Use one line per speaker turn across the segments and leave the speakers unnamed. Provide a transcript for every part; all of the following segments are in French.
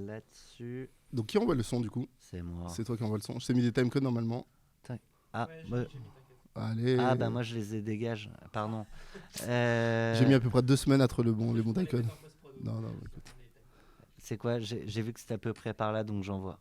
là-dessus.
Donc qui envoie le son du coup?
C'est moi.
C'est toi qui envoie le son. Je t'ai mis des timecodes normalement.
Ah,
Allez.
moi je les ai dégage. Pardon.
J'ai mis à peu près 2 semaines à trouver les bons timecodes. Non, écoute.
C'est quoi? J'ai vu que c'était à peu près par là, donc j'envoie.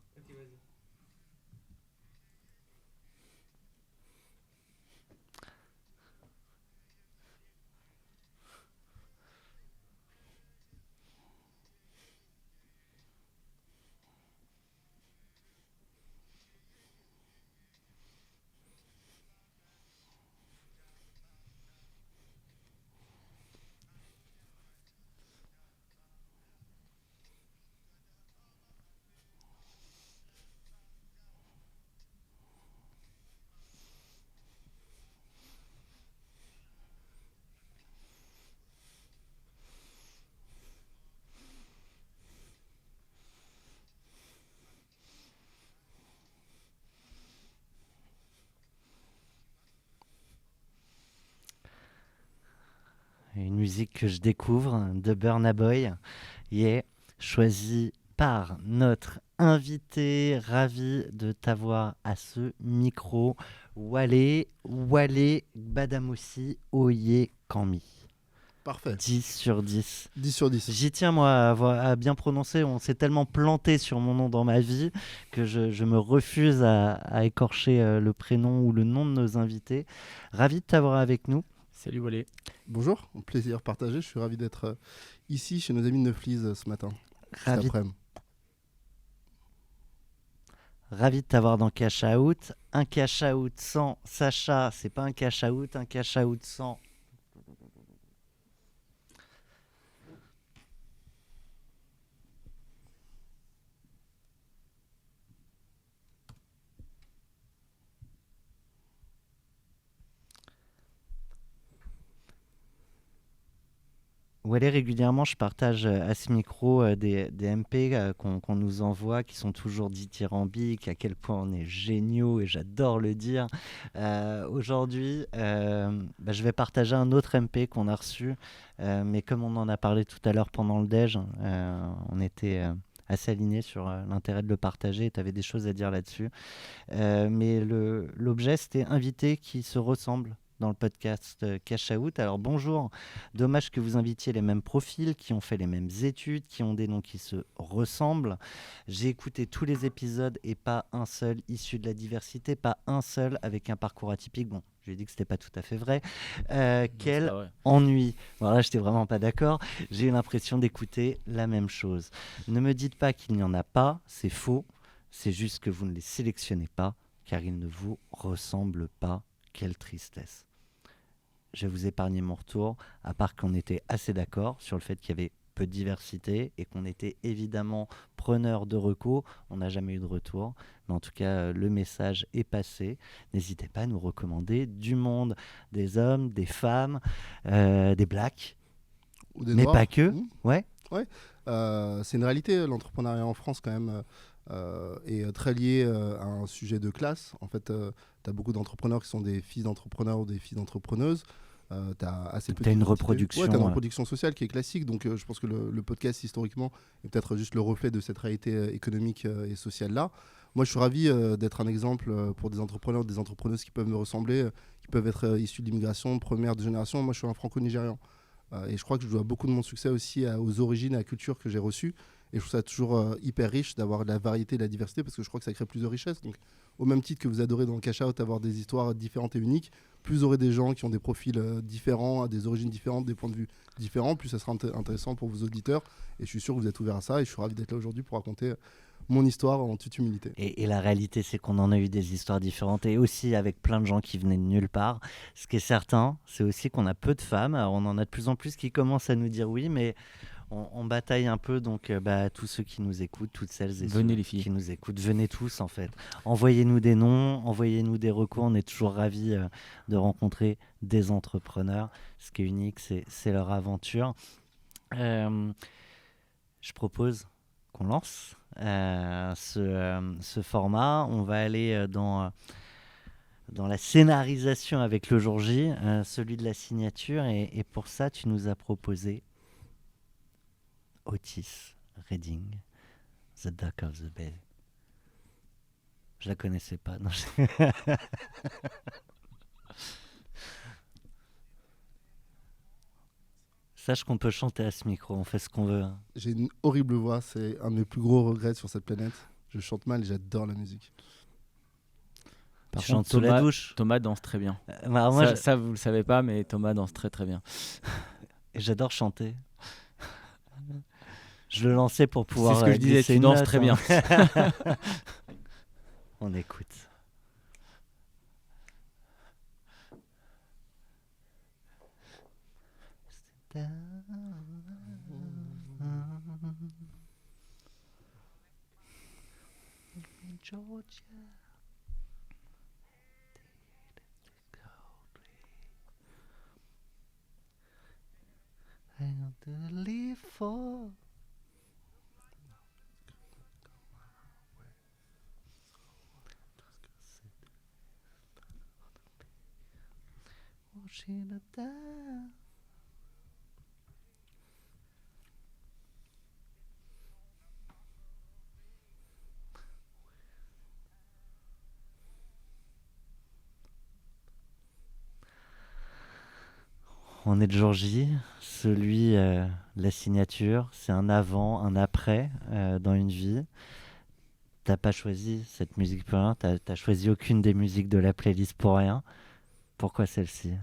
Une musique que je découvre de Burna Boy, choisie par notre invité. Ravi de t'avoir à ce micro. Wale Badamoussi Oye Kami.
Parfait.
10 sur 10.
10 sur 10.
J'y tiens, moi, à bien prononcer. On s'est tellement planté sur mon nom dans ma vie que je me refuse à écorcher le prénom ou le nom de nos invités. Ravi de t'avoir avec nous.
Salut Walé.
Bonjour, plaisir partagé. Je suis ravi d'être ici chez nos amis de Neuflis ce matin.
Ravi de t'avoir dans Cash Out. Un Cash Out sans Sacha, c'est pas un Cash Out. Un Cash Out sans... Walé, régulièrement, je partage à ce micro des MP qu'on nous envoie, qui sont toujours dithyrambiques, à quel point on est géniaux, et j'adore le dire. Aujourd'hui, je vais partager un autre MP qu'on a reçu, mais comme on en a parlé tout à l'heure pendant le déj, on était assez alignés sur l'intérêt de le partager, et tu avais des choses à dire là-dessus. Mais l'objet, c'était inviter qui se ressemblent dans le podcast Cash Out. Alors bonjour, dommage que vous invitiez les mêmes profils, qui ont fait les mêmes études, qui ont des noms qui se ressemblent. J'ai écouté tous les épisodes et pas un seul issu de la diversité, pas un seul avec un parcours atypique. Bon, je lui ai dit que c'était pas tout à fait vrai. Quel ennui. Voilà, j'étais vraiment pas d'accord. J'ai eu l'impression d'écouter la même chose. Ne me dites pas qu'il n'y en a pas, c'est faux. C'est juste que vous ne les sélectionnez pas, car ils ne vous ressemblent pas. Quelle tristesse. Je vais vous épargner mon retour, à part qu'on était assez d'accord sur le fait qu'il y avait peu de diversité et qu'on était évidemment preneur de recos. On n'a jamais eu de retour, mais en tout cas, le message est passé. N'hésitez pas à nous recommander du monde, des hommes, des femmes, des blacks,
ou des
mais
noirs.
Pas que. Ouais.
C'est une réalité, l'entrepreneuriat en France quand même est très lié à un sujet de classe. En fait, tu as beaucoup d'entrepreneurs qui sont des fils d'entrepreneurs ou des filles d'entrepreneuses. Tu as
une reproduction.
Ouais, tu as une reproduction sociale qui est classique. Donc, je pense que le podcast, historiquement, est peut-être juste le reflet de cette réalité économique et sociale-là. Moi, je suis ravi d'être un exemple pour des entrepreneurs, des entrepreneuses qui peuvent me ressembler, qui peuvent être issus de l'immigration, première génération. Moi, je suis un franco-nigérian. Et je crois que je dois beaucoup de mon succès aussi aux origines, à la culture que j'ai reçue. Et je trouve ça toujours hyper riche d'avoir de la variété et de la diversité, parce que je crois que ça crée plus de richesse. Donc, au même titre que vous adorez dans le Cash Out avoir des histoires différentes et uniques, plus vous aurez des gens qui ont des profils différents, des origines différentes, des points de vue différents, plus ça sera intéressant pour vos auditeurs. Et je suis sûr que vous êtes ouverts à ça. Et je suis ravi d'être là aujourd'hui pour raconter mon histoire en toute humilité.
Et la réalité, c'est qu'on en a eu des histoires différentes, et aussi avec plein de gens qui venaient de nulle part. Ce qui est certain, c'est aussi qu'on a peu de femmes. Alors, on en a de plus en plus qui commencent à nous dire oui, mais on bataille un peu. Donc, tous ceux qui nous écoutent, toutes celles et
venez
ceux
les filles
qui nous écoutent, venez tous en fait. Envoyez-nous des noms, envoyez-nous des recours. On est toujours ravis de rencontrer des entrepreneurs. Ce qui est unique, c'est leur aventure. Je propose qu'on lance ce format. On va aller dans la scénarisation avec le jour J, celui de la signature, et pour ça tu nous as proposé Otis Redding, The Dock of the Bay. Je la connaissais pas. Non, Sache qu'on peut chanter à ce micro, on fait ce qu'on veut. Hein.
J'ai une horrible voix, c'est un de mes plus gros regrets sur cette planète. Je chante mal et j'adore la musique.
Par
Tu
contre,
chantes sous la douche.
Thomas danse très bien.
Alors moi,
Ça, vous le savez pas, mais Thomas danse très très bien.
j'adore chanter. Je le lançais pour pouvoir.
C'est ce que je disais,
glisser
tu
une
danses
note,
très
hein.
bien.
On écoute. Georgia. I want to live for. Watching the down. On est le jour J, la signature, c'est un avant, un après dans une vie. T'as pas choisi cette musique pour rien, t'as choisi aucune des musiques de la playlist pour rien. Pourquoi celle-ci ?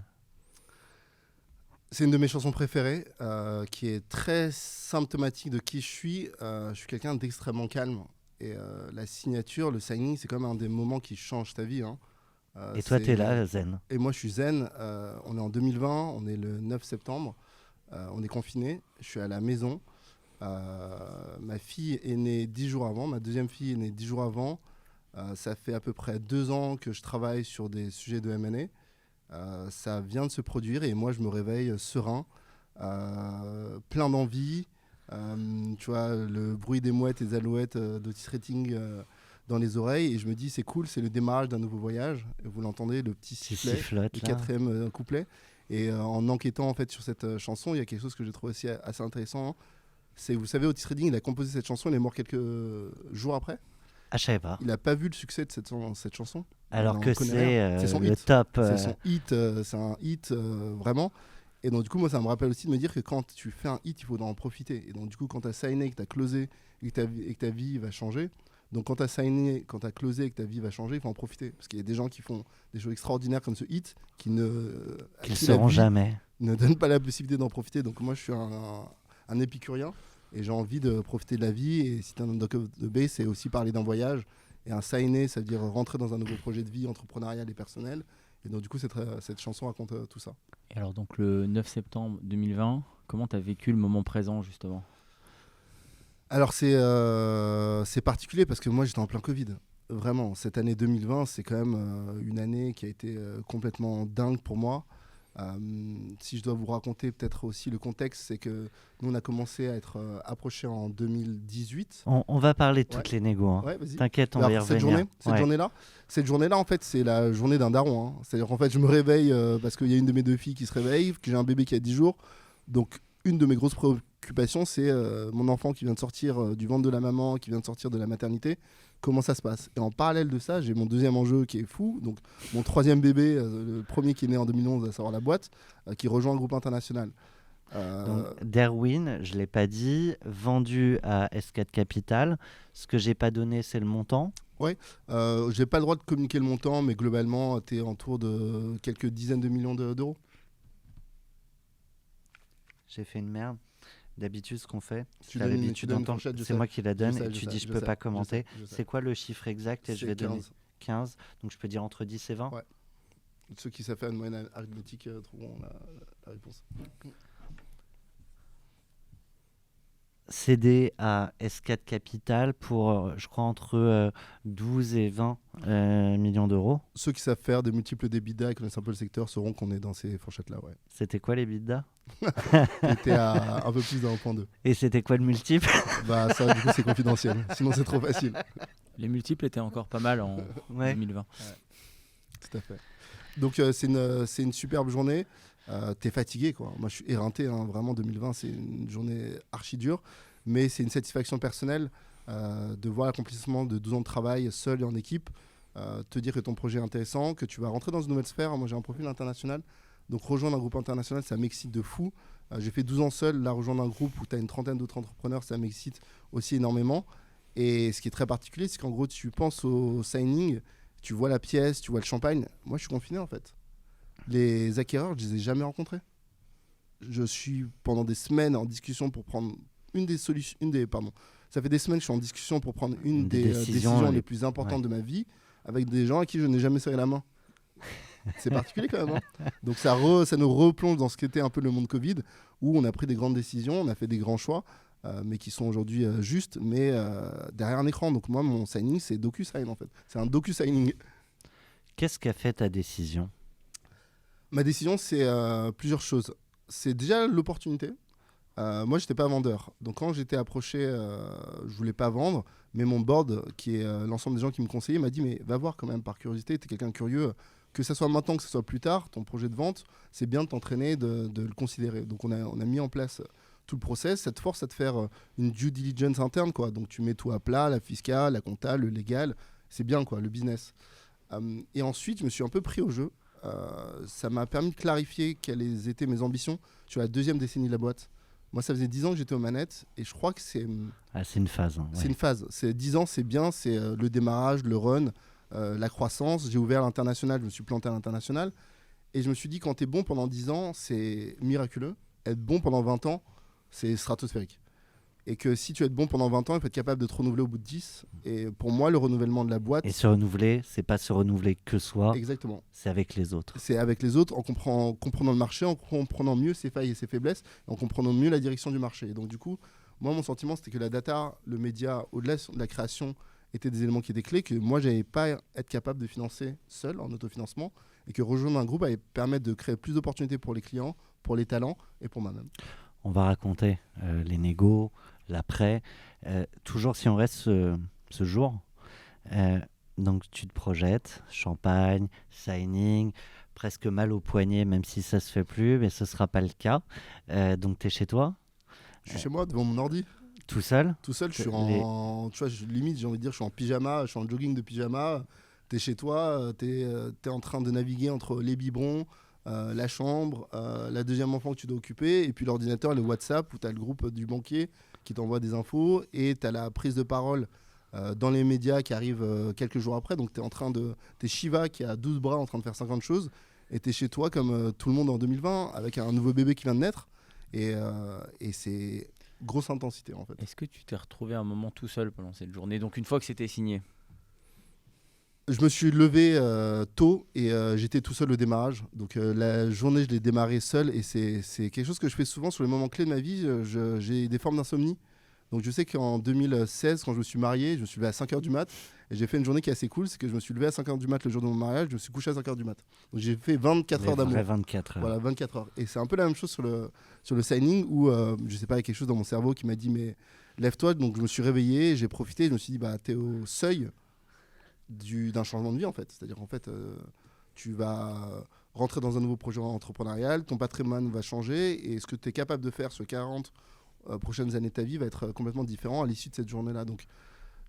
C'est une de mes chansons préférées, qui est très symptomatique de qui je suis. Je suis quelqu'un d'extrêmement calme. Et la signature, le signing, c'est quand même un des moments qui change ta vie. Hein.
Et toi, t'es là, zen.
Et moi, je suis zen. On est en 2020, on est le 9 septembre. On est confiné. Je suis à la maison. Ma fille est née 10 jours avant. Ma deuxième fille est née 10 jours avant. Ça fait à peu près 2 ans que je travaille sur des sujets de M&A. Ça vient de se produire et moi, je me réveille serein, plein d'envie. Tu vois, le bruit des mouettes et des alouettes d'Otis Redding dans les oreilles et je me dis c'est cool, c'est le démarrage d'un nouveau voyage. Et vous l'entendez, le petit sifflet, le quatrième couplet. Et en enquêtant en fait sur cette chanson, il y a quelque chose que j'ai trouvé aussi assez intéressant. C'est, vous savez, Otis Redding, il a composé cette chanson, il est mort quelques jours après.
Ah, je savais pas.
Il n'a pas vu le succès de cette chanson.
Alors que c'est
son
le
hit.
top.
C'est son hit, c'est un hit vraiment. Et donc du coup, moi, ça me rappelle aussi de me dire que quand tu fais un hit, il faut en profiter. Et donc du coup, quand tu as signé, que tu as closé et que ta vie va changer, donc quand tu as signé, quand tu as closé et que ta vie va changer, il faut en profiter. Parce qu'il y a des gens qui font des choses extraordinaires comme ce hit qui ne
seront jamais.
Ne donnent pas la possibilité d'en profiter. Donc moi, je suis un épicurien et j'ai envie de profiter de la vie. Et si tu es un Dock of the Bay, c'est aussi parler d'un voyage. Et un signé, ça veut dire rentrer dans un nouveau projet de vie entrepreneurial et personnel. Et donc du coup, cette chanson raconte tout ça.
Et alors donc le 9 septembre 2020, comment tu as vécu le moment présent justement ?
Alors c'est particulier parce que moi j'étais en plein Covid. Vraiment, cette année 2020, c'est quand même une année qui a été complètement dingue pour moi. Si je dois vous raconter peut-être aussi le contexte, c'est que nous on a commencé à être approchés en 2018.
On va parler de toutes les négos. Hein.
Ouais, vas-y.
T'inquiète, on va y revenir.
Cette journée-là, en fait, c'est la journée d'un daron. Hein. C'est-à-dire qu'en fait, je me réveille parce qu'il y a une de mes deux filles qui se réveille, que j'ai un bébé qui a 10 jours. Donc, une de mes grosses préoccupations, c'est mon enfant qui vient de sortir du ventre de la maman, qui vient de sortir de la maternité. Comment ça se passe ? Et en parallèle de ça, j'ai mon deuxième enjeu qui est fou. Donc, mon troisième bébé, le premier qui est né en 2011, à savoir la boîte, qui rejoint un groupe international.
Donc, Derwin, je ne l'ai pas dit, vendu à S4 Capital. Ce que je n'ai pas donné, c'est le montant.
Oui, je n'ai pas le droit de communiquer le montant, mais globalement, tu es autour de quelques dizaines de millions d'euros.
J'ai fait une merde. D'habitude, ce qu'on fait,
c'est
moi qui la donne, et tu dis je peux pas commenter. C'est quoi le chiffre exact et je vais
15.
donner 15. Donc je peux dire entre 10 et 20.
Ouais. Ceux qui savent faire une moyenne arithmétique trouveront la réponse.
Cédé à S4 Capital pour, je crois, entre 12 et 20 millions d'euros.
Ceux qui savent faire des multiples d'EBITDA et connaissent un peu le secteur sauront qu'on est dans ces fourchettes-là. Ouais.
C'était quoi les EBITDA ?
C'était à un peu plus d'1.2.
Et c'était quoi le multiple ?
Bah ça, du coup, c'est confidentiel. Sinon, c'est trop facile.
Les multiples étaient encore pas mal en 2020. Ouais.
Tout à fait. Donc, c'est une superbe journée. T'es fatigué, quoi. Moi, je suis éreinté. Hein. Vraiment, 2020, c'est une journée archi dure. mais c'est une satisfaction personnelle de voir l'accomplissement de 12 ans de travail seul et en équipe, te dire que ton projet est intéressant, que tu vas rentrer dans une nouvelle sphère. Moi, j'ai un profil international, donc rejoindre un groupe international, ça m'excite de fou. J'ai fait 12 ans seul, là, rejoindre un groupe où tu as une trentaine d'autres entrepreneurs, ça m'excite aussi énormément. Et ce qui est très particulier, c'est qu'en gros, tu penses au signing, tu vois la pièce, tu vois le champagne. Moi, je suis confiné, en fait. Les acquéreurs, je les ai jamais rencontrés. Je suis pendant des semaines en discussion pour prendre une des solutions, ça fait des semaines que je suis en discussion pour prendre une des décisions les plus importantes de ma vie avec des gens à qui je n'ai jamais serré la main. C'est particulier quand même. Hein. Donc ça nous replonge dans ce qu'était un peu le monde Covid, où on a pris des grandes décisions, on a fait des grands choix, mais qui sont aujourd'hui justes, mais derrière un écran. Donc moi, mon signing, c'est DocuSign en fait. C'est un docu-signing.
Qu'est-ce qu'a fait ta décision ?
Ma décision, c'est plusieurs choses. C'est déjà l'opportunité. Moi, je n'étais pas vendeur. Donc quand j'étais approché, je ne voulais pas vendre, mais mon board, qui est l'ensemble des gens qui me conseillaient, m'a dit « mais va voir quand même par curiosité, tu es quelqu'un de curieux. Que ce soit maintenant, que ce soit plus tard, ton projet de vente, c'est bien de t'entraîner, de le considérer. » Donc on a mis en place tout le process. Ça te force à te faire une due diligence interne, quoi. Donc tu mets tout à plat, la fiscale, la compta, le légal. C'est bien, quoi, le business. Et ensuite, je me suis un peu pris au jeu. Ça m'a permis de clarifier quelles étaient mes ambitions sur la deuxième décennie de la boîte. Moi, ça faisait 10 ans que j'étais aux manettes et je crois que c'est...
c'est une phase. Hein,
c'est une phase. 10 ans, c'est bien, c'est le démarrage, le run, la croissance. J'ai ouvert l'international, je me suis planté à l'international. Et je me suis dit, quand tu es bon pendant 10 ans, c'est miraculeux. Être bon pendant 20 ans, c'est stratosphérique. Et que si tu es bon pendant 20 ans, il faut être capable de te renouveler au bout de 10. Et pour moi, le renouvellement de la boîte...
Et se renouveler, c'est pas se renouveler que soi.
Exactement.
C'est avec les autres.
C'est avec les autres, en comprenant le marché, en comprenant mieux ses failles et ses faiblesses, en comprenant mieux la direction du marché. Et donc du coup, moi, mon sentiment, c'était que la data, le média, au-delà de la création, étaient des éléments qui étaient clés, que moi, je n'allais pas être capable de financer seul, en autofinancement, et que rejoindre un groupe allait permettre de créer plus d'opportunités pour les clients, pour les talents et pour moi-même.
On va raconter les négos, l'après. Toujours si on reste ce jour, donc tu te projettes, champagne, signing, presque mal au poignet, même si ça se fait plus, mais ce ne sera pas le cas. Donc tu es chez toi ?
Je suis chez moi, devant mon ordi.
Tout seul ?
Tout seul, je suis en... Tu vois, limite, j'ai envie de dire, je suis en pyjama, je suis en jogging de pyjama. Tu es chez toi, tu es en train de naviguer entre les biberons, la chambre, la deuxième enfant que tu dois occuper, et puis l'ordinateur, le WhatsApp, où tu as le groupe du banquier qui t'envoie des infos, et tu as la prise de parole dans les médias qui arrive quelques jours après. Donc t'es Shiva qui a 12 bras en train de faire 50 choses, et t'es chez toi comme tout le monde en 2020 avec un nouveau bébé qui vient de naître, et c'est grosse intensité en fait.
Est-ce que tu t'es retrouvé un moment tout seul pendant cette journée, donc une fois que c'était signé ?
Je me suis levé tôt et j'étais tout seul au démarrage. Donc la journée, je l'ai démarré seul, et c'est quelque chose que je fais souvent sur les moments clés de ma vie. J'ai des formes d'insomnie. Donc je sais qu'en 2016, quand je me suis marié, je me suis levé à 5h du mat, et j'ai fait une journée qui est assez cool, c'est que je me suis levé à 5h du mat le jour de mon mariage, je me suis couché à 5h du mat. Donc j'ai fait 24 heures d'amour.
24 heures.
Voilà, 24 heures. Et c'est un peu la même chose sur le signing, où je sais pas, il y a quelque chose dans mon cerveau qui m'a dit mais lève-toi. Donc je me suis réveillé, j'ai profité, je me suis dit bah t'es au seuil d'un changement de vie en fait. C'est-à-dire en fait tu vas rentrer dans un nouveau projet entrepreneurial, ton patrimoine va changer, et ce que tu es capable de faire sur 40 prochaines années de ta vie va être complètement différent à l'issue de cette journée-là. Donc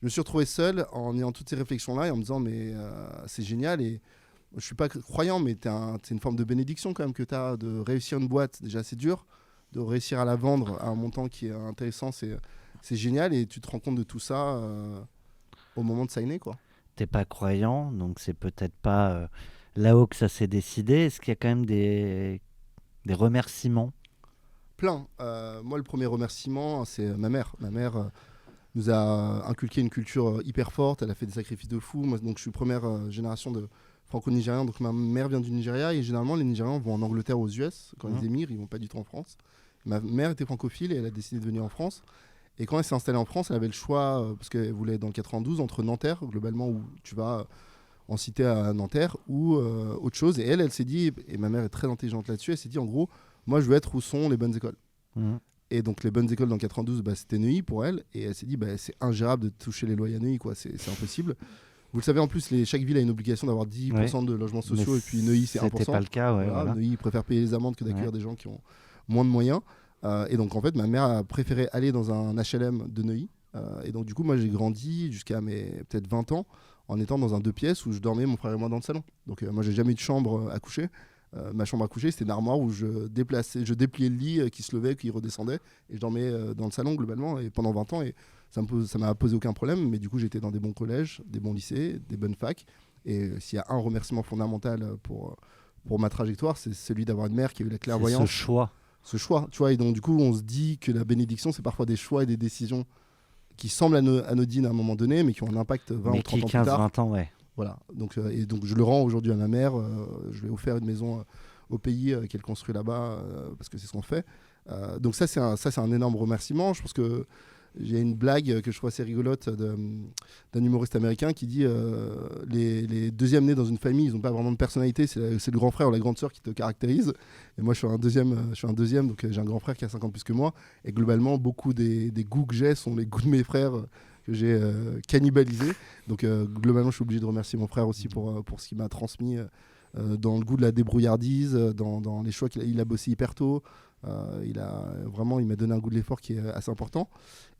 je me suis retrouvé seul en ayant toutes ces réflexions-là et en me disant mais c'est génial. Et je suis pas croyant, mais c'est une forme de bénédiction quand même que tu as de réussir une boîte. Déjà c'est dur, de réussir à la vendre à un montant qui est intéressant, c'est génial, et tu te rends compte de tout ça au moment de signer, quoi.
T'es pas croyant, donc c'est peut-être pas là-haut que ça s'est décidé. Est-ce qu'il y a quand même des remerciements ?
Plein. Moi, le premier remerciement, c'est ma mère. Ma mère nous a inculqué une culture hyper forte. Elle a fait des sacrifices de fou. Moi, donc, je suis première génération de franco-nigériens. Donc, ma mère vient du Nigeria, et généralement, les Nigérians vont en Angleterre, aux US. Quand ils émigrent, ils vont pas du tout en France. Ma mère était francophile et elle a décidé de venir en France. Et quand elle s'est installée en France, elle avait le choix, parce qu'elle voulait être dans le 92, entre Nanterre, globalement, où tu vas en cité à Nanterre, ou autre chose. Et elle s'est dit, et ma mère est très intelligente là-dessus, elle s'est dit en gros, moi je veux être où sont les bonnes écoles. Et donc les bonnes écoles dans le 92, c'était Neuilly pour elle. Et elle s'est dit, c'est ingérable de toucher les loyers à Neuilly, quoi. C'est impossible. Vous le savez, en plus, chaque ville a une obligation d'avoir 10% de logements sociaux, et puis Neuilly, c'est 1%.
C'était pas le cas, ouais. Voilà.
Neuilly préfère payer les amendes que d'accueillir des gens qui ont moins de moyens. Et donc en fait, ma mère a préféré aller dans un HLM de Neuilly. Et donc du coup, moi j'ai grandi jusqu'à mes peut-être 20 ans en étant dans un 2 pièces où je dormais, mon frère et moi, dans le salon. Donc moi j'ai jamais eu de chambre à coucher. Ma chambre à coucher, c'était une armoire où je dépliais le lit qui se levait, qui redescendait, et je dormais dans le salon globalement, et pendant 20 ans, et ça m'a posé aucun problème. Mais du coup, j'étais dans des bons collèges, des bons lycées, des bonnes facs. Et s'il y a un remerciement fondamental pour ma trajectoire, c'est celui d'avoir une mère qui a eu la clairvoyance. Ce choix, tu vois. Et donc du coup, on se dit que la bénédiction, c'est parfois des choix et des décisions qui semblent anodines à un moment donné, mais qui ont un impact 20 ou 30 ans plus tard.
20 ans, ouais.
Voilà, donc je le rends aujourd'hui à ma mère. Je lui ai offert une maison au pays qu'elle construit là-bas, parce que c'est ce qu'on fait. Donc ça, c'est un énorme remerciement. Je pense que j'ai une blague que je trouve assez rigolote d'un humoriste américain qui dit les deuxièmes nés dans une famille, ils n'ont pas vraiment de personnalité, c'est le grand frère ou la grande sœur qui te caractérise. Et moi, je suis un deuxième, donc j'ai un grand frère qui a 5 ans de plus que moi. Et globalement, beaucoup des goûts que j'ai sont les goûts de mes frères que j'ai cannibalisés. Donc globalement, je suis obligé de remercier mon frère aussi pour ce qu'il m'a transmis dans le goût de la débrouillardise, dans les choix il a bossé hyper tôt. Il m'a donné un goût de l'effort qui est assez important.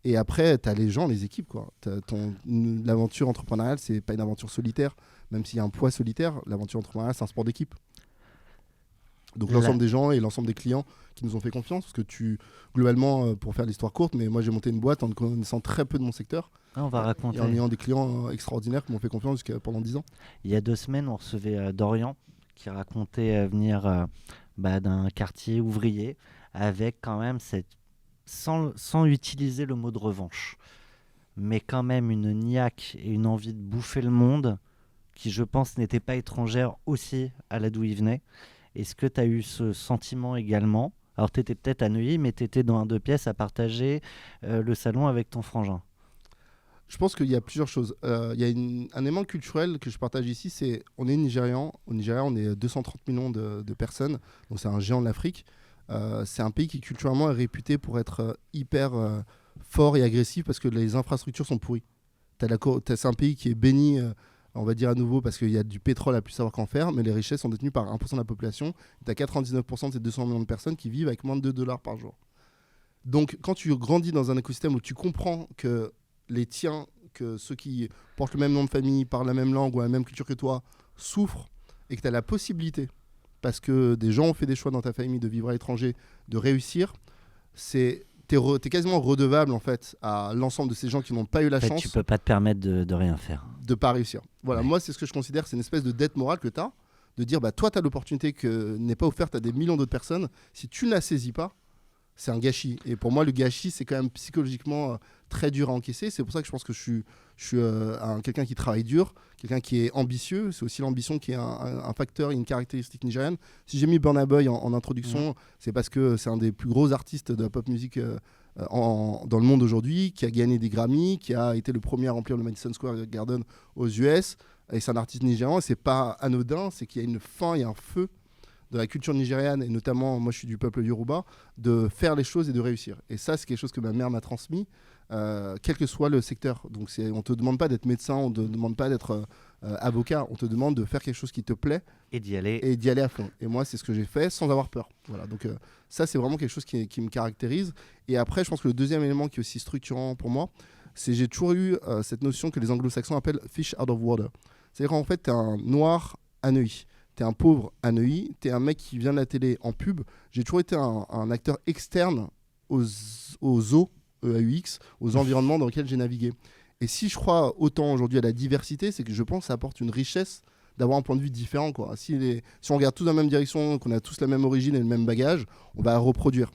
Et après, tu as les gens, les équipes, quoi. L'aventure entrepreneuriale, c'est pas une aventure solitaire, même s'il y a un poids solitaire. L'aventure entrepreneuriale, c'est un sport d'équipe. Donc l'ensemble des gens et l'ensemble des clients qui nous ont fait confiance, parce que globalement, pour faire l'histoire courte, mais moi j'ai monté une boîte en connaissant très peu de mon secteur.
On va raconter.
Et en ayant des clients extraordinaires qui m'ont fait confiance pendant 10 ans.
Il y a 2 semaines, on recevait Dorian qui racontait venir d'un quartier ouvrier avec quand même sans utiliser le mot de revanche, mais quand même une niaque et une envie de bouffer le monde qui, je pense, n'était pas étrangère aussi à là d'où il venait. Est-ce que tu as eu ce sentiment également? Alors, tu étais peut-être à Neuilly, mais tu étais dans un 2 pièces à partager le salon avec ton frangin.
Je pense qu'il y a plusieurs choses. Il y a un élément culturel que je partage ici, c'est on est Nigérian. Au Nigeria, on est 230 millions de personnes, donc c'est un géant de l'Afrique. C'est un pays qui culturellement est réputé pour être hyper fort et agressif parce que les infrastructures sont pourries. C'est un pays qui est béni, on va dire à nouveau, parce qu'il y a du pétrole à plus savoir qu'en faire, mais les richesses sont détenues par 1% de la population. Tu as 99% de ces 200 millions de personnes qui vivent avec moins de $2 par jour. Donc quand tu grandis dans un écosystème où tu comprends que les tiens, que ceux qui portent le même nom de famille, parlent la même langue ou la même culture que toi, souffrent, et que tu as la possibilité, parce que des gens ont fait des choix dans ta famille de vivre à l'étranger, de réussir, t'es quasiment redevable en fait à l'ensemble de ces gens qui n'ont pas eu la chance.
Tu peux pas te permettre de rien faire.
De pas réussir. Voilà,
Ouais.
moi c'est ce que je considère, c'est une espèce de dette morale que tu as, de dire toi tu as l'opportunité que n'est pas offerte à des millions d'autres personnes, si tu ne la saisis pas, c'est un gâchis. Et pour moi, le gâchis, c'est quand même psychologiquement très dur à encaisser. C'est pour ça que je pense que je suis quelqu'un qui travaille dur, quelqu'un qui est ambitieux. C'est aussi l'ambition qui est un facteur, une caractéristique nigériane. Si j'ai mis Burna Boy en introduction, c'est parce que c'est un des plus gros artistes de la pop music dans le monde aujourd'hui, qui a gagné des Grammy, qui a été le premier à remplir le Madison Square Garden aux US. Et c'est un artiste nigérian. Et c'est pas anodin, c'est qu'il y a une faim, il y a un feu de la culture nigériane, et notamment, moi je suis du peuple Yoruba, de faire les choses et de réussir. Et ça, c'est quelque chose que ma mère m'a transmis, quel que soit le secteur. Donc on ne te demande pas d'être médecin, on ne te demande pas d'être avocat, on te demande de faire quelque chose qui te plaît
et d'y aller
à fond. Et moi, c'est ce que j'ai fait sans avoir peur. Voilà, donc ça, c'est vraiment quelque chose qui me caractérise. Et après, je pense que le deuxième élément qui est aussi structurant pour moi, c'est j'ai toujours eu cette notion que les anglo-saxons appellent fish out of water. C'est-à-dire qu'en fait, tu es un noir à Neuilly. T'es un pauvre à Neuilly, t'es un mec qui vient de la télé en pub. J'ai toujours été un acteur externe aux eaux, EAUX, aux environnements dans lesquels j'ai navigué. Et si je crois autant aujourd'hui à la diversité, c'est que je pense que ça apporte une richesse d'avoir un point de vue différent, quoi. Si on regarde tous dans la même direction, qu'on a tous la même origine et le même bagage, on va reproduire.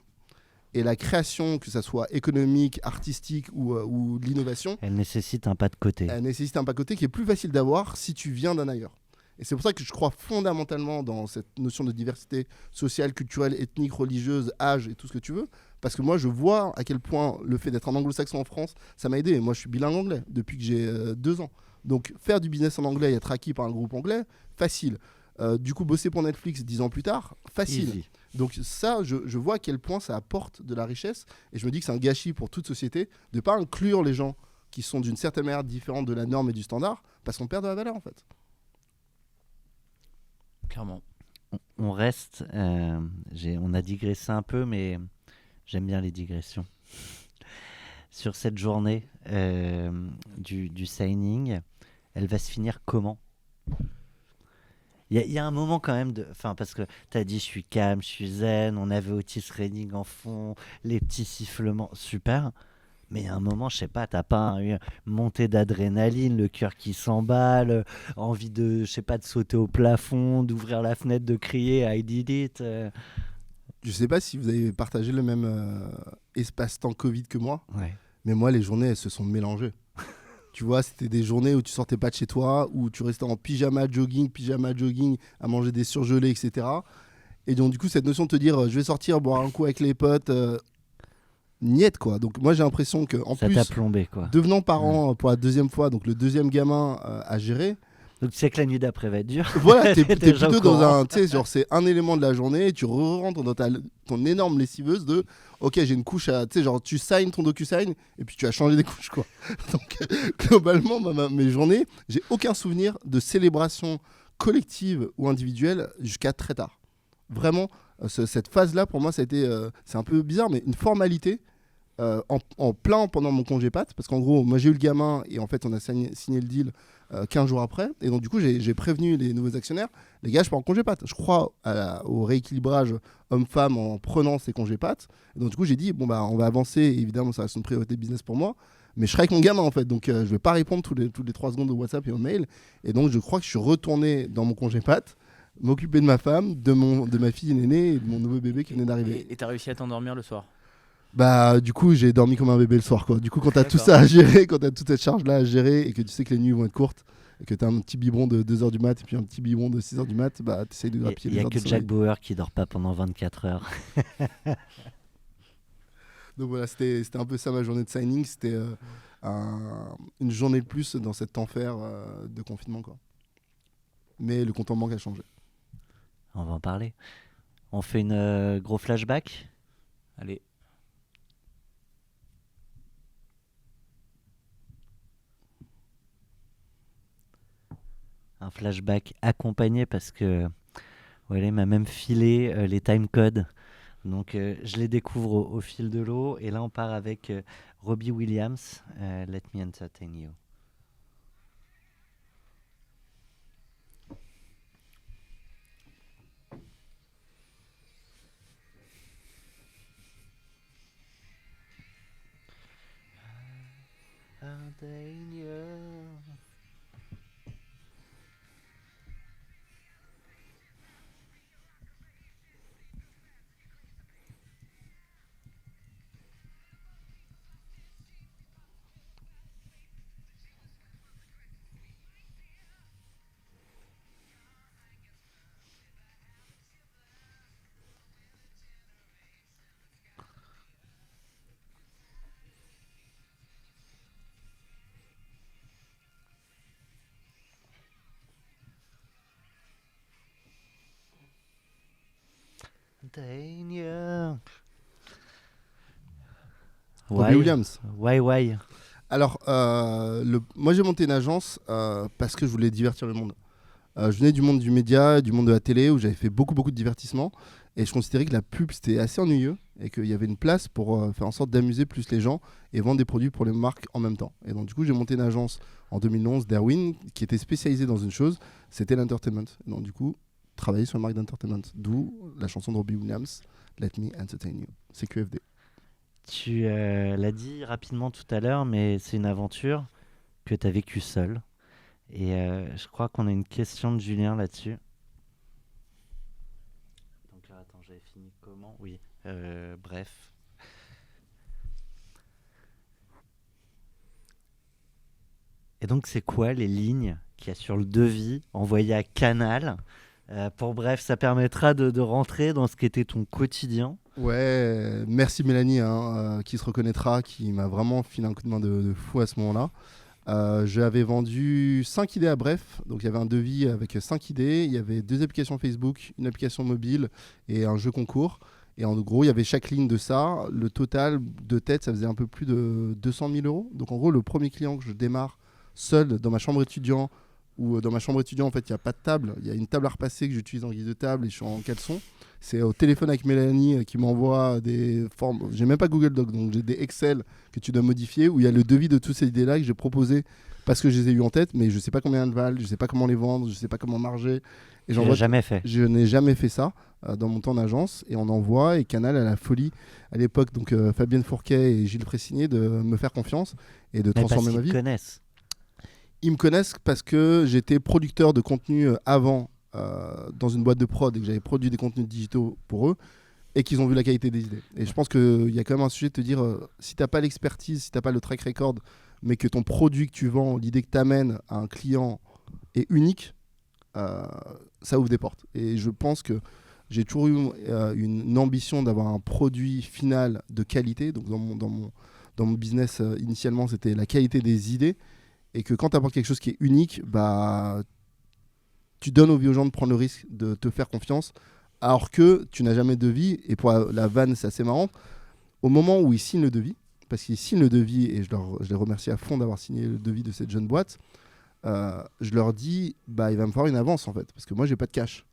Et la création, que ça soit économique, artistique ou de l'innovation,
elle nécessite un pas de côté.
Elle nécessite un pas de côté qui est plus facile d'avoir si tu viens d'un ailleurs. Et c'est pour ça que je crois fondamentalement dans cette notion de diversité sociale, culturelle, ethnique, religieuse, âge et tout ce que tu veux. Parce que moi, je vois à quel point le fait d'être un anglo-saxon en France, ça m'a aidé. Moi, je suis bilingue anglais depuis que j'ai 2 ans. Donc, faire du business en anglais et être acquis par un groupe anglais, facile. Du coup, bosser pour Netflix 10 ans plus tard, facile.
Easy.
Donc ça, je vois à quel point ça apporte de la richesse. Et je me dis que c'est un gâchis pour toute société de ne pas inclure les gens qui sont d'une certaine manière différente de la norme et du standard, parce qu'on perd de la valeur, en fait.
Clairement.
On reste, on a digressé un peu, mais J'aime bien les digressions. Sur cette journée du signing, elle va se finir comment? Il y a un moment quand même enfin, parce que tu as dit je suis calme, je suis zen, on avait Otis Redding en fond, les petits sifflements, super. Mais il y a un moment, je sais pas, t'as pas une montée d'adrénaline, le cœur qui s'emballe, envie de, je sais pas, de sauter au plafond, d'ouvrir la fenêtre, de crier I did it.
Je sais pas si vous avez partagé le même espace-temps Covid que moi,
Ouais.
mais moi, les journées, elles se sont mélangées. Tu vois, c'était des journées où tu sortais pas de chez toi, où tu restais en pyjama jogging, à manger des surgelés, etc. Et donc, du coup, cette notion de te dire, je vais sortir, boire un coup avec les potes, niette, quoi. Donc, moi, j'ai l'impression que, en
Ça t'a
plus,
plombé, quoi.
devenant parent pour la deuxième fois, donc le deuxième gamin à gérer,
Donc tu sais que la nuit d'après va être dure.
voilà, t'es
Déjà au
plutôt dans
courant.
un, tu sais, genre c'est un élément de la journée, et tu rentres dans ton énorme lessiveuse de, ok, j'ai une couche à, tu sais, genre tu signes ton docu-sign, et puis tu as changé des couches, quoi. Donc globalement, mes journées, j'ai aucun souvenir de célébration collective ou individuelle jusqu'à très tard. Vraiment, cette phase-là, pour moi, ça a été, c'est un peu bizarre, mais une formalité. En plein pendant mon congé Pâques, parce qu'en gros, moi j'ai eu le gamin et en fait on a signé le deal 15 jours après, et donc du coup j'ai prévenu les nouveaux actionnaires, les gars, je pars en congé Pâques, je crois au rééquilibrage homme-femme en prenant ces congés Pâques, et donc du coup j'ai dit bon bah on va avancer, évidemment ça reste une priorité business pour moi, mais je serai avec mon gamin en fait, donc je vais pas répondre toutes les 3 secondes au WhatsApp et au mail, et donc je crois que je suis retourné dans mon congé Pâques, m'occuper de ma femme, de ma fille aînée et de mon nouveau bébé qui venait d'arriver.
Et t'as réussi à t'endormir le soir?
Bah du coup j'ai dormi comme un bébé le soir, quoi. Du coup quand t'as tout ça à gérer, quand t'as toute cette charge là à gérer et que tu sais que les nuits vont être courtes et que t'as un petit biberon de 2h du mat et puis un petit biberon de 6h du mat, bah t'essayes de grappiller
Il
les
n'y a
heures
que
de
Jack
sommeil.
Bauer qui dort pas pendant 24 heures.
Donc voilà, c'était un peu ça ma journée de signing, c'était une journée de plus dans cet enfer de confinement, quoi. Mais le compte en banque a changé.
On va en parler. On fait une gros flashback.
Allez.
Un flashback accompagné parce que voilà, il m'a même filé les timecodes. Donc je les découvre au fil de l'eau. Et là on part avec Robbie Williams, Let Me Entertain You. Entertain you. Entertain you.
Robbie Williams.
Why.
Alors, moi j'ai monté une agence parce que je voulais divertir le monde. Je venais du monde du média, du monde de la télé, où j'avais fait beaucoup de divertissement. Et je considérais que la pub, c'était assez ennuyeux et qu'il y avait une place pour faire en sorte d'amuser plus les gens et vendre des produits pour les marques en même temps. Et donc, du coup, j'ai monté une agence en 2011, Derwin, qui était spécialisée dans une chose, c'était l'entertainment. Et donc, du coup, travailler sur la marque d'entertainment. D'où la chanson de Robbie Williams, Let Me Entertain You. C'est QFD.
Tu l'as dit rapidement tout à l'heure, mais c'est une aventure que tu as vécue seule. Et je crois qu'on a une question de Julien là-dessus. Donc là, attends, j'avais fini comment? Oui, bref. Et donc, c'est quoi les lignes qu'il y a sur le devis envoyé à Canal pour bref, ça permettra de rentrer dans ce qu'était ton quotidien.
Ouais, merci Mélanie, qui se reconnaîtra, qui m'a vraiment filé un coup de main de fou à ce moment-là. J'avais vendu 5 idées à Bref, donc il y avait un devis avec 5 idées, il y avait 2 applications Facebook, une application mobile et un jeu concours. Et en gros, il y avait chaque ligne de ça. Le total de tête, ça faisait un peu plus de 200 000 euros. Donc en gros, le premier client que je démarre seul dans ma chambre étudiant, où dans ma chambre étudiante, en fait, il n'y a pas de table. Il y a une table à repasser que j'utilise en guise de table et je suis en caleçon. C'est au téléphone avec Mélanie qui m'envoie des formes. J'ai même pas Google Doc, donc j'ai des Excel que tu dois modifier où il y a le devis de toutes ces idées-là que j'ai proposé parce que je les ai eues en tête, mais je sais pas combien elles valent, je sais pas comment les vendre, je sais pas comment marger. Et
Je l'ai jamais fait.
Je n'ai jamais fait ça dans mon temps d'agence et on envoie et Canal a la folie à l'époque, donc Fabienne Fourquet et Gilles Pressigné de me faire confiance et de transformer ma vie.
Ils connaissent.
Ils me connaissent parce que j'étais producteur de contenu avant dans une boîte de prod et que j'avais produit des contenus digitaux pour eux et qu'ils ont vu la qualité des idées. Et je pense qu'il y a quand même un sujet de te dire si tu n'as pas l'expertise, si tu n'as pas le track record, mais que ton produit que tu vends, l'idée que tu amènes à un client est unique, ça ouvre des portes. Et je pense que j'ai toujours eu une ambition d'avoir un produit final de qualité. Donc dans mon business, initialement, c'était la qualité des idées. Et que quand tu apportes quelque chose qui est unique, bah, tu donnes aux gens de prendre le risque de te faire confiance, alors que tu n'as jamais de devis. Et pour la vanne, c'est assez marrant. Au moment où ils signent le devis, parce qu'ils signent le devis, et je les remercie à fond d'avoir signé le devis de cette jeune boîte, je leur dis, bah, il va me falloir une avance en fait, parce que moi, j'ai pas de cash.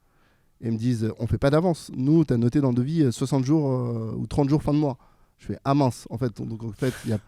Et ils me disent, on fait pas d'avance. Nous, tu as noté dans le devis 60 jours ou 30 jours fin de mois. Je fais, ah mince, en fait,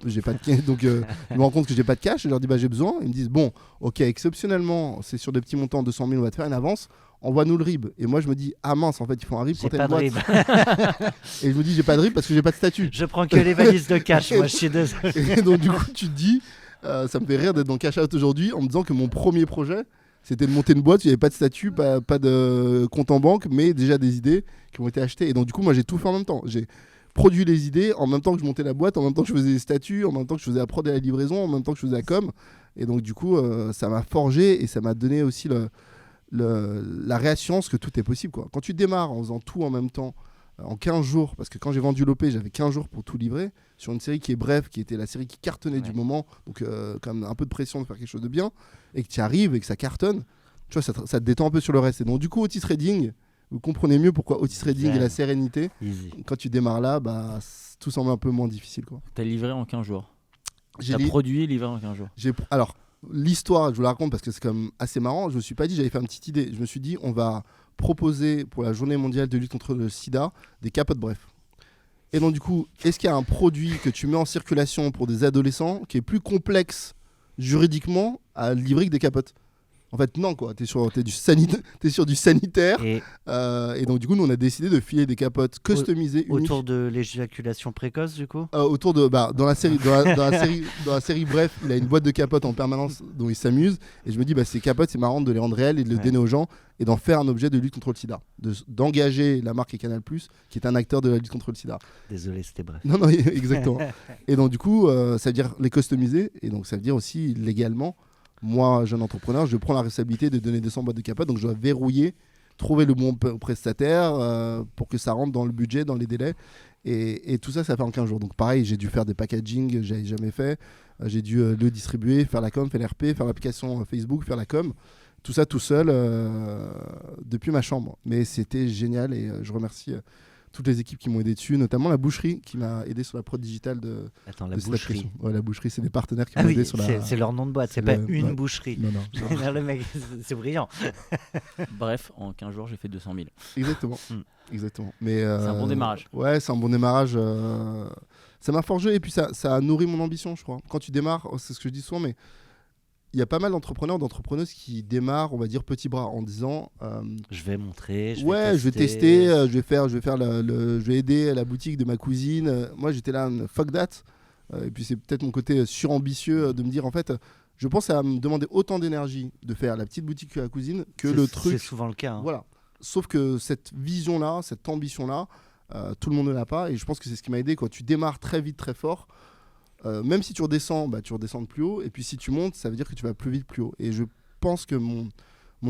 j'ai pas de donc je me rends compte que j'ai pas de cash, je leur dis, bah j'ai besoin. Ils me disent, bon, ok, exceptionnellement, c'est sur des petits montants, 200 000, on va te faire une avance, envoie-nous le RIB. Et moi, je me dis, ah mince, en fait, ils font un RIB
J'ai
quand
pas
t'as
de
une boîte.
RIB.
Et je me dis, j'ai pas de RIB parce que j'ai pas de statut.
Je prends que les valises de cash, moi je suis désolé.
Et donc, du coup, tu te dis, ça me fait rire d'être dans Cash Out aujourd'hui en me disant que mon premier projet, c'était de monter une boîte, il n'y avait pas de statut, pas de compte en banque, mais déjà des idées qui ont été achetées. Et donc, du coup, moi, j'ai tout fait en même temps. J'ai produit les idées en même temps que je montais la boîte, en même temps que je faisais les statuts, en même temps que je faisais la prod et la livraison, en même temps que je faisais la com. Et donc, du coup, ça m'a forgé et ça m'a donné aussi la réassurance que tout est possible, quoi. Quand tu démarres en faisant tout en même temps, en 15 jours, parce que quand j'ai vendu l'OP, j'avais 15 jours pour tout livrer, sur une série qui est brève, qui était la série qui cartonnait du moment, donc quand même un peu de pression de faire quelque chose de bien, et que tu y arrives et que ça cartonne, tu vois, ça te détend un peu sur le reste. Et donc, du coup, Otis Redding, vous comprenez mieux pourquoi Otis Redding et la sérénité.
Easy.
Quand tu démarres là, bah, tout semble un peu moins difficile, quoi.
T'as livré en 15 jours.
J'ai
T'as
li-
produit et livré en 15 jours.
Alors, l'histoire, je vous la raconte parce que c'est quand même assez marrant. Je me suis pas dit, j'avais fait une petite idée. Je me suis dit, on va proposer pour la journée mondiale de lutte contre le sida des capotes bref. Et donc, du coup, est-ce qu'il y a un produit que tu mets en circulation pour des adolescents qui est plus complexe juridiquement à livrer que des capotes? En fait, non, quoi. T'es sur du sanitaire. Et donc, du coup, nous, on a décidé de filer des capotes customisées, uniques.
Autour de l'éjaculation précoce, du coup
Autour de, dans la série, dans la série, bref, il a une boîte de capotes en permanence dont il s'amuse. Et je me dis, bah, ces capotes, c'est marrant de les rendre réelles et de les donner aux gens et d'en faire un objet de lutte contre le sida. D'engager la marque Canal+, qui est un acteur de la lutte contre le sida.
Désolé, c'était bref.
Non, non, exactement. Et donc, du coup, ça veut dire les customiser. Et donc, ça veut dire aussi, légalement, moi, jeune entrepreneur, je prends la responsabilité de donner 200 boîtes de capotes. Donc, je dois verrouiller, trouver le bon prestataire pour que ça rentre dans le budget, dans les délais. Et tout ça, ça fait en 15 jours. Donc, pareil, j'ai dû faire des packaging que j'avais jamais fait. J'ai dû le distribuer, faire la com, faire l'RP, faire l'application Facebook, faire la com. Tout ça tout seul depuis ma chambre. Mais c'était génial et je remercie toutes les équipes qui m'ont aidé dessus, notamment la boucherie qui m'a aidé sur la prod digitale de.
Attends, la
de cette
boucherie.
application. Ouais, la boucherie, c'est des partenaires qui
Ah
m'ont
oui,
aidé sur la.
c'est leur nom de boîte, c'est
c'est
pas
le-
une
ouais.
boucherie.
Non, non.
Le mec, c'est brillant.
Bref, en 15 jours, j'ai fait 200 000.
Exactement.
Hmm.
Mais,
C'est un bon démarrage.
Ouais, c'est un bon démarrage. Ça m'a forgé et puis ça a nourri mon ambition, je crois. Quand tu démarres, c'est ce que je dis souvent, mais il y a pas mal d'entrepreneurs, d'entrepreneuses qui démarrent, on va dire, petits bras en disant
Je vais montrer, je
je vais tester, je vais aider à la boutique de ma cousine. Moi, j'étais là, fuck that. Et puis, c'est peut-être mon côté surambitieux de me dire, en fait, je pense à me demander autant d'énergie de faire la petite boutique que la cousine que le truc.
C'est souvent le cas. Hein.
Voilà. Sauf que cette vision-là, cette ambition-là, tout le monde ne l'a pas. Et je pense que c'est ce qui m'a aidé. Quand tu démarres très vite, très fort, même si tu redescends, tu redescends de plus haut. Et puis si tu montes, ça veut dire que tu vas plus vite, plus haut. Et je pense que mon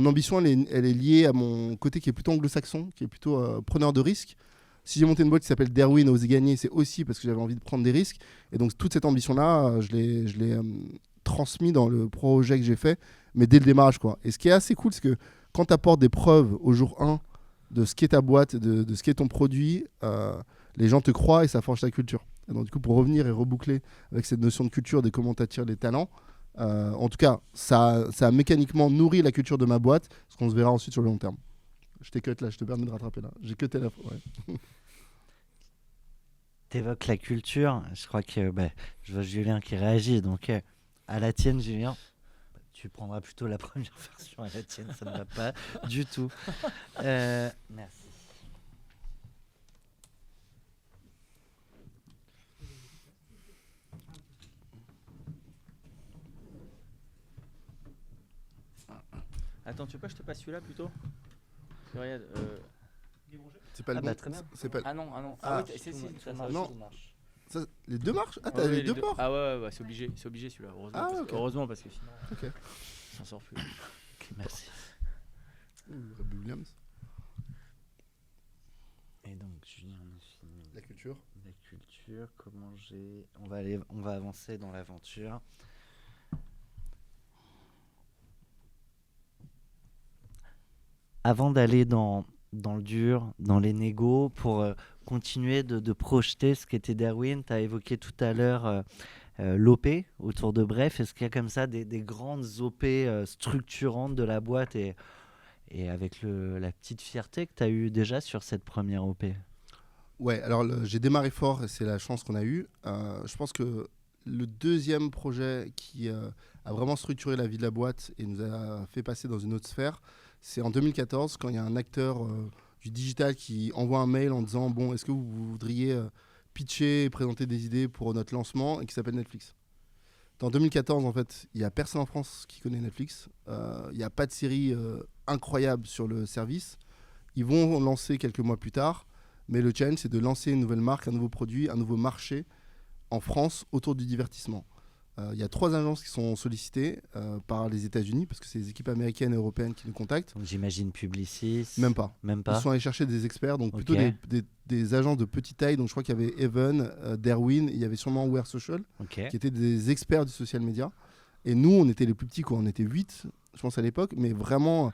ambition, elle est liée à mon côté qui est plutôt anglo-saxon, qui est plutôt preneur de risques. Si j'ai monté une boîte qui s'appelle Derwin, Oser gagner, c'est aussi parce que j'avais envie de prendre des risques. Et donc toute cette ambition-là, je l'ai transmis dans le projet que j'ai fait, mais dès le démarrage, quoi. Et ce qui est assez cool, c'est que quand tu apportes des preuves au jour 1 de ce qu'est ta boîte, de ce qu'est ton produit, les gens te croient et ça forge ta culture. Et donc du coup, pour revenir et reboucler avec cette notion de culture, de comment tu attires les talents, En tout cas, ça a mécaniquement nourri la culture de ma boîte, ce qu'on se verra ensuite sur le long terme. Je t'ai cut là, je te permets de rattraper là. J'ai cuté la fois. Ouais.
T'évoques la culture. Je crois que je vois Julien qui réagit. Donc, à la tienne, Julien. Tu prendras plutôt la première version à la tienne. Ça ne va pas du tout. Merci.
Attends, tu veux pas que je te passe celui-là plutôt? Regarde,
C'est pas le bon.
Très bien.
C'est pas...
Ah non, ah non.
Ah,
oui,
Ça
ça,
non.
marche.
Ça, les deux marches? Ah,
Ah
t'as
ouais,
les deux
deux.
ports?
Ah ouais, c'est obligé celui-là. Heureusement,
Ah,
parce
ok.
heureusement, parce que sinon,
Ok.
ça sort plus.
Ok, merci.
Robbie Williams.
Et donc, Julien, on a fini.
La culture.
La culture, comment j'ai... On va avancer dans l'aventure. Avant d'aller dans le dur, dans les négos, pour continuer de projeter ce qu'était Darwin, tu as évoqué tout à l'heure l'OP autour de Bref. Est-ce qu'il y a comme ça des grandes OP structurantes de la boîte et avec la petite fierté que tu as eue déjà sur cette première OP?
Ouais, alors j'ai démarré fort et c'est la chance qu'on a eue. Je pense que le deuxième projet qui a vraiment structuré la vie de la boîte et nous a fait passer dans une autre sphère, c'est en 2014 quand il y a un acteur du digital qui envoie un mail en disant bon, est-ce que vous voudriez pitcher et présenter des idées pour notre lancement, et qui s'appelle Netflix. En 2014, en fait, il n'y a personne en France qui connaît Netflix. Il n'y a pas de série incroyable sur le service. Ils vont lancer quelques mois plus tard, mais le challenge, c'est de lancer une nouvelle marque, un nouveau produit, un nouveau marché en France autour du divertissement. Il y a 3 agences qui sont sollicitées par les États-Unis, parce que c'est les équipes américaines et européennes qui nous contactent.
Donc, j'imagine Publicis.
Même pas.
Même
Ils
pas.
sont allés chercher des experts, donc plutôt
Ok.
des agences de petite taille. Donc je crois qu'il y avait Even, Darwin, il y avait sûrement Wear Social,
Ok.
qui étaient des experts du social media. Et nous, on était les plus petits, quoi. On était 8, je pense, à l'époque, mais vraiment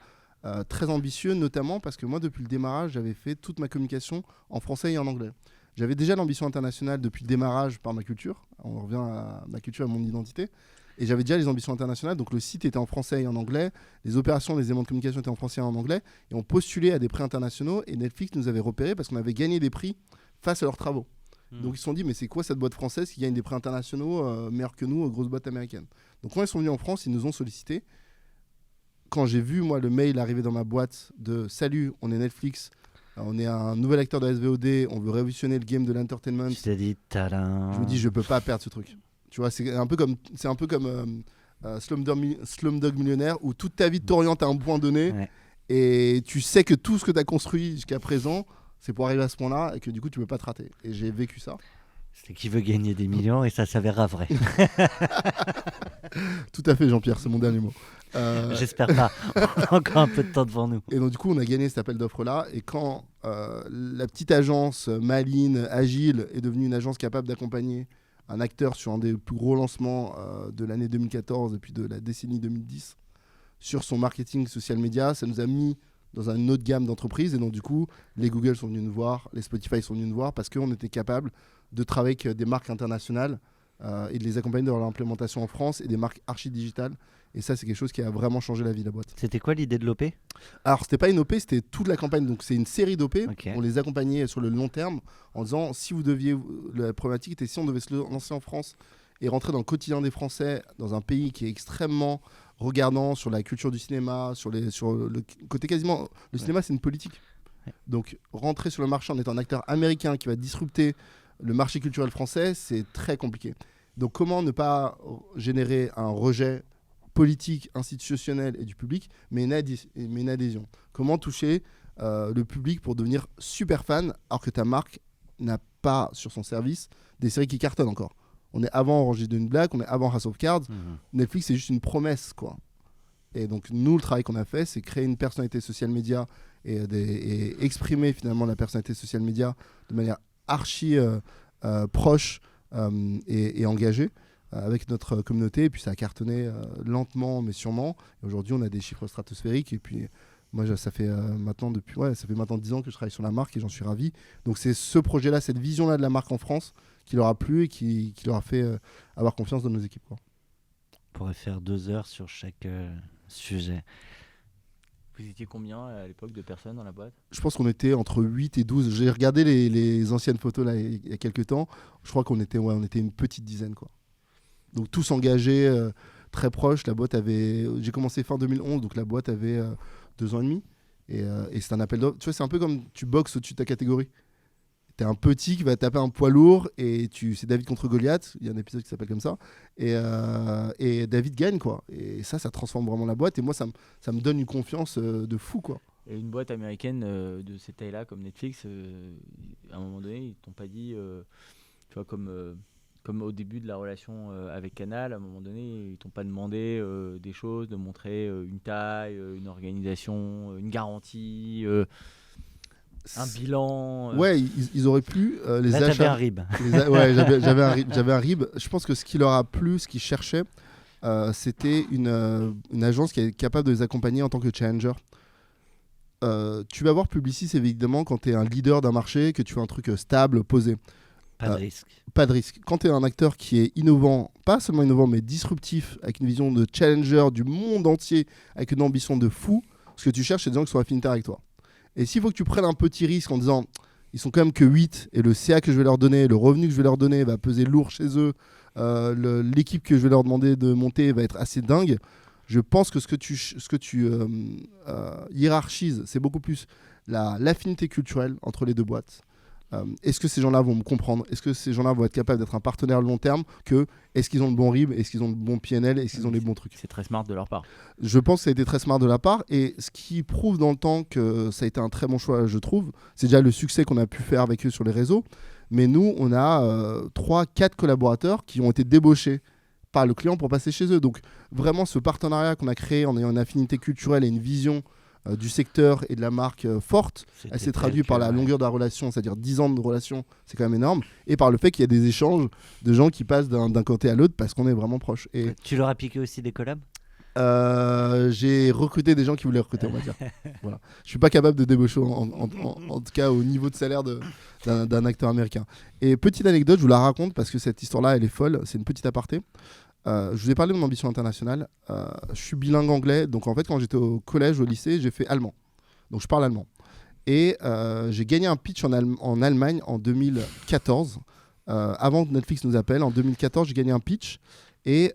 très ambitieux, notamment parce que moi, depuis le démarrage, j'avais fait toute ma communication en français et en anglais. J'avais déjà l'ambition internationale depuis le démarrage par ma culture. On revient à ma culture, à mon identité. Et j'avais déjà les ambitions internationales, donc le site était en français et en anglais, les opérations, les éléments de communication étaient en français et en anglais, et on postulait à des prix internationaux, et Netflix nous avait repérés parce qu'on avait gagné des prix face à leurs travaux. Donc ils se sont dit, mais c'est quoi cette boîte française qui gagne des prix internationaux meilleurs que nous, grosses boîtes américaines? Donc quand ils sont venus en France, ils nous ont sollicités. Quand j'ai vu, moi, le mail arriver dans ma boîte de « Salut, on est Netflix, on est un nouvel acteur de la SVOD, on veut révolutionner le game de l'entertainment. »
Tu t'es dit, tadam.
Je me dis, je peux pas perdre ce truc. Tu vois, c'est un peu comme Slumdog Millionnaire, où toute ta vie t'oriente à un point donné,
Ouais.
et tu sais que tout ce que tu as construit jusqu'à présent, c'est pour arriver à ce point-là, et que du coup, tu peux pas te rater. Et j'ai vécu ça.
C'est qui veut gagner des millions et ça s'avérera vrai.
Tout à fait, Jean-Pierre, c'est mon dernier mot.
J'espère pas. Encore un peu de temps devant nous.
Et donc, du coup, on a gagné cet appel d'offres-là. Et quand la petite agence Maline, Agile, est devenue une agence capable d'accompagner un acteur sur un des plus gros lancements de l'année 2014 et puis de la décennie 2010 sur son marketing social media, ça nous a mis dans une autre gamme d'entreprises. Et donc, du coup, les Google sont venus nous voir, les Spotify sont venus nous voir parce qu'on était capable de travailler avec des marques internationales et de les accompagner dans leur implémentation en France et des marques archi-digitales. Et ça, c'est quelque chose qui a vraiment changé la vie de la boîte.
C'était quoi l'idée de l'OP?
Alors, c'était pas une OP, c'était toute la campagne. Donc, c'est une série d'OP.
Ok.
On les accompagnait sur le long terme en disant si vous deviez. La problématique était si on devait se lancer en France et rentrer dans le quotidien des Français, dans un pays qui est extrêmement regardant sur la culture du cinéma, sur le côté quasiment. Le cinéma, c'est une politique.
Ouais.
Donc, rentrer sur le marché en étant un acteur américain qui va disrupter le marché culturel français, c'est très compliqué. Donc, comment ne pas générer un rejet politique, institutionnel et du public, mais une adhésion. Comment toucher le public pour devenir super fan alors que ta marque n'a pas sur son service des séries qui cartonnent encore. On est avant Orange de une blague, on est avant House of Cards. Netflix, c'est juste une promesse, quoi. Et donc, nous, le travail qu'on a fait, c'est créer une personnalité social média et exprimer finalement la personnalité social média de manière archi proche et engagée avec notre communauté. Et puis, ça a cartonné lentement, mais sûrement. Et aujourd'hui, on a des chiffres stratosphériques. Et puis, moi, ça fait maintenant 10 ans que je travaille sur la marque et j'en suis ravi. Donc, c'est ce projet-là, cette vision-là de la marque en France qui leur a plu et qui leur a fait avoir confiance dans nos équipes, quoi.
pourrait faire 2 heures sur chaque sujet.
Vous étiez combien à l'époque de personnes dans la boîte?
Je pense qu'on était entre 8 et 12. J'ai regardé les anciennes photos là, il y a quelques temps. Je crois qu'on était, on était une petite dizaine, quoi. Donc tous engagés, très proches. J'ai commencé fin 2011, donc la boîte avait 2 ans et demi. Et c'est un appel d'offres. Tu vois, c'est un peu comme tu boxes au-dessus de ta catégorie. T'es un petit qui va taper un poids lourd et c'est David contre Goliath. Il y a un épisode qui s'appelle comme ça. Et David gagne, quoi. Et ça transforme vraiment la boîte. Et moi, ça me donne une confiance de fou, quoi.
Et une boîte américaine de cette taille-là, comme Netflix, à un moment donné, ils t'ont pas dit, tu vois, comme au début de la relation avec Canal, à un moment donné, ils t'ont pas demandé des choses, de montrer une taille, une organisation, une garantie, un bilan.
Ouais, ils auraient pu les
Là, t'avais
achats.
un rib.
Ouais, j'avais un RIB. Je pense que ce qui leur a plu, ce qu'ils cherchaient, c'était une agence qui est capable de les accompagner en tant que challenger. Tu vas voir Publicis évidemment quand tu es un leader d'un marché, que tu fais un truc stable, posé.
Pas de risque.
Pas de risque. Quand tu es un acteur qui est innovant, pas seulement innovant, mais disruptif, avec une vision de challenger du monde entier, avec une ambition de fou, ce que tu cherches, c'est des gens qui sont affinitaires avec toi. Et s'il faut que tu prennes un petit risque en disant, ils sont quand même que 8, et le CA que je vais leur donner, le revenu que je vais leur donner va peser lourd chez eux, l'équipe que je vais leur demander de monter va être assez dingue, je pense que ce que tu hiérarchises, c'est beaucoup plus l'affinité culturelle entre les deux boîtes. Est-ce que ces gens-là vont me comprendre? Est-ce que ces gens-là vont être capables d'être un partenaire long terme? Est-ce qu'ils ont le bon RIB? Est-ce qu'ils ont le bon PNL? Est-ce qu'ils ont les bons trucs?
C'est très smart de leur part.
Je pense que ça a été très smart de la part. Et ce qui prouve dans le temps que ça a été un très bon choix, je trouve, c'est déjà le succès qu'on a pu faire avec eux sur les réseaux. Mais nous, on a 3-4 collaborateurs qui ont été débauchés par le client pour passer chez eux. Donc vraiment, ce partenariat qu'on a créé en ayant une affinité culturelle et une vision du secteur et de la marque forte, elle s'est traduite par la longueur de la relation, c'est-à-dire 10 ans de relation, c'est quand même énorme, et par le fait qu'il y a des échanges de gens qui passent d'un côté à l'autre parce qu'on est vraiment proches. Et
Tu leur as piqué aussi des collabs?
j'ai recruté des gens qui voulaient recruter, on va dire. Voilà. Je suis pas capable de débaucher en tout cas au niveau de salaire d'un acteur américain. Et petite anecdote, je vous la raconte parce que cette histoire-là, elle est folle, c'est une petite aparté. Je vous ai parlé de mon ambition internationale. Je suis bilingue anglais, donc en fait quand j'étais au collège, au lycée, j'ai fait allemand. Donc je parle allemand. Et j'ai gagné un pitch en Allemagne en 2014. Avant que Netflix nous appelle, en 2014, j'ai gagné un pitch et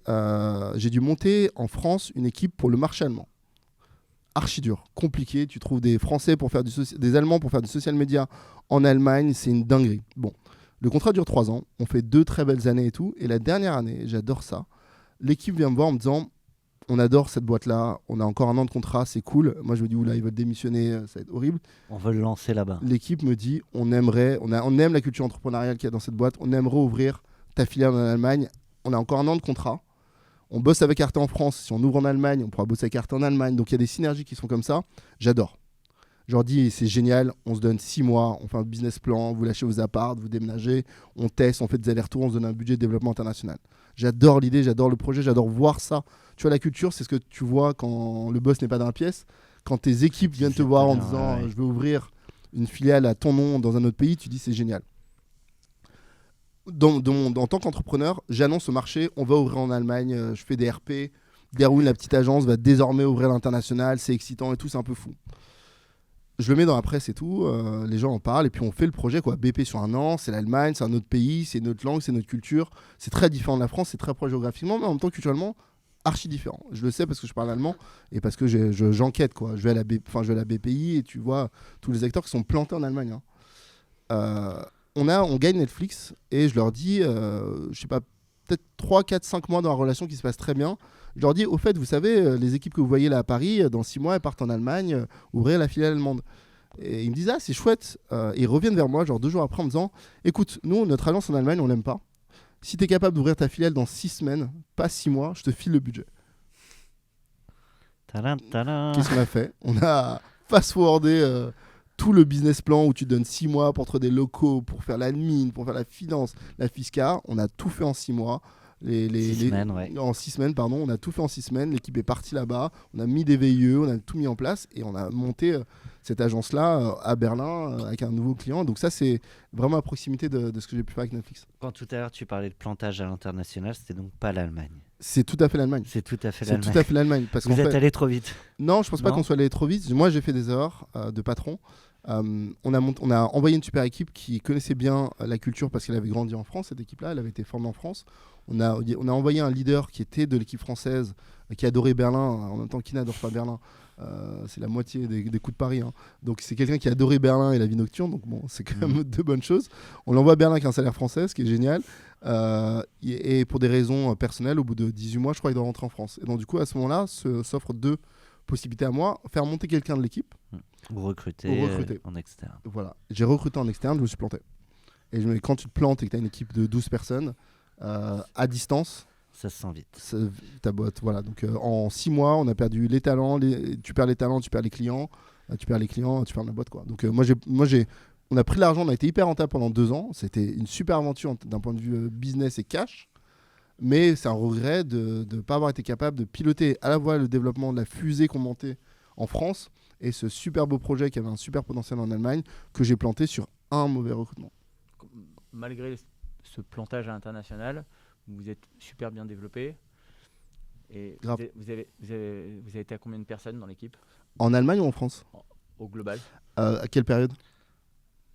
j'ai dû monter en France une équipe pour le marché allemand. Archi dur, compliqué. Tu trouves des Français pour faire des Allemands pour faire du social media en Allemagne, c'est une dinguerie. Bon, le contrat dure 3 ans. On fait 2 très belles années et tout. Et la dernière année, j'adore ça. L'équipe vient me voir en me disant on adore cette boîte-là, on a encore 1 an de contrat, c'est cool. Moi, je me dis oula, ils veulent démissionner, ça va être horrible.
On veut le lancer là-bas.
L'équipe me dit on aime la culture entrepreneuriale qu'il y a dans cette boîte, on aimerait ouvrir ta filiale en Allemagne. On a encore 1 an de contrat. On bosse avec Arte en France. Si on ouvre en Allemagne, on pourra bosser avec Arte en Allemagne. Donc il y a des synergies qui sont comme ça. J'adore. Je leur dis c'est génial, on se donne 6 mois, on fait un business plan, vous lâchez vos apparts, vous déménagez, on teste, on fait des allers-retours, on se donne un budget de développement international. J'adore l'idée, j'adore le projet, j'adore voir ça. Tu vois, la culture, c'est ce que tu vois quand le boss n'est pas dans la pièce. Quand tes équipes viennent te voir en disant je veux ouvrir une filiale à ton nom dans un autre pays, tu dis c'est génial. En tant qu'entrepreneur, j'annonce au marché, on va ouvrir en Allemagne, je fais des RP, Darwin, la petite agence, va désormais ouvrir l'international, c'est excitant et tout, c'est un peu fou. Je le mets dans la presse et tout, les gens en parlent et puis on fait le projet quoi. BP sur 1 an, c'est l'Allemagne, c'est un autre pays, c'est notre langue, c'est notre culture, c'est très différent de la France, c'est très proche géographiquement, mais en même temps culturellement archi différent. Je le sais parce que je parle allemand et parce que j'enquête quoi. Je vais à la BPI et tu vois tous les acteurs qui sont plantés en Allemagne. Hein. On gagne Netflix et je leur dis, je sais pas, peut-être 3, 4, 5 mois dans la relation qui se passe très bien. Je leur dis, au fait, vous savez, les équipes que vous voyez là à Paris, dans 6 mois, elles partent en Allemagne, ouvrir la filiale allemande. Et ils me disent, ah, c'est chouette. Et ils reviennent vers moi, genre 2 jours après, en me disant, écoute, nous, notre agence en Allemagne, on l'aime pas. Si tu es capable d'ouvrir ta filiale dans 6 semaines, pas 6 mois, je te file le budget. Qu'est-ce qu'on a fait? On a fast-forwardé tout le business plan où tu donnes 6 mois pour trouver des locaux, pour faire l'admin, pour faire la finance, la fiscale. On a tout fait en 6 mois.
Semaines, ouais.
En 6 semaines, pardon. On a tout fait en 6 semaines. L'équipe est partie là-bas. On a mis des VIE, on a tout mis en place et on a monté cette agence-là à Berlin avec un nouveau client. Donc ça, c'est vraiment à proximité de ce que j'ai pu faire avec Netflix.
Quand tout à l'heure tu parlais de plantage à l'international, c'était donc pas l'Allemagne.
C'est tout à fait l'Allemagne.
C'est tout à fait
C'est
l'Allemagne.
tout à fait l'Allemagne. Parce
Vous
qu'en
êtes
fait...
allé trop vite.
Non, je pense pas
Non.
qu'on soit allé trop vite. Moi, j'ai fait des erreurs de patron. On a envoyé une super équipe qui connaissait bien la culture parce qu'elle avait grandi en France, cette équipe-là. Elle avait été formée en France. On a envoyé un leader qui était de l'équipe française, qui adorait Berlin. En même temps, qui n'adore pas Berlin? C'est la moitié des coups de Paris. Hein. Donc, c'est quelqu'un qui adorait Berlin et la vie nocturne. Donc, bon, c'est quand même deux bonnes choses. On l'envoie à Berlin avec un salaire français, ce qui est génial. Et pour des raisons personnelles, au bout de 18 mois, je crois qu'il doit rentrer en France. Et donc, du coup, à ce moment-là, s'offrent deux possibilités à moi. Faire monter quelqu'un de l'équipe.
Ou recruter, en externe.
Voilà. J'ai recruté en externe, je me suis planté. Et quand tu te plantes et que tu as une équipe de 12 personnes, à distance,
ça se sent vite.
Ta boîte, voilà. Donc en 6 mois, on a perdu les talents. Tu perds les talents, tu perds les clients. Tu perds les clients, tu perds la boîte, quoi. Donc on a pris l'argent, on a été hyper rentable pendant 2 ans. C'était une super aventure d'un point de vue business et cash. Mais c'est un regret de ne pas avoir été capable de piloter à la fois le développement de la fusée qu'on montait en France et ce super beau projet qui avait un super potentiel en Allemagne que j'ai planté sur un mauvais recrutement.
Malgré ce plantage à l'international, vous êtes super bien développé. Et vous avez été à combien de personnes dans l'équipe?
En Allemagne ou en France?
Au global?
À quelle période?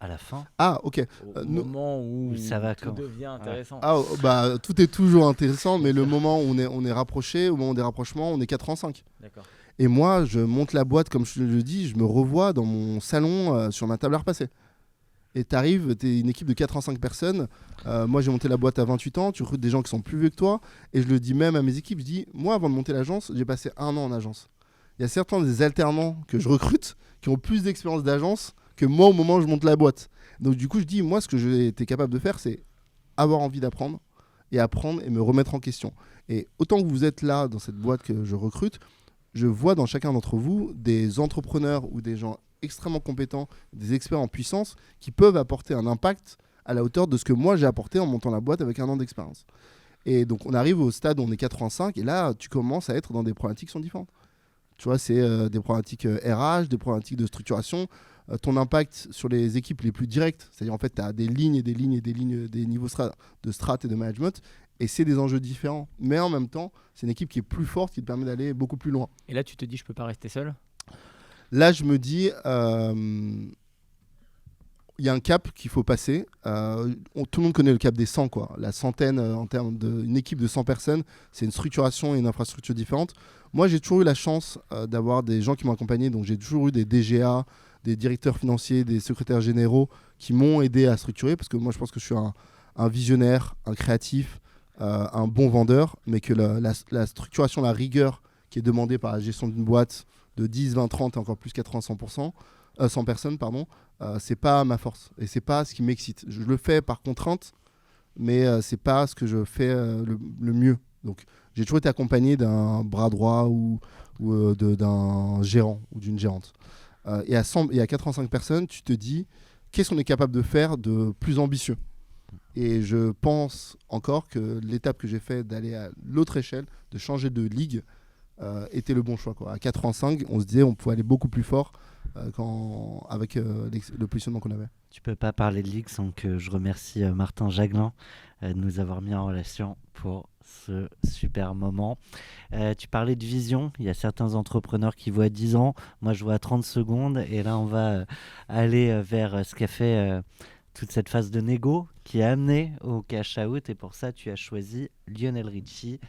À la fin.
Ah, ok.
Au moment où
ça va
tout devient intéressant.
Bah, tout est toujours intéressant, mais le moment où on est rapproché, au moment des rapprochements, on est 85.
D'accord.
Et moi, je monte la boîte, comme je le dis, je me revois dans mon salon sur ma table à repasser. Et t'arrives, t'es une équipe de 85 personnes. Moi, j'ai monté la boîte à 28 ans. Tu recrutes des gens qui sont plus vieux que toi. Et je le dis même à mes équipes, je dis, moi, avant de monter l'agence, j'ai passé 1 an en agence. Il y a certains des alternants que je recrute qui ont plus d'expérience d'agence que moi au moment où je monte la boîte. Donc du coup, je dis, moi, ce que j'ai été capable de faire, c'est avoir envie d'apprendre et apprendre et me remettre en question. Et autant que vous êtes là dans cette boîte que je recrute, je vois dans chacun d'entre vous des entrepreneurs ou des gens extrêmement compétents, des experts en puissance qui peuvent apporter un impact à la hauteur de ce que moi j'ai apporté en montant la boîte avec 1 an d'expérience. Et donc on arrive au stade où on est 85 et là tu commences à être dans des problématiques qui sont différentes. Tu vois, c'est des problématiques RH, des problématiques de structuration, ton impact sur les équipes les plus directes, c'est-à-dire en fait tu as des lignes et des lignes et des lignes, des niveaux de strat et de management. Et c'est des enjeux différents. Mais en même temps, c'est une équipe qui est plus forte, qui te permet d'aller beaucoup plus loin.
Et là, tu te dis, je peux pas rester seul?
Là, je me dis, il y a un cap qu'il faut passer. Tout le monde connaît le cap des 100, quoi. La centaine, en termes d'une équipe de 100 personnes, c'est une structuration et une infrastructure différente. Moi, j'ai toujours eu la chance d'avoir des gens qui m'ont accompagné. Donc, j'ai toujours eu des DGA, des directeurs financiers, des secrétaires généraux qui m'ont aidé à structurer. Parce que moi, je pense que je suis un visionnaire, un créatif, un bon vendeur, mais que la structuration, la rigueur qui est demandée par la gestion d'une boîte de 10, 20, 30 et encore plus 80, 100 personnes, pardon, c'est pas ma force et c'est pas ce qui m'excite. Je le fais par contrainte, mais c'est pas ce que je fais le mieux. Donc j'ai toujours été accompagné d'un bras droit ou d'un gérant ou d'une gérante. Et à 85 personnes, tu te dis qu'est-ce qu'on est capable de faire de plus ambitieux. Et je pense encore que l'étape que j'ai fait d'aller à l'autre échelle, de changer de ligue, était le bon choix, quoi. À 85, on se disait on pouvait aller beaucoup plus fort avec le positionnement qu'on avait.
Tu peux pas parler de ligue sans que je remercie Martin Jaglin de nous avoir mis en relation pour ce super moment. Tu parlais de vision. Il y a certains entrepreneurs qui voient 10 ans. Moi, je vois 30 secondes. Et là, on va aller vers ce qu'a fait toute cette phase de négo qui a amené au cash out. Et pour ça, tu as choisi Lionel Richie.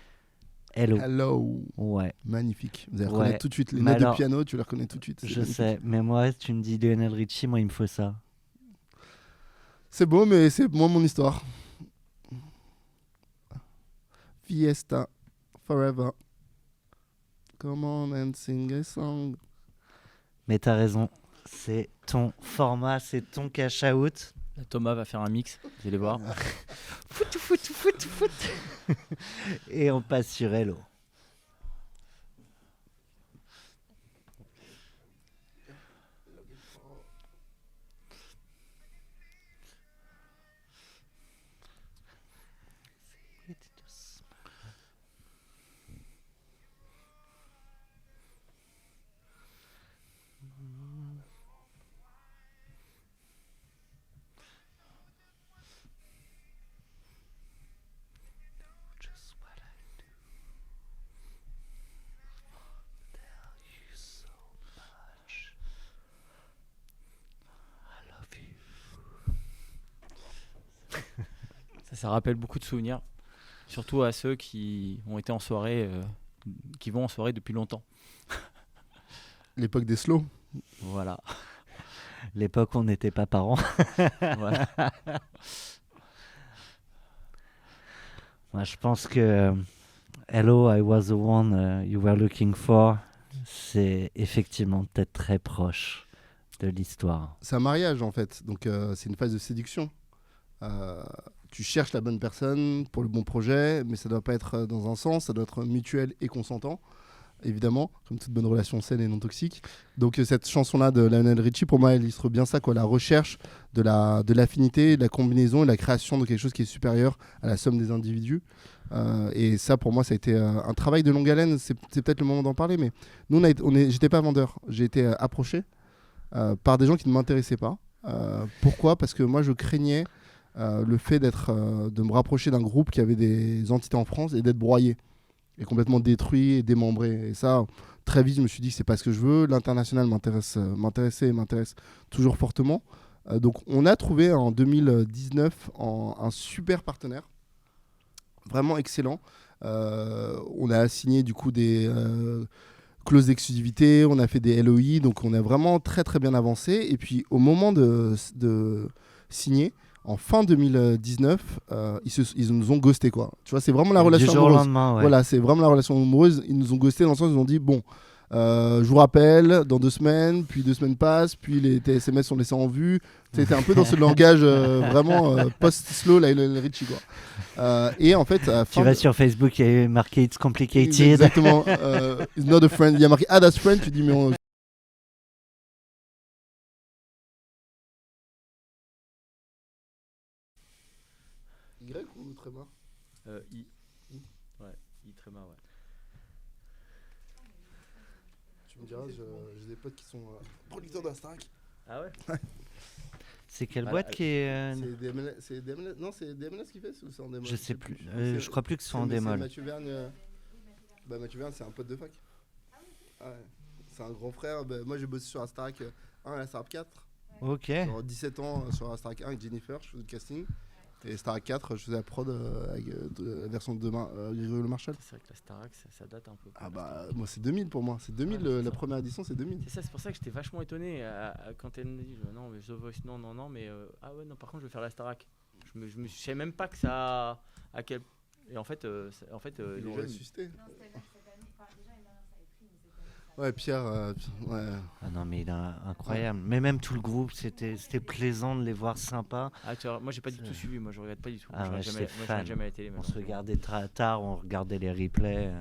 Hello.
Ouais.
Magnifique. Vous allez reconnaître tout de suite. Les
Mais
notes
alors,
de piano, tu les reconnais tout de suite.
Je sais, mais moi, tu me dis Lionel Richie, moi, il me faut ça.
C'est beau, mais c'est moins mon histoire. Fiesta, forever. Come on and sing a song.
Mais t'as raison, c'est ton format, c'est ton cash out.
Thomas va faire un mix, vous allez voir.
Foot. Et on passe sur Hello.
Ça rappelle beaucoup de souvenirs, surtout à ceux qui ont été en soirée, qui vont en soirée depuis longtemps.
L'époque des slows.
Voilà.
L'époque où on n'était pas parents.
Voilà.
Moi, je pense que Hello, I was the one you were looking for, c'est effectivement peut-être très proche de l'histoire.
C'est un mariage en fait, donc c'est une phase de séduction. Tu cherches la bonne personne pour le bon projet, mais ça doit pas être dans un sens, ça doit être mutuel et consentant, évidemment, comme toute bonne relation saine et non toxique. Donc cette chanson-là de Lionel Richie, pour moi, elle illustre bien ça, quoi, la recherche de l'affinité, de la combinaison et de la création de quelque chose qui est supérieur à la somme des individus. Et ça, pour moi, ça a été un travail de longue haleine. C'est peut-être le moment d'en parler, mais nous, j'étais pas vendeur. J'ai été approché par des gens qui ne m'intéressaient pas. Pourquoi ? Parce que moi, je craignais le fait de me rapprocher d'un groupe qui avait des entités en France et d'être broyé et complètement détruit et démembré. Et ça, très vite, je me suis dit que c'est pas ce que je veux. L'international m'intéressait et m'intéresse toujours fortement. Donc, on a trouvé en 2019 un super partenaire, vraiment excellent. On a signé du coup des clauses d'exclusivité, on a fait des LOI, donc on a vraiment très très bien avancé. Et puis, au moment de signer, en fin 2019, ils nous ont ghosté, quoi. Tu vois, c'est vraiment la relation
du jour au
amoureuse.
lendemain, ouais.
Voilà, c'est vraiment la relation amoureuse. Ils nous ont ghosté dans le sens où ils ont dit bon, je vous rappelle dans 2 semaines, puis 2 semaines passent, puis les SMS sont laissés en vue. C'était un peu dans ce langage vraiment post-slow, Lionel Richie, quoi. Et en fait,
Tu vas sur Facebook, il y a marqué It's complicated.
Exactement. It's not a friend. Il y a marqué Add as friend. Tu dis mais Y ou tréma?
I. Ouais, I tréma, ouais.
Tu me diras, j'ai des potes qui sont producteurs d'Astarac.
Ah ouais.
C'est quelle
Voilà,
boîte qui est...
C'est DMLS, non, c'est DMLS qui fait ou c'est en démol?
Je sais plus.
C'est-
Je crois plus que ce soit en
c'est
démol.
Mathieu Vergne. Bah, Mathieu Vergne, c'est un pote de fac. Ah ouais. C'est un grand frère. Bah, moi, j'ai bossé sur Astarac 1 et Astarac 4.
Ok.
Genre 17 ans sur Astarac 1 avec Jennifer, je faisais le casting. Et Astarac 4, je faisais la prod avec la version de Grégory Le Marchal.
C'est vrai que la Starac, ça date un peu.
Ah bah, moi, c'est 2000 pour moi. C'est 2000,
Ouais,
la première édition, c'est 2000.
C'est ça, c'est pour ça que j'étais vachement étonné quand elle me dit non, mais The Voice, non, mais ah ouais, non, par contre, je vais faire la Starac. Je savais même pas que ça. À quel. Et en fait,
Ils
les
l'ont
jeunes.
ressuscité. Ouais, Pierre, ouais.
Ah non, mais il est incroyable. Mais même tout le groupe, c'était plaisant de les voir sympas.
Ah, tu vois, moi, j'ai pas du tout suivi, moi, je regarde pas du tout.
Ah
Moi,
ouais,
je
j'étais
regarde jamais, moi, je
fan.
regarde jamais à la télé.
On
maintenant.
se regardait très tard, on regardait les replays.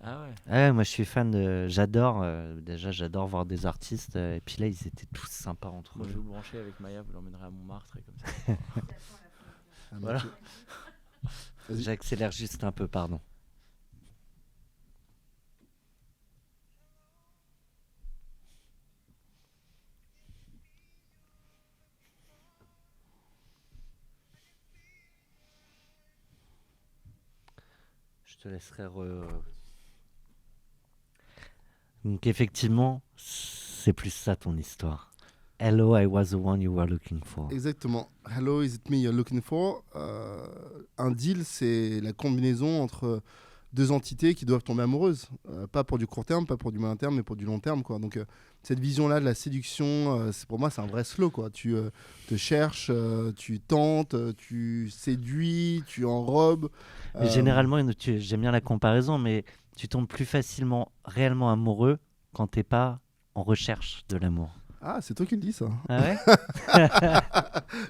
Ah ouais.
Ouais, moi je suis fan de. J'adore, déjà j'adore voir des artistes. Et puis là, ils étaient tous sympas entre
Moi, je
eux.
vais vous brancher avec Maya, vous l'emmènerez à Montmartre et comme ça.
Ah,
Voilà.
Mathieu. Vas-y.
J'accélère juste un peu, pardon. Je te laisserai Donc effectivement, c'est plus ça ton histoire. Hello, I was the one you were looking for.
Exactement. Hello, is it me you're looking for? Un deal, c'est la combinaison entre 2 entités qui doivent tomber amoureuses. Pas pour du court terme, pas pour du moyen terme, mais pour du long terme, quoi. Donc, cette vision-là de la séduction, pour moi, c'est un vrai slow, quoi. Tu te cherches, tu tentes, tu séduis, tu enrobes.
Mais généralement, j'aime bien la comparaison, mais tu tombes plus facilement réellement amoureux quand t'es pas en recherche de l'amour.
Ah, c'est toi qui le dis, ça.
Ah ouais.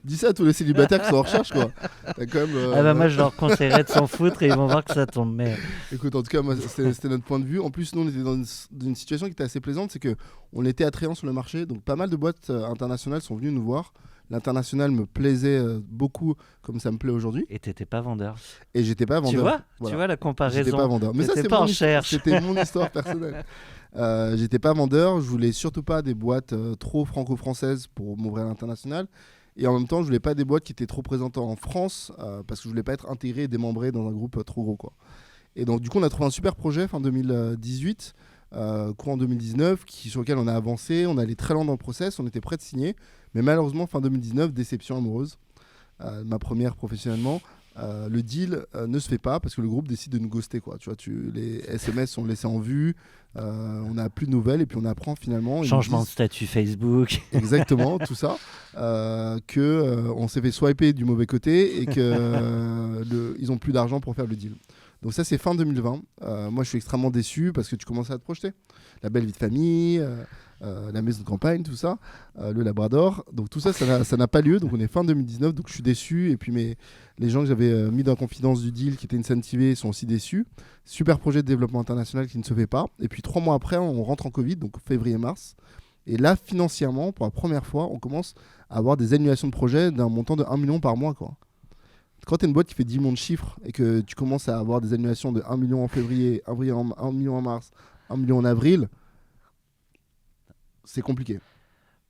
Dis ça à tous les célibataires qui sont en recherche, quoi. T'as quand même,
Ah bah moi je leur conseillerais de s'en foutre et ils vont voir que ça tombe. Mais
Écoute, en tout cas, moi, c'était notre point de vue. En plus, nous, on était dans une situation qui était assez plaisante, c'est qu'on était attrayants sur le marché. Donc, pas mal de boîtes internationales sont venues nous voir. L'international me plaisait beaucoup, comme ça me plaît aujourd'hui.
et t'étais pas vendeur.
Et j'étais pas vendeur.
Tu vois,
Voilà.
tu vois la comparaison.
J'étais pas vendeur. Mais ça,
T'étais
c'est
pas en
mon histoire.
recherche.
C'était mon histoire personnelle. J'étais pas vendeur. Je voulais surtout pas des boîtes trop franco-françaises pour m'ouvrir à l'international. Et en même temps, je voulais pas des boîtes qui étaient trop présentes en France parce que je voulais pas être intégré et démembré dans un groupe trop gros, quoi. Et donc, du coup, on a trouvé un super projet fin 2018, courant 2019, sur lequel on a avancé. On allait très loin dans le process. On était prêt de signer. Mais malheureusement, fin 2019, déception amoureuse. ma première professionnellement, le deal ne se fait pas parce que le groupe décide de nous ghoster, quoi. Tu vois, les SMS sont laissés en vue, on n'a plus de nouvelles et puis on apprend finalement.
Changement de statut Facebook.
Exactement, tout ça. On s'est fait swiper du mauvais côté et qu'ils n'ont plus d'argent pour faire le deal. Donc ça, c'est fin 2020. Moi, je suis extrêmement déçu parce que tu commences à te projeter. La belle vie de famille, la maison de campagne, tout ça, le Labrador. Donc tout ça, ça n'a pas lieu. Donc on est fin 2019, donc je suis déçu. Et puis les gens que j'avais mis dans la confidence du deal, qui étaient incentivés, sont aussi déçus. Super projet de développement international qui ne se fait pas. Et puis 3 mois après, on rentre en Covid, donc février-mars. Et là, financièrement, pour la première fois, on commence à avoir des annulations de projets d'un montant de 1 million par mois, quoi. Quand tu es une boîte qui fait 10 millions de chiffres et que tu commences à avoir des annulations de 1 million en février, 1 million en mars, 1 million en avril, c'est compliqué.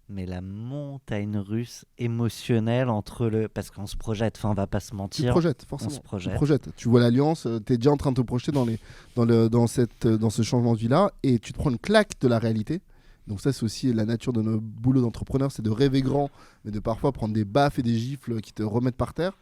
Mais la montagne russe émotionnelle parce qu'on se projette, enfin on va pas se mentir.
Tu te projettes, forcément.
On se projette.
Tu projettes. Tu vois l'alliance, tu es déjà en train de te projeter dans ce changement de vie-là et tu te prends une claque de la réalité. Donc ça, c'est aussi la nature de nos boulots d'entrepreneurs, c'est de rêver grand, mais de parfois prendre des baffes et des gifles qui te remettent par terre.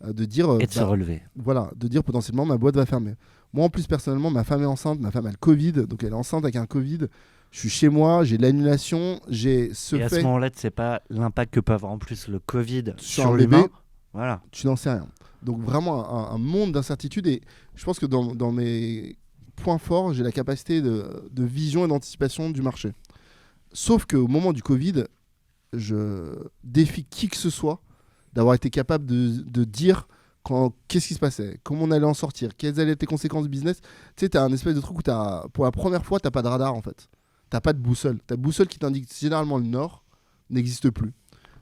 De dire
et de se relever.
Voilà, de dire potentiellement ma boîte va fermer. Moi en plus personnellement, ma femme est enceinte, ma femme a le Covid, donc elle est enceinte avec un Covid. Je suis chez moi, j'ai l'annulation, j'ai ce
et à
fait.
ce moment-là, tu sais pas l'impact que peut avoir en plus le Covid
sur
le
bébé.
L'humain. Voilà.
Tu n'en sais rien. Donc vraiment un monde d'incertitude et je pense que dans mes points forts, j'ai la capacité de vision et d'anticipation du marché. Sauf qu'au moment du Covid, je défie qui que ce soit d'avoir été capable de dire qu'est-ce qui se passait, comment on allait en sortir, quelles allaient être les conséquences business. Tu sais, tu as un espèce de truc où pour la première fois, tu n'as pas de radar en fait. Tu n'as pas de boussole. Ta boussole qui t'indique généralement le nord n'existe plus.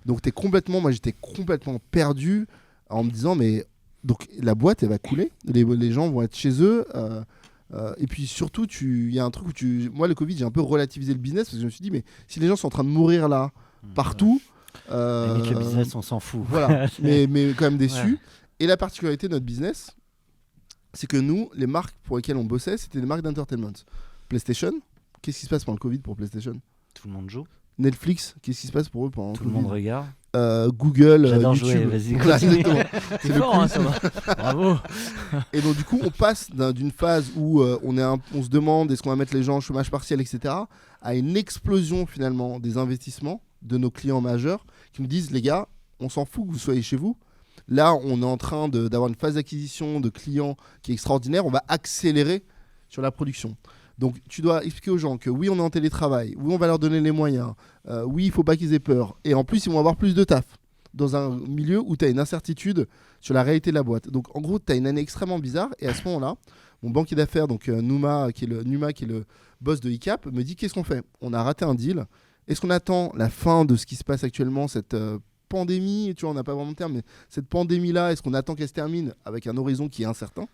Donc moi j'étais complètement perdu en me disant, mais donc la boîte elle va couler, les gens vont être chez eux. Et puis surtout, il y a un truc où moi le Covid, j'ai un peu relativisé le business parce que je me suis dit, mais si les gens sont en train de mourir là, partout.
Limite le business, on s'en fout.
Voilà, mais quand même déçu. Ouais. Et la particularité de notre business, c'est que nous, les marques pour lesquelles on bossait, c'était des marques d'entertainment. PlayStation, qu'est-ce qui se passe pendant le Covid pour PlayStation ?
Tout le monde joue.
Netflix, qu'est-ce qui se passe pour eux pendant le Covid ?
Tout le monde regarde.
Google,
J'adore
YouTube.
Jouer, vas-y,
voilà,
c'est fort, hein, ça va. Bravo.
Et donc du coup, on passe d'une phase où on se demande est-ce qu'on va mettre les gens en chômage partiel, etc., à une explosion finalement des investissements de nos clients majeurs qui nous disent les gars, on s'en fout que vous soyez chez vous. Là, on est en train d'avoir une phase d'acquisition de clients qui est extraordinaire. On va accélérer sur la production. Donc, tu dois expliquer aux gens que oui, on est en télétravail. Oui, on va leur donner les moyens. Oui, il ne faut pas qu'ils aient peur. Et en plus, ils vont avoir plus de taf dans un milieu où tu as une incertitude sur la réalité de la boîte. Donc, en gros, tu as une année extrêmement bizarre. Et à ce moment-là, mon banquier d'affaires, donc Numa, qui est le boss de ICAP, me dit qu'est-ce qu'on fait ? On a raté un deal. Est-ce qu'on attend la fin de ce qui se passe actuellement, cette pandémie, tu vois, on n'a pas vraiment de terme, mais cette pandémie-là, est-ce qu'on attend qu'elle se termine avec un horizon qui est incertain ?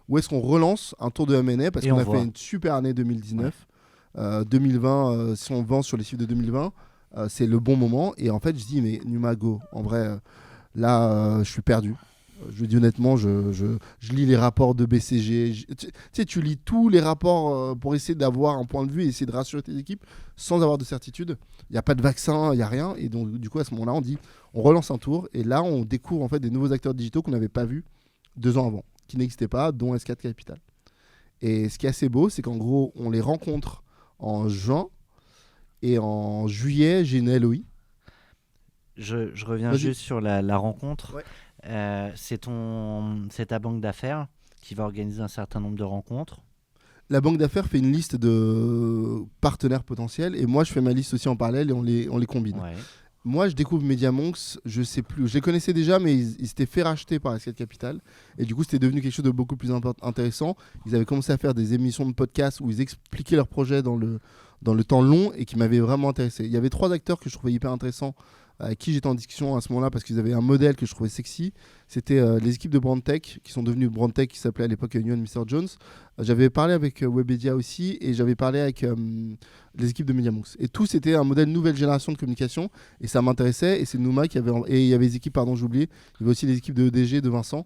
Ou est-ce qu'on relance un tour de M&A parce qu'on a fait une super année 2019 ouais. 2020, si on vend sur les chiffres de 2020, c'est le bon moment. Et en fait, je dis, mais Numa, go. En vrai, là, je suis perdu. Je dis honnêtement, je lis les rapports de BCG. Tu sais, tu lis tous les rapports pour essayer d'avoir un point de vue et essayer de rassurer tes équipes sans avoir de certitude. Il n'y a pas de vaccin, il n'y a rien. Et donc, du coup, à ce moment-là, on dit, on relance un tour. Et là, on découvre en fait des nouveaux acteurs digitaux qu'on n'avait pas vus 2 ans avant, qui n'existaient pas, dont S4 Capital. Et ce qui est assez beau, c'est qu'en gros, on les rencontre en juin. Et en juillet, j'ai une LOI.
Je reviens juste sur la rencontre.
Ouais.
C'est ta banque d'affaires qui va organiser un certain nombre de rencontres.
La banque d'affaires fait une liste de partenaires potentiels et moi je fais ma liste aussi en parallèle et on les combine.
Ouais.
Moi je découvre Mediamonks, je sais plus, je les connaissais déjà mais ils s'étaient fait racheter par S4 Capital et du coup c'était devenu quelque chose de beaucoup plus intéressant. Ils avaient commencé à faire des émissions de podcast où ils expliquaient leurs projets dans le temps long et qui m'avaient vraiment intéressé. Il y avait 3 acteurs que je trouvais hyper intéressants avec qui j'étais en discussion à ce moment-là parce qu'ils avaient un modèle que je trouvais sexy. C'était les équipes de Brandtech qui sont devenues Brandtech, qui s'appelait à l'époque You and Mr. Jones. J'avais parlé avec Webedia aussi, et j'avais parlé avec les équipes de MediaMonks. Et tout, c'était un modèle nouvelle génération de communication, et ça m'intéressait. Et c'est Nouma qui avait... Et il y avait les équipes, pardon, j'ai oublié, il y avait aussi les équipes de EDG de Vincent,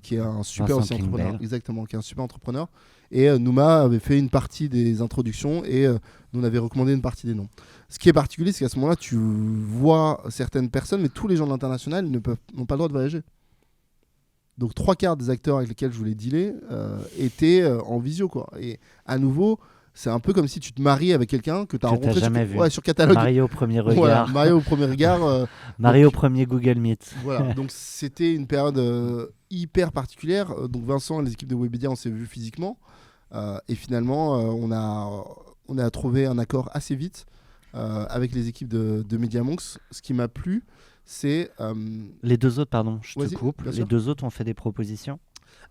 qui est un super
Vincent
aussi entrepreneur.
Klingbeil.
Exactement, qui est un super entrepreneur. Et Nouma avait fait une partie des introductions, et nous on avait recommandé une partie des noms. Ce qui est particulier, c'est qu'à ce moment-là, tu vois certaines personnes, mais tous les gens de l'international n'ont pas le droit de voyager. Donc 3/4 des acteurs avec lesquels je voulais dealer étaient en visio, quoi. Et à nouveau, c'est un peu comme si tu te maries avec quelqu'un que tu as rencontré
jamais vu.
sur catalogue.
Mario au premier regard.
Voilà, Mario au premier regard.
Mario au premier Google Meet.
Voilà, donc c'était une période hyper particulière. Donc Vincent et les équipes de Webedia, on s'est vus physiquement. Et finalement, on a trouvé un accord assez vite avec les équipes de MediaMonks. Ce qui m'a plu, c'est...
Les deux autres, pardon, je te
Vas-y,
coupe.
bien
Les
sûr.
deux autres ont fait des propositions.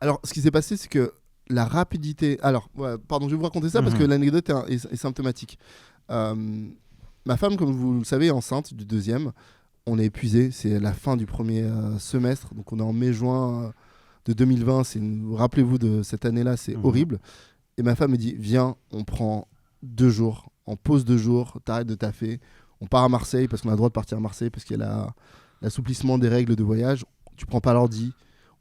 Alors, ce qui s'est passé, c'est que la rapidité... Alors, pardon, je vais vous raconter ça parce que l'anecdote est symptomatique. Ma femme, comme vous le savez, est enceinte du deuxième. On est épuisé, c'est la fin du premier semestre. Donc, on est en mai-juin de 2020. Rappelez-vous de cette année-là, c'est horrible. Et ma femme me dit, viens, on prend 2 jours, en pause 2 jours, t'arrêtes de taffer. On part à Marseille parce qu'on a le droit de partir à Marseille parce qu'il y a l'assouplissement des règles de voyage. Tu prends pas l'ordi,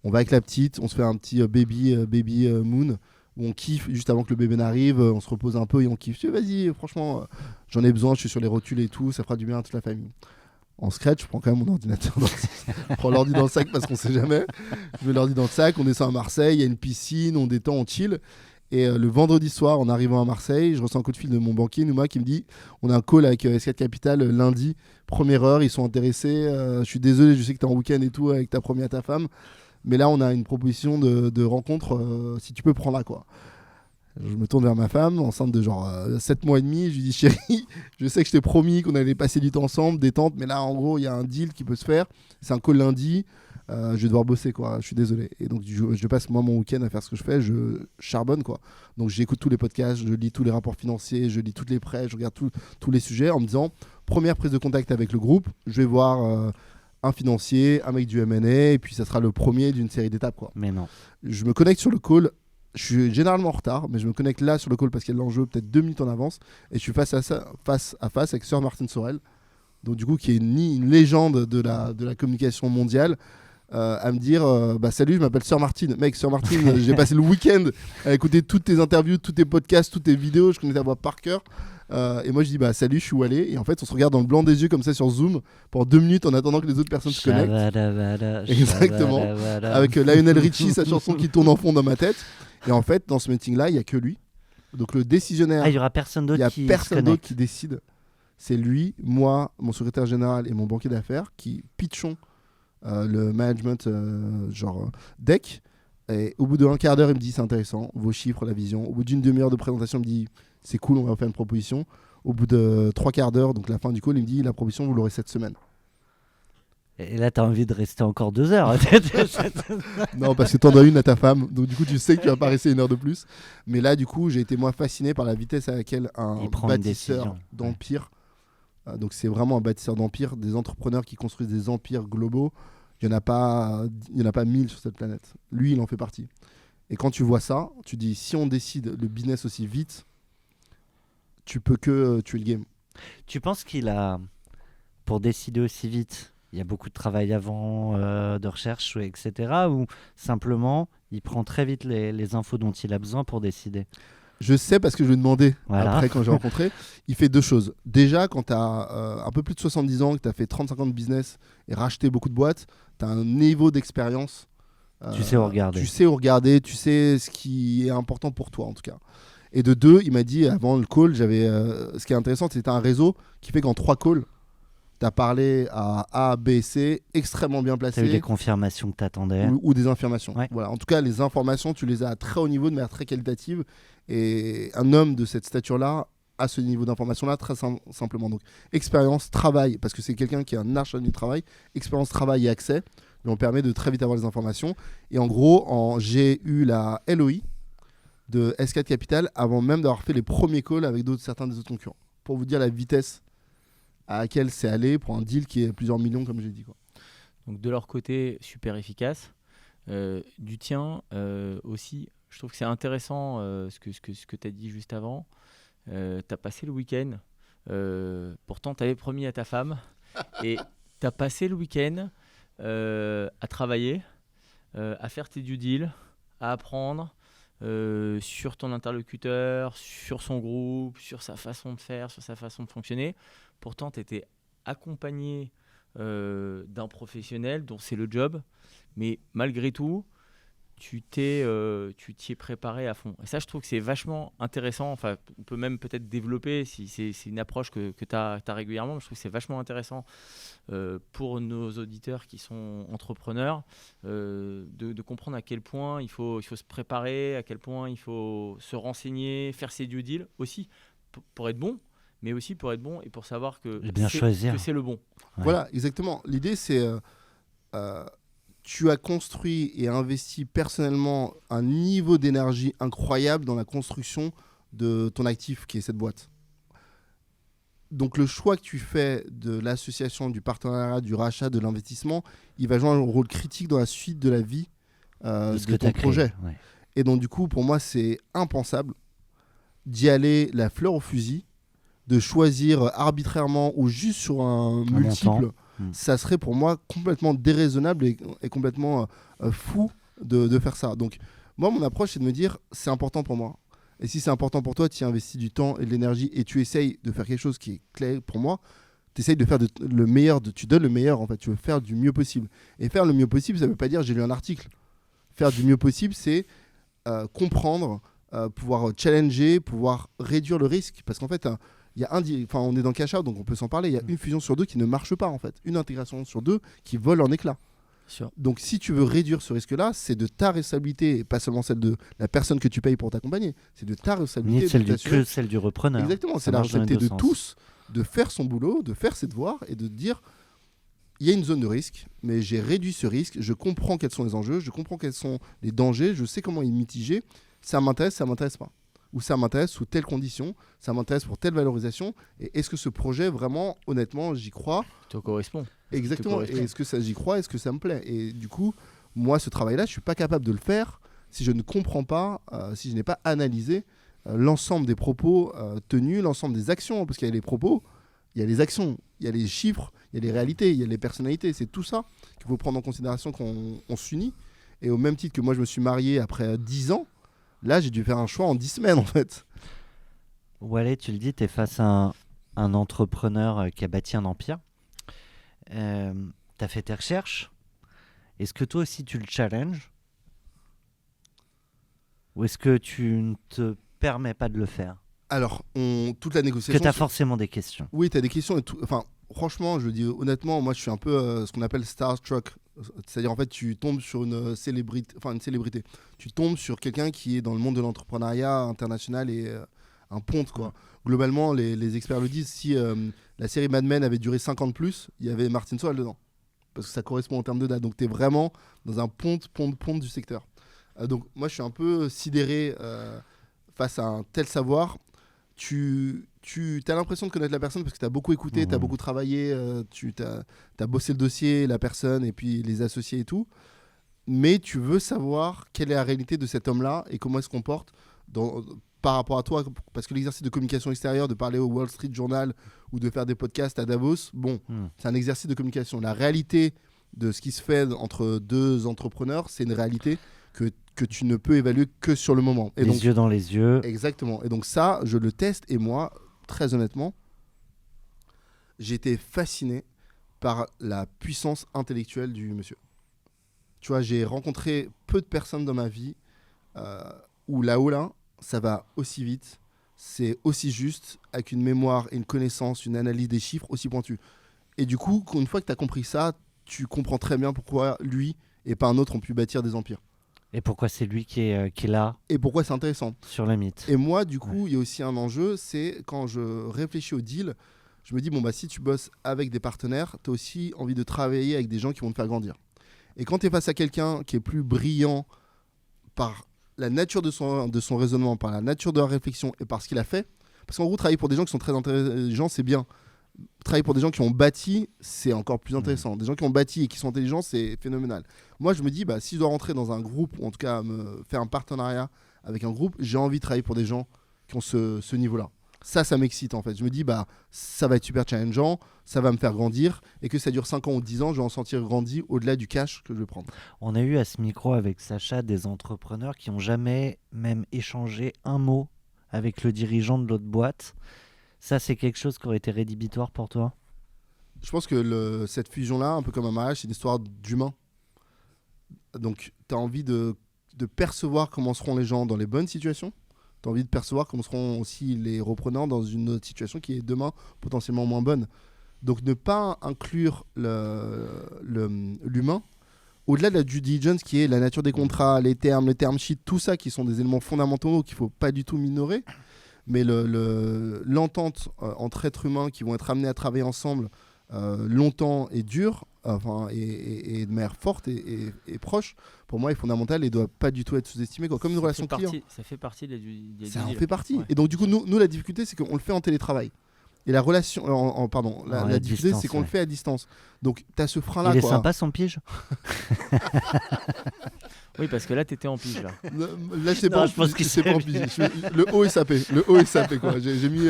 on va avec la petite, on se fait un petit baby moon où on kiffe juste avant que le bébé n'arrive, on se repose un peu et on kiffe. Vas-y, franchement, j'en ai besoin, je suis sur les rotules et tout, ça fera du bien à toute la famille. En scratch, je prends quand même mon ordinateur je prends l'ordi dans le sac parce qu'on sait jamais. Je mets l'ordi dans le sac, on descend à Marseille, il y a une piscine, on détend, on chill. Et le vendredi soir, en arrivant à Marseille, je reçois un coup de fil de mon banquier, Nouma, qui me dit on a un call avec S4 Capital lundi, première heure, ils sont intéressés. Je suis désolé, je sais que tu es en week-end et tout avec ta première, ta femme. Mais là, on a une proposition de rencontre, si tu peux prendre là, quoi. Je me tourne vers ma femme, enceinte de genre 7 mois et demi. Je lui dis chérie, je sais que je t'ai promis qu'on allait passer du temps ensemble, détente, mais là, en gros, il y a un deal qui peut se faire. C'est un call lundi. Je vais devoir bosser, quoi. Je suis désolé. Et donc je passe moi mon week-end à faire ce que je fais, je charbonne, quoi. Donc j'écoute tous les podcasts, je lis tous les rapports financiers, je lis toutes les prêts, je regarde tous les sujets en me disant première prise de contact avec le groupe, je vais voir un financier, un mec du M&A, et puis ça sera le premier d'une série d'étapes, quoi.
Mais non.
Je me connecte sur le call. Je suis généralement en retard, mais je me connecte là sur le call parce qu'il y a de l'enjeu, peut-être 2 minutes en avance, et je suis face à face avec Sir Martin Sorrell, donc du coup qui est une légende de la communication mondiale. À me dire salut, je m'appelle Sir Martin. Mec, Sir Martin, j'ai passé le week-end à écouter toutes tes interviews, tous tes podcasts, toutes tes vidéos, je connais ta voix par cœur. Et moi je dis salut, je suis Walé. Et en fait on se regarde dans le blanc des yeux comme ça sur Zoom pendant 2 minutes en attendant que les autres personnes se connectent. Exactement. Avec Lionel Richie, sa chanson qui tourne en fond dans ma tête. Et en fait dans ce meeting là il n'y a que lui. Donc le décisionnaire,
il n'y aura personne d'autre qui se
personne d'autre
connecte.
qui décide. C'est lui, moi, mon secrétaire général et mon banquier d'affaires qui pitchons le management deck. Et au bout d'un quart d'heure il me dit c'est intéressant, vos chiffres, la vision. Au bout d'une demi-heure de présentation il me dit c'est cool, on va faire une proposition. Au bout de 3/4 d'heure, donc la fin du call, il me dit la proposition vous l'aurez cette semaine.
Et là tu as envie de rester encore 2 heures.
Non, parce que t'en as une à ta femme, donc du coup tu sais que tu vas pas rester 1 heure de plus. Mais là du coup j'ai été moi fasciné par la vitesse à laquelle un
Il prend une
bâtisseur
décision.
d'empire, donc c'est vraiment un bâtisseur d'empire, des entrepreneurs qui construisent des empires globaux. Il n'y en a pas 1000 sur cette planète. Lui, il en fait partie. Et quand tu vois ça, tu dis, si on décide le business aussi vite, tu peux que tuer le game.
Tu penses qu'il a, pour décider aussi vite, il y a beaucoup de travail avant, de recherche, etc. Ou simplement, il prend très vite les infos dont il a besoin pour décider?
Je sais parce que je lui ai demandé
Voilà.
après quand j'ai rencontré. Il fait 2 choses. Déjà, quand tu as un peu plus de 70 ans, que tu as fait 30-50 ans de business et racheté beaucoup de boîtes, tu as un niveau d'expérience.
Tu sais où regarder.
Tu sais où regarder, tu sais ce qui est important pour toi en tout cas. Et de 2, il m'a dit avant le call, ce qui est intéressant, c'était un réseau qui fait qu'en 3 calls, tu as parlé à A, B, C, extrêmement bien
Tu as eu
placé.
les confirmations que tu attendais.
Ou des informations.
Ouais.
Voilà. En tout cas, les informations, tu les as à très haut niveau, de manière très qualitative. Et un homme de cette stature-là a ce niveau d'information-là, très simplement. Donc, expérience, travail, parce que c'est quelqu'un qui a un arche du travail, expérience, travail et accès, lui ont permis de très vite avoir les informations. Et en gros, j'ai eu la LOI de S4 Capital avant même d'avoir fait les premiers calls avec certains des autres concurrents. Pour vous dire la vitesse à laquelle c'est allé pour un deal qui est plusieurs millions, comme j'ai dit, quoi.
Donc de leur côté, super efficace. Du tien aussi, je trouve que c'est intéressant ce que tu as dit juste avant. Tu as passé le week-end, pourtant tu avais promis à ta femme, et tu as passé le week-end à travailler, à faire tes due deals, à apprendre sur ton interlocuteur, sur son groupe, sur sa façon de faire, sur sa façon de fonctionner. Pourtant, tu étais accompagné d'un professionnel dont c'est le job, mais malgré tout, tu t'y es préparé à fond. Et ça, je trouve que c'est vachement intéressant. Enfin, on peut même peut-être développer si c'est une approche que tu as régulièrement. Mais je trouve que c'est vachement intéressant pour nos auditeurs qui sont entrepreneurs de comprendre à quel point il faut se préparer, à quel point il faut se renseigner, faire ses due deals aussi pour être bon, mais aussi pour être bon et pour savoir que c'est le bon.
Ouais. Voilà, exactement. L'idée, c'est tu as construit et investi personnellement un niveau d'énergie incroyable dans la construction de ton actif qui est cette boîte. Donc le choix que tu fais de l'association, du partenariat, du rachat, de l'investissement, il va jouer un rôle critique dans la suite de la vie de ton projet. Ouais. Et donc du coup, pour moi, c'est impensable d'y aller la fleur au fusil, de choisir arbitrairement ou juste sur un multiple. Ça serait pour moi complètement déraisonnable et complètement fou de faire ça. Donc moi, mon approche, c'est de me dire, c'est important pour moi. Et si c'est important pour toi, tu y investis du temps et de l'énergie et tu essayes de faire quelque chose qui est clé pour moi, tu essayes de faire le meilleur, tu donnes le meilleur en fait, tu veux faire du mieux possible. Et faire le mieux possible, ça ne veut pas dire j'ai lu un article. Faire du mieux possible, c'est comprendre, pouvoir challenger, pouvoir réduire le risque. Parce qu'en fait, on est dans cash out, donc on peut s'en parler. Il y a une fusion sur deux qui ne marche pas en fait, une intégration sur deux qui vole en éclats.
Sure.
Donc si tu veux réduire ce risque-là, c'est de ta responsabilité, et pas seulement celle de la personne que tu payes pour t'accompagner, c'est de ta responsabilité.
Ni celle du repreneur.
Exactement, c'est la responsabilité de tous de faire son boulot, de faire ses devoirs et de dire il y a une zone de risque, mais j'ai réduit ce risque, je comprends quels sont les enjeux, je comprends quels sont les dangers, je sais comment y mitiger, ça m'intéresse pas. Ou ça m'intéresse sous telles conditions, ça m'intéresse pour telle valorisation, et est-ce que ce projet, vraiment, honnêtement, j'y crois ?
Te correspond.
Exactement, et est-ce que j'y crois, est-ce que ça me plaît ? Et du coup, moi, ce travail-là, je ne suis pas capable de le faire si je ne comprends pas, si je n'ai pas analysé l'ensemble des propos tenus, l'ensemble des actions, parce qu'il y a les propos, il y a les actions, il y a les chiffres, il y a les réalités, il y a les personnalités, c'est tout ça qu'il faut prendre en considération quand on s'unit. Et au même titre que moi, je me suis marié après 10 ans, là, j'ai dû faire un choix en 10 semaines, en fait.
Wallet, tu le dis, tu es face à un entrepreneur qui a bâti un empire. Tu as fait tes recherches. Est-ce que toi aussi, tu le challenges ? Ou est-ce que tu ne te permets pas de le faire ?
Alors, toute la négociation...
Parce que tu as forcément des questions.
Oui, tu as des questions. Et tout... Enfin, franchement, je le dis honnêtement, moi, je suis un peu ce qu'on appelle starstruck. C'est-à-dire, en fait, tu tombes sur une célébrité. Tu tombes sur quelqu'un qui est dans le monde de l'entrepreneuriat international et un ponte, quoi. Globalement, les experts le disent, si la série Mad Men avait duré 5 ans de plus, il y avait Martin Sowell dedans. Parce que ça correspond en termes de date. Donc, tu es vraiment dans un ponte du secteur. Donc, moi, je suis un peu sidéré face à un tel savoir. Tu as l'impression de connaître la personne parce que tu as beaucoup écouté, tu as beaucoup travaillé, tu as bossé le dossier, la personne et puis les associés et tout. Mais tu veux savoir quelle est la réalité de cet homme-là et comment il se comporte par rapport à toi. Parce que l'exercice de communication extérieure, de parler au Wall Street Journal ou de faire des podcasts à Davos, c'est un exercice de communication. La réalité de ce qui se fait entre deux entrepreneurs, c'est une réalité que tu ne peux évaluer que sur le moment. Et
les yeux dans les yeux.
Exactement. Et donc ça, je le teste et moi, très honnêtement, j'ai été fasciné par la puissance intellectuelle du monsieur. Tu vois, j'ai rencontré peu de personnes dans ma vie où là, ça va aussi vite, c'est aussi juste, avec une mémoire et une connaissance, une analyse des chiffres aussi pointue. Et du coup, une fois que tu as compris ça, tu comprends très bien pourquoi lui et pas un autre ont pu bâtir des empires.
Et pourquoi c'est lui qui est là.
Et pourquoi c'est intéressant.
Sur le mythe.
Et moi, du coup, il y a aussi un enjeu, c'est quand je réfléchis au deal, je me dis, si tu bosses avec des partenaires, tu as aussi envie de travailler avec des gens qui vont te faire grandir. Et quand tu es face à quelqu'un qui est plus brillant par la nature de son raisonnement, par la nature de la réflexion et par ce qu'il a fait, parce qu'en gros, travailler pour des gens qui sont très intelligents, c'est bien. travailler pour des gens qui ont bâti, c'est encore plus intéressant. Des gens qui ont bâti et qui sont intelligents, c'est phénoménal. Moi, je me dis, si je dois rentrer dans un groupe, ou en tout cas me faire un partenariat avec un groupe, j'ai envie de travailler pour des gens qui ont ce niveau-là. Ça m'excite en fait. Je me dis, ça va être super challengeant, ça va me faire grandir, et que ça dure 5 ans ou 10 ans, je vais en sentir grandi au-delà du cash que je vais prendre.
On a eu à ce micro avec Sacha des entrepreneurs qui n'ont jamais même échangé un mot avec le dirigeant de l'autre boîte. Ça, c'est quelque chose qui aurait été rédhibitoire pour toi?
Je pense que cette fusion-là, un peu comme un mariage, c'est une histoire d'humain. Donc, tu as envie de percevoir comment seront les gens dans les bonnes situations. Tu as envie de percevoir comment seront aussi les reprenants dans une autre situation qui est demain potentiellement moins bonne. Donc, ne pas inclure l'humain, au-delà de la due diligence qui est la nature des contrats, les term sheets, tout ça qui sont des éléments fondamentaux qu'il ne faut pas du tout minorer. Mais l'entente entre êtres humains qui vont être amenés à travailler ensemble longtemps et dur, et de manière forte et proche, pour moi est fondamental et ne doit pas du tout être sous-estimé, comme une relation client.
Ça fait partie des
Ça en fait partie. Ouais. Et donc du coup, nous, la difficulté, c'est qu'on le fait en télétravail. Et la relation, la difficulté, c'est qu'on le fait à distance. Donc tu as ce frein-là.
Il est sympa son pige.
Oui, parce que là, t'étais en pige. Là,
je pense que c'est pas en pige. Le haut est sapé. Quoi. J'ai mis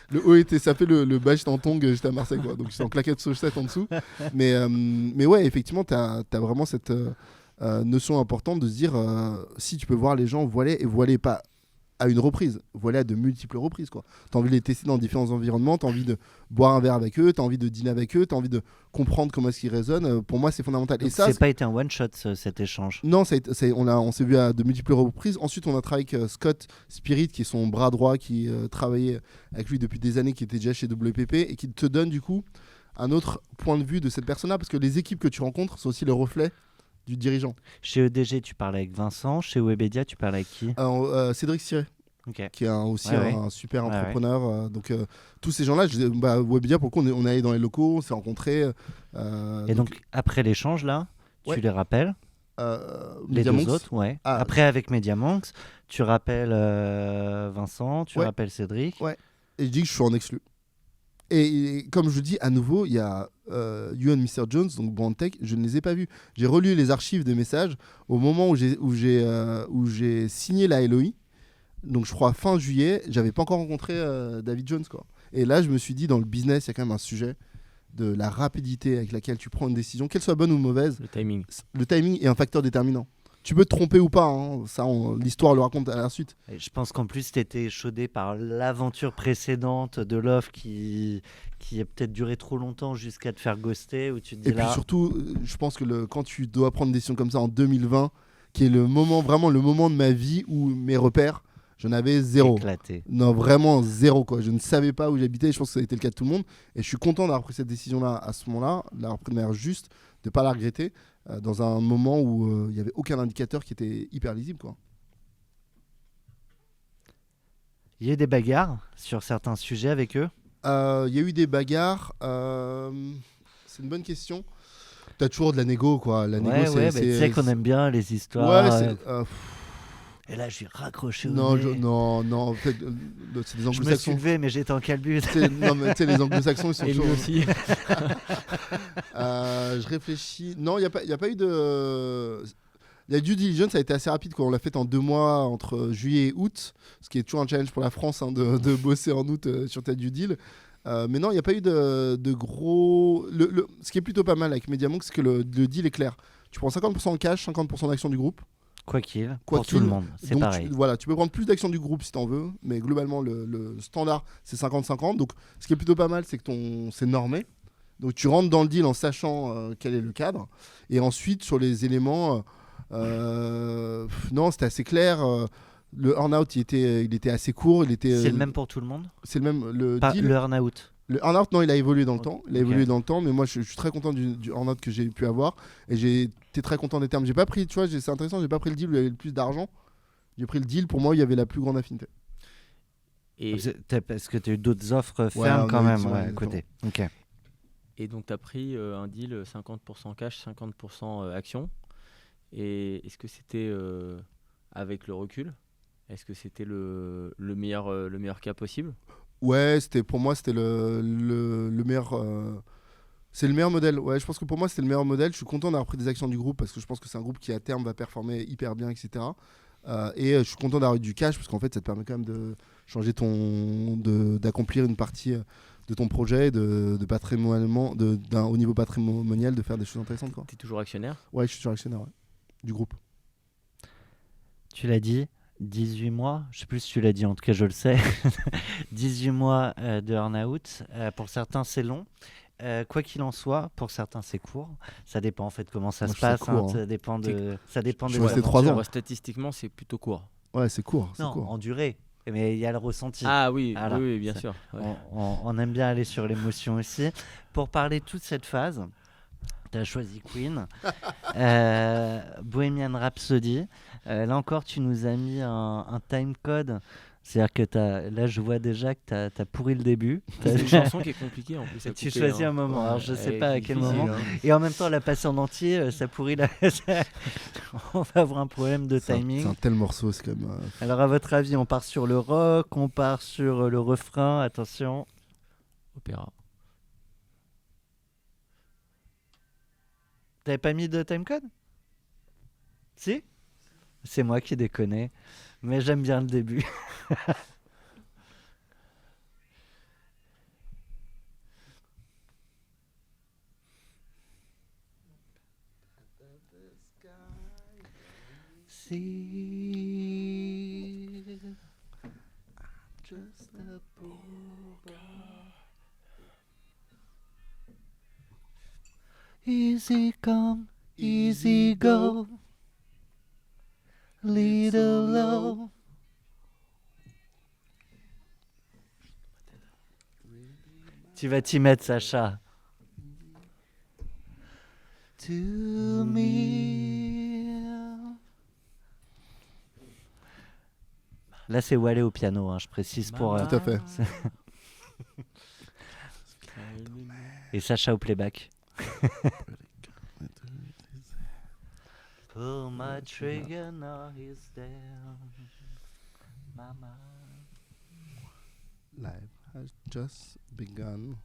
le haut était sapé, le bas j'étais en tongs, j'étais à Marseille. Quoi. Donc j'étais en claquette chaussette en dessous. Mais ouais, effectivement, t'as vraiment cette notion importante de se dire si tu peux voir les gens, voilés, et voilés pas à une reprise, voilés à de multiples reprises. Tu as envie de les tester dans différents environnements, tu as envie de boire un verre avec eux, tu as envie de dîner avec eux, tu as envie de comprendre comment est-ce qu'ils raisonnent. Pour moi, c'est fondamental.
Donc, et ça, c'est pas été un one-shot cet échange?
Non, on s'est vu à de multiples reprises. Ensuite, on a travaillé avec Scott Spirit, qui est son bras droit, qui travaillait avec lui depuis des années, qui était déjà chez WPP, et qui te donne du coup un autre point de vue de cette personne-là, parce que les équipes que tu rencontres sont aussi le reflet du dirigeant.
Chez EDG, tu parlais avec Vincent. Chez Webedia, tu parlais avec qui?
Cédric Siret, qui est aussi un super entrepreneur. Donc, tous ces gens-là, Webedia, pour le coup, on est allé dans les locaux, on s'est rencontrés.
Et donc, après l'échange, là, tu les rappelles les deux autres, Après, avec MediaMonks, tu rappelles Vincent, tu rappelles Cédric.
Ouais. Et je dis que je suis en exclu. Et comme je vous dis, à nouveau, il y a You and Mr. Jones, donc Brandtech, je ne les ai pas vus. J'ai relu les archives des messages au moment où j'ai signé la LOI. Donc je crois fin juillet, j'avais pas encore rencontré David Jones. Et là, je me suis dit, dans le business, il y a quand même un sujet de la rapidité avec laquelle tu prends une décision, qu'elle soit bonne ou mauvaise.
Le timing.
Le timing est un facteur déterminant. Tu peux te tromper ou pas, hein. Ça, l'histoire le raconte à la suite.
Et je pense qu'en plus, tu étais échaudé par l'aventure précédente de l'offre qui a peut-être duré trop longtemps jusqu'à te faire ghoster. Où tu te dis
puis surtout, je pense que quand tu dois prendre une décision comme ça en 2020, qui est vraiment le moment de ma vie où mes repères, j'en avais zéro.
Éclaté.
Non, vraiment zéro. Je ne savais pas où j'habitais. Je pense que ça a été le cas de tout le monde. Et je suis content d'avoir pris cette décision-là à ce moment-là, de l'avoir pris de manière juste, de ne pas la regretter, dans un moment où il n'y avait aucun indicateur qui était hyper lisible.
Il y a eu des bagarres sur certains sujets avec eux?
Il y a eu des bagarres. C'est une bonne question. Tu as toujours de la négo. La négo,
tu sais qu'on aime bien les histoires. Et là, je suis raccroché au nez.
Non, en fait, c'est des anglo-saxons.
Je me suis levé, mais j'étais en calbut.
Non, mais tu sais, les anglo-saxons, ils sont
toujours... aussi.
Je réfléchis. Non, il n'y a pas eu de... La due diligence a été assez rapide. On l'a fait en 2 mois, entre juillet et août, ce qui est toujours un challenge pour la France, de bosser en août sur ta due deal. Mais non, il n'y a pas eu de gros... Ce qui est plutôt pas mal avec MediaMonks, c'est que le deal est clair. Tu prends 50% en cash, 50% d'actions du groupe.
Quoi qu'il, pour tout le monde, c'est pareil.
Tu peux prendre plus d'actions du groupe si tu en veux, mais globalement, le standard, c'est 50-50. Donc, ce qui est plutôt pas mal, c'est que c'est normé. Donc, tu rentres dans le deal en sachant quel est le cadre. Et ensuite, sur les éléments, non, c'était assez clair. Le earn-out, il était assez court.
C'est le même pour tout le monde?
C'est le même.
Pas le earn-out.
Le earn-out, non, il a évolué dans le temps. Il a évolué dans le temps, mais moi, je suis très content du earn-out que j'ai pu avoir. Et j'ai été très content des termes. J'ai pas pris, tu vois, c'est intéressant, j'ai pas pris le deal où il y avait le plus d'argent. J'ai pris le deal, pour moi, où il y avait la plus grande affinité.
Et parce que tu as eu d'autres offres fermes quand même à côté. Ok.
Et donc, tu as pris un deal 50% cash, 50% action. Et est-ce que c'était avec le recul? Est-ce que c'était le meilleur cas possible?
Ouais, pour moi, c'était le meilleur. C'est le meilleur modèle. Ouais, je pense que pour moi, c'était le meilleur modèle. Je suis content d'avoir pris des actions du groupe parce que je pense que c'est un groupe qui, à terme, va performer hyper bien, etc. Je suis content d'avoir eu du cash parce qu'en fait, ça te permet quand même de changer d'accomplir une partie de ton projet, d'un haut niveau patrimonial, de faire des choses intéressantes, quoi.
T'es toujours actionnaire?
Ouais, je suis sur actionnaire, ouais, du groupe.
Tu l'as dit, 18 mois, je sais plus si tu l'as dit, en tout cas je le sais. 18 mois de earn-out. Pour certains, c'est long. Quoi qu'il en soit, pour certains, c'est court. Ça dépend en fait comment ça
Moi,
se
je trouve
passe.
ça court, hein.
Ça dépend
Je
des
suis resté
aventures.
3 ans.
Ouais, statistiquement, c'est plutôt court.
Ouais, c'est court. C'est
Non,
court.
en durée. Mais il y a le ressenti.
Ah oui,
Voilà.
oui, bien
C'est-
sûr. Ouais.
On aime bien aller sur l'émotion aussi. Pour parler de toute cette phase, tu as choisi Queen, Bohemian Rhapsody. Là encore, tu nous as mis un time code. C'est-à-dire que là, je vois déjà que tu as pourri le début.
C'est une chanson qui est compliquée en plus à
Tu
couper,
choisis
hein.
un moment. Alors, je sais
Elle
pas
est
à quel
difficile,
moment.
hein.
Et en même temps, la passer en entier, ça pourrit la. On va avoir un problème de
C'est
timing.
un tel morceau, c'est quand même.
Alors, à votre avis, on part sur le rock, on part sur le refrain. Attention.
Opéra.
T'avais pas mis de timecode? Si? C'est moi qui déconne. Mais j'aime bien le début. See, just a poor boy. Easy come, easy go, little low. Tu vas t'y mettre, Sacha. To me. Là, c'est Wallet au piano, hein, je précise pour.
Tout à fait.
Et Sacha au playback. Pull my trigger, now he's there. Mama.
Life has just begun.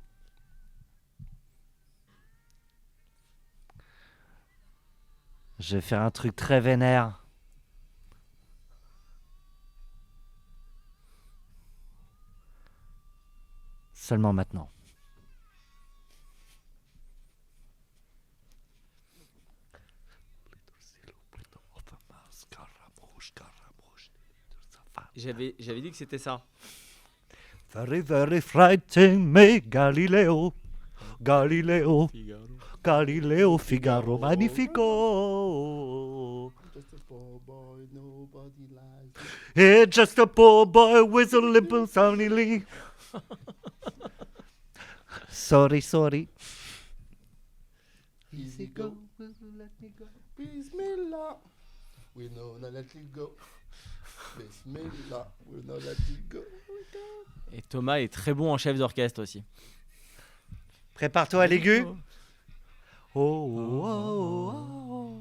Je vais faire un truc très vénère. Seulement maintenant.
J'avais dit que c'était ça.
Very, very frightening me, Galileo. Galileo, Galileo, Figaro, Magnifico.
Just a poor boy, nobody likes.
It's just a poor boy with a limp soundly lee. Sorry, sorry.
Easy go, let me go. Bismillah, we know not let it go. Bismillah, we know let it go.
Et Thomas est très bon en chef d'orchestre aussi.
Prépare-toi à l'aigu. Oh, oh, oh, oh.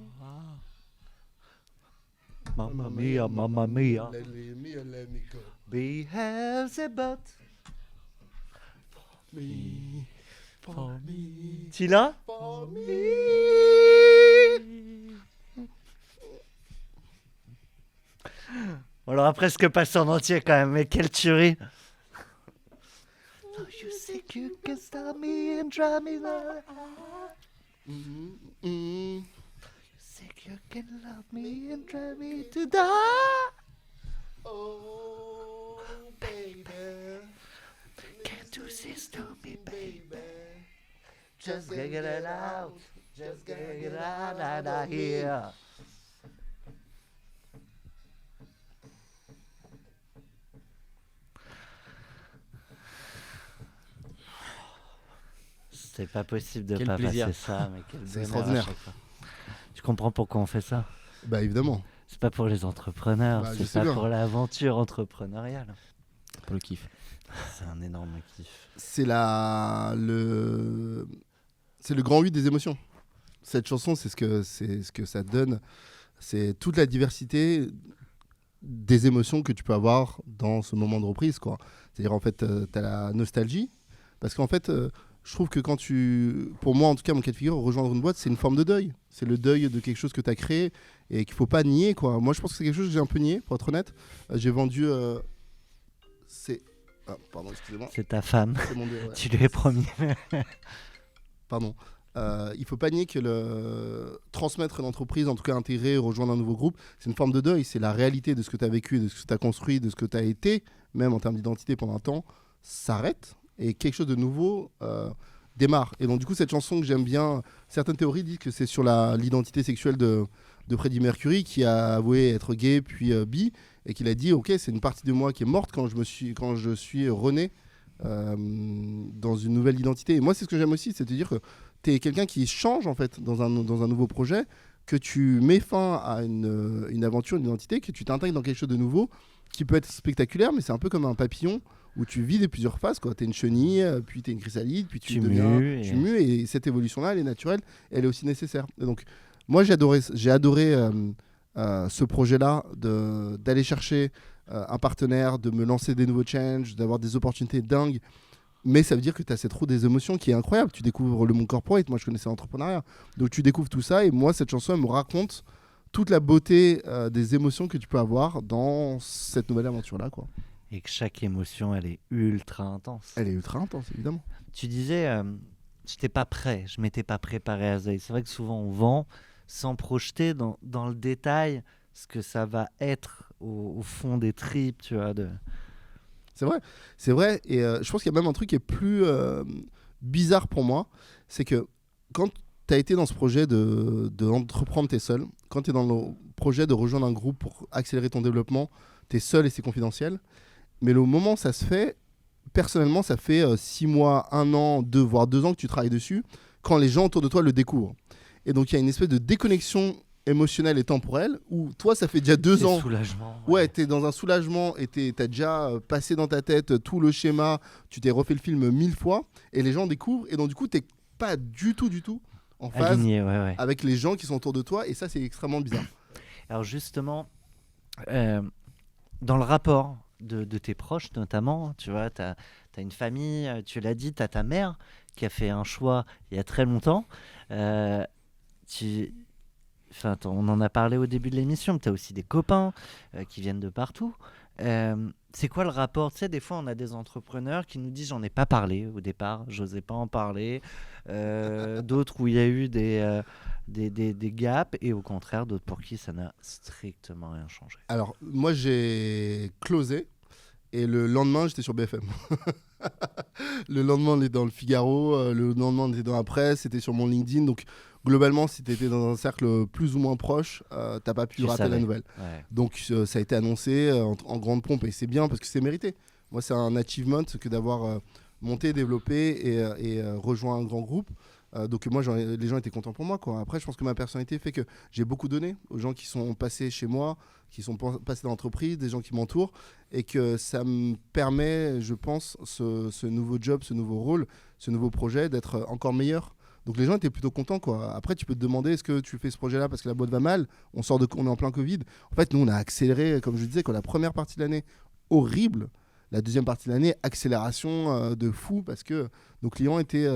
Mamma mia, mamma mia.
Let me go.
Beelzebub.
Me, for me,
Tu l'as?
for me.
On l'aura presque passé en entier quand même, mais quelle tuerie! So you think you can stop me and drive me there? You think you can love me and drive me to die?
Oh, baby.
Can't do this to me, baby. Just get it out. Just get it out of here. C'est pas possible de
Quel
pas
plaisir.
passer ça, mais quel bonheur à
extraordinaire.
chaque fois. Tu comprends pourquoi on fait ça?
Bah évidemment.
C'est pas pour les entrepreneurs,
Bah, je
c'est
sais
pas
bien.
pour l'aventure entrepreneuriale.
Pour le kiff.
C'est un énorme kiff.
C'est c'est le grand 8 des émotions. Cette chanson, c'est ce que ça donne. C'est toute la diversité des émotions que tu peux avoir dans ce moment de reprise, quoi. C'est-à-dire, en fait, tu as la nostalgie, parce qu'en fait, je trouve que pour moi, en tout cas, mon cas de figure, rejoindre une boîte, c'est une forme de deuil. C'est le deuil de quelque chose que tu as créé et qu'il faut pas nier, quoi. Moi, je pense que c'est quelque chose que j'ai un peu nié, pour être honnête. J'ai vendu... pardon, excusez-moi.
C'est ta femme.
C'est mon ouais.
Tu lui as promis.
Pardon. Il faut pas nier que transmettre une entreprise, en tout cas intégrer, rejoindre un nouveau groupe, c'est une forme de deuil. C'est la réalité de ce que tu as vécu, de ce que tu as construit, de ce que tu as été, même en termes d'identité pendant un temps, s'arrête et quelque chose de nouveau démarre. Et donc du coup, cette chanson que j'aime bien, certaines théories disent que c'est sur l'identité sexuelle de Freddie Mercury, qui a avoué être gay puis bi, et qu'il a dit ok, c'est une partie de moi qui est morte quand je suis rené dans une nouvelle identité. Et moi, c'est ce que j'aime aussi, c'est de dire que tu es quelqu'un qui change en fait dans un nouveau projet, que tu mets fin à une aventure, une identité, que tu t'intègres dans quelque chose de nouveau qui peut être spectaculaire, mais c'est un peu comme un papillon où tu vis des plusieurs phases. Tu es une chenille, puis tu es une chrysalide, puis tu mues, et cette évolution-là, elle est naturelle, elle est aussi nécessaire. Et donc, moi, j'ai adoré ce projet-là, d'aller chercher un partenaire, de me lancer des nouveaux challenges, d'avoir des opportunités dingues. Mais ça veut dire que tu as cette roue des émotions qui est incroyable. Tu découvres le monde corporate. Moi, je connaissais l'entrepreneuriat. Donc, tu découvres tout ça. Et moi, cette chanson, elle me raconte toute la beauté des émotions que tu peux avoir dans cette nouvelle aventure-là, quoi.
Et que chaque émotion, elle est ultra intense.
Elle est ultra intense, évidemment.
Tu disais, je n'étais pas prêt. Je ne m'étais pas préparé à ça. Et c'est vrai que souvent, on vend sans projeter dans le détail ce que ça va être au fond des tripes, tu vois.
C'est vrai. Et je pense qu'il y a même un truc qui est plus bizarre pour moi, c'est que quand tu as été dans ce projet d'entreprendre, t'es seul. Quand tu es dans le projet de rejoindre un groupe pour accélérer ton développement, tu es seul et c'est confidentiel. Mais le moment où ça se fait, personnellement, ça fait 6 mois, 1 an, 2, voire 2 ans que tu travailles dessus, quand les gens autour de toi le découvrent. Et donc, il y a une espèce de déconnexion émotionnelle et temporelle où toi, ça fait déjà 2 ans.
Soulagement.
Ouais, t'es dans un soulagement et t'as déjà passé dans ta tête tout le schéma, tu t'es refait le film 1000 fois et les gens découvrent. Et donc, du coup, t'es pas du tout en phase
aligné,
avec les gens qui sont autour de toi, et ça, c'est extrêmement bizarre.
Alors, justement, dans le rapport de tes proches, notamment, tu vois, t'as une famille, tu l'as dit, t'as ta mère qui a fait un choix il y a très longtemps. On en a parlé au début de l'émission, mais tu as aussi des copains qui viennent de partout. C'est quoi le rapport? Tu sais, des fois, on a des entrepreneurs qui nous disent j'en ai pas parlé au départ, j'osais pas en parler. D'autres où il y a eu des gaps, et au contraire, d'autres pour qui ça n'a strictement rien changé.
Alors, moi, j'ai closé et le lendemain, j'étais sur BFM. Le lendemain, on était dans le Figaro, le lendemain, on était dans la presse, c'était sur mon LinkedIn. Donc, globalement, si tu étais dans un cercle plus ou moins proche, t'as pas pu rater la nouvelle.
Ouais.
Donc, ça a été annoncé en grande pompe, et c'est bien parce que c'est mérité. Moi, c'est un achievement que d'avoir monté, développé et rejoint un grand groupe. Donc moi, les gens étaient contents pour moi, quoi. Après, je pense que ma personnalité fait que j'ai beaucoup donné aux gens qui sont passés chez moi, qui sont passés dans l'entreprise, des gens qui m'entourent, et que ça me permet, je pense, ce nouveau job, ce nouveau rôle, ce nouveau projet, d'être encore meilleur. Donc les gens étaient plutôt contents, quoi. Après, tu peux te demander, est-ce que tu fais ce projet-là parce que la boîte va mal? On est en plein Covid. En fait, nous, on a accéléré, comme je disais, quand la première partie de l'année, horrible. La deuxième partie de l'année, accélération de fou, parce que nos clients étaient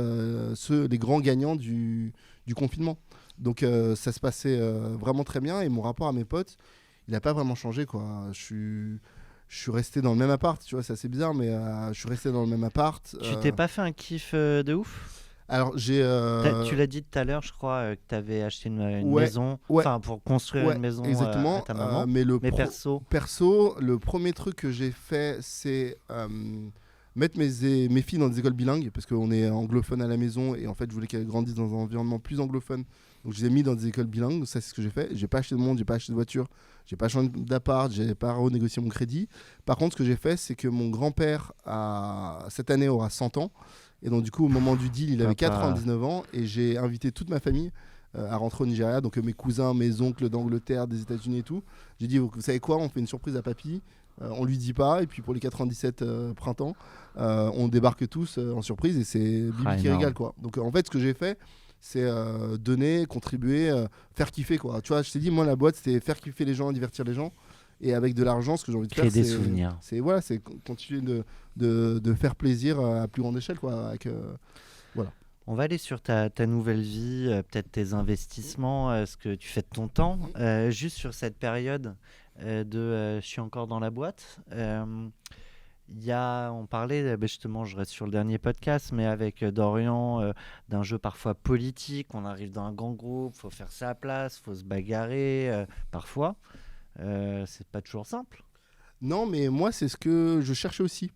les grands gagnants du confinement. Donc ça se passait vraiment très bien, et mon rapport à mes potes, il n'a pas vraiment changé, quoi. Je suis resté dans le même appart, tu vois, c'est assez bizarre, mais je suis resté dans le même appart.
Tu t'es pas fait un kiff de ouf?
Alors,
tu l'as dit tout à l'heure, je crois, que tu avais acheté une maison, pour construire une maison
exactement,
à ta maman.
Mais
perso,
le premier truc que j'ai fait, c'est mettre mes filles dans des écoles bilingues, parce qu'on est anglophone à la maison, et en fait, je voulais qu'elles grandissent dans un environnement plus anglophone. Donc, je les ai mis dans des écoles bilingues. Ça, c'est ce que j'ai fait. J'ai pas acheté de monde, j'ai pas acheté de voiture, j'ai pas changé d'appart, j'ai pas renégocié mon crédit. Par contre, ce que j'ai fait, c'est que mon grand-père, cette année, aura 100 ans. Et donc, du coup, au moment du deal, il avait 99 ans, et j'ai invité toute ma famille à rentrer au Nigeria. Donc, mes cousins, mes oncles d'Angleterre, des États-Unis et tout. J'ai dit, vous savez quoi, on fait une surprise à papy. On lui dit pas, et puis pour les 97 printemps, on débarque tous en surprise, et c'est Bibi qui régale, quoi. Donc, en fait, ce que j'ai fait, c'est donner, contribuer, faire kiffer, quoi. Tu vois, je t'ai dit, moi, la boîte, c'était faire kiffer les gens, divertir les gens. Et avec de l'argent, ce que j'ai envie de
Créer
faire,
des souvenirs.
c'est voilà, c'est continuer de faire plaisir à plus grande échelle, quoi.
On va aller sur ta nouvelle vie, peut-être tes investissements, ce que tu fais de ton temps. Juste sur cette période je suis encore dans la boîte. On parlait, justement, je reste sur le dernier podcast, mais avec Dorian, d'un jeu parfois politique. On arrive dans un grand groupe, faut faire sa place, faut se bagarrer. Parfois, c'est pas toujours simple.
Non, mais moi, c'est ce que je cherchais aussi.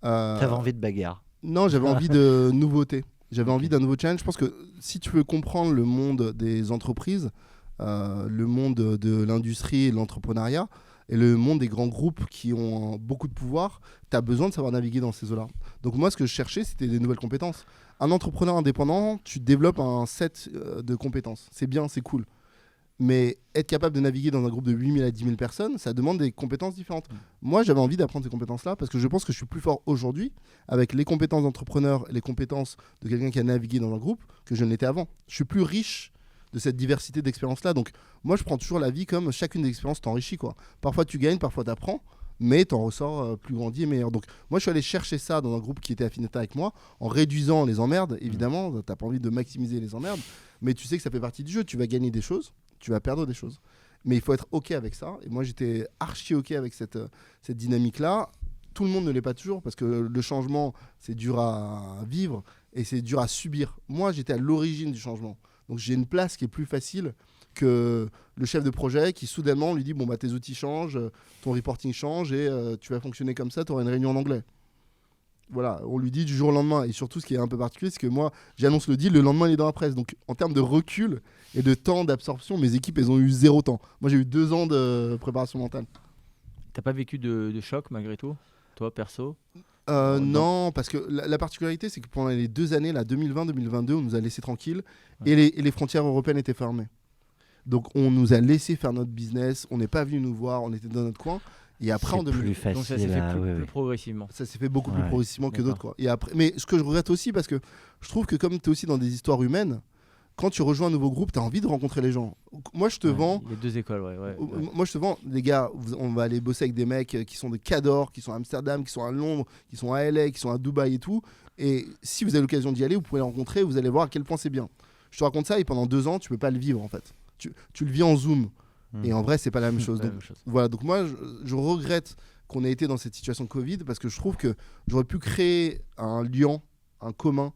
T'avais envie de bagarre.
Non, j'avais envie de nouveauté. J'avais
Ok.
envie d'un nouveau challenge. Je pense que si tu veux comprendre le monde des entreprises, le monde de l'industrie et de l'entrepreneuriat, et le monde des grands groupes qui ont beaucoup de pouvoir, tu as besoin de savoir naviguer dans ces eaux-là. Donc moi, ce que je cherchais, c'était des nouvelles compétences. Un entrepreneur indépendant, tu développes un set de compétences. C'est bien, c'est cool. Mais être capable de naviguer dans un groupe de 8 000 à 10 000 personnes, ça demande des compétences différentes. Moi, j'avais envie d'apprendre ces compétences-là parce que je pense que je suis plus fort aujourd'hui avec les compétences d'entrepreneur et les compétences de quelqu'un qui a navigué dans un groupe que je ne l'étais avant. Je suis plus riche de cette diversité d'expériences-là. Donc, moi, je prends toujours la vie comme chacune des expériences t'enrichit, quoi. Parfois, tu gagnes, parfois, tu apprends, mais tu en ressors plus grandi et meilleur. Donc, moi, je suis allé chercher ça dans un groupe qui était affinité avec moi en réduisant les emmerdes. Évidemment, tu n'as pas envie de maximiser les emmerdes, mais tu sais que ça fait partie du jeu. Tu vas gagner des choses, tu vas perdre des choses. Mais il faut être OK avec ça. Et moi, j'étais archi OK avec cette dynamique-là. Tout le monde ne l'est pas toujours parce que le changement, c'est dur à vivre et c'est dur à subir. Moi, j'étais à l'origine du changement. Donc, j'ai une place qui est plus facile que le chef de projet qui soudainement lui dit bon, bah, tes outils changent, ton reporting change et tu vas fonctionner comme ça, tu auras une réunion en anglais. Voilà, on lui dit du jour au lendemain. Et surtout, ce qui est un peu particulier, c'est que moi, j'annonce le deal, le lendemain, il est dans la presse. Donc, en termes de recul et de temps d'absorption, mes équipes, elles ont eu 0 temps. Moi, j'ai eu 2 ans de préparation mentale.
T'as pas vécu de choc malgré tout, toi perso?
Non, parce que la particularité, c'est que pendant les 2 années, là, 2020-2022, on nous a laissé tranquilles
Ouais.
et les frontières européennes étaient fermées. Donc, on nous a laissé faire notre business, on n'est pas venu nous voir, on était dans notre coin. Et après, en
C'est
2000,
plus facile.
Donc ça s'est fait
là, oui,
plus
oui.
progressivement.
ça s'est fait beaucoup plus
Ouais.
progressivement que
D'accord.
d'autres, quoi. Et après, mais ce que je regrette aussi, parce que je trouve que comme tu es aussi dans des histoires humaines, quand tu rejoins un nouveau groupe, tu as envie de rencontrer les gens. Moi, je te
Ouais,
vends.
il y a 2 écoles, ouais.
Moi, je te vends, les gars, on va aller bosser avec des mecs qui sont des cadors, qui sont à Amsterdam, qui sont à Londres, qui sont à LA, qui sont à Dubaï et tout. Et si vous avez l'occasion d'y aller, vous pouvez les rencontrer, vous allez voir à quel point c'est bien. Je te raconte ça et pendant 2 ans, tu peux pas le vivre en fait. Tu le vis en Zoom. Et en vrai, c'est pas la même chose.
Pas la
Donc,
même chose.
voilà, donc moi, je regrette qu'on ait été dans cette situation de Covid parce que je trouve que j'aurais pu créer un lien, un commun,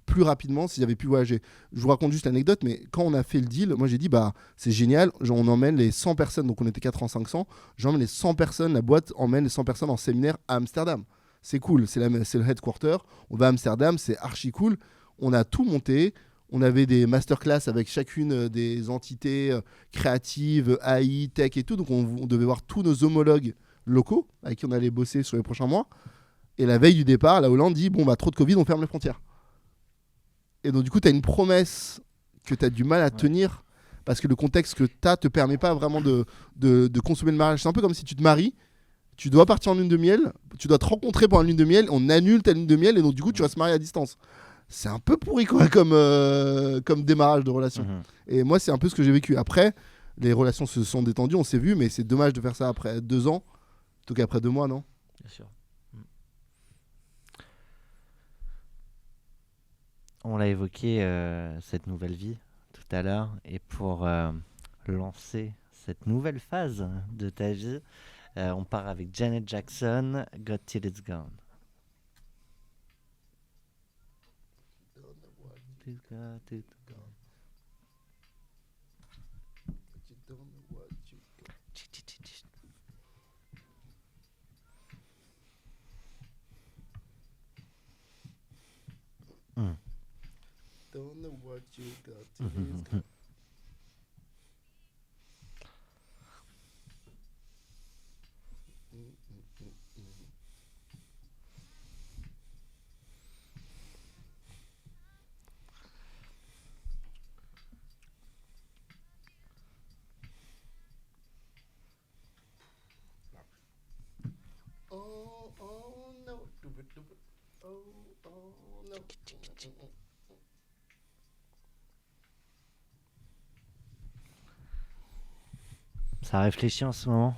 plus rapidement si j'avais pu voyager. Je vous raconte juste l'anecdote, mais quand on a fait le deal, moi j'ai dit, bah c'est génial, on emmène les 100 personnes, donc on était 4 en 500, j'emmène les 100 personnes, la boîte emmène les 100 personnes en séminaire à Amsterdam. C'est cool, c'est le headquarter, on va à Amsterdam, c'est archi cool, on a tout monté. On avait des masterclass avec chacune des entités créatives, AI, tech et tout. Donc on devait voir tous nos homologues locaux avec qui on allait bosser sur les prochains mois. Et la veille du départ, la Hollande dit bon, bah, trop de Covid, on ferme les frontières. Et donc du coup, tu as une promesse que tu as du mal à tenir parce que le contexte que tu as te permet pas vraiment de consommer le mariage. C'est un peu comme si tu te maries, tu dois partir en lune de miel, tu dois te rencontrer pour une lune de miel, on annule ta lune de miel et donc du coup, tu vas se marier à distance. C'est un peu pourri quoi, comme démarrage de relation. Et moi, c'est un peu ce que j'ai vécu. Après, les relations se sont détendues, on s'est vu, mais c'est dommage de faire ça après 2 ans, plutôt qu'après 2 mois, non?
Bien sûr.
On l'a évoqué, cette nouvelle vie, tout à l'heure. Et pour lancer cette nouvelle phase de ta vie, on part avec Janet Jackson, Got Till It's Gone. Got it gone.
Don't know what you got till it's gone. Oh, oh no, oh, oh no.
Ça réfléchit en ce moment.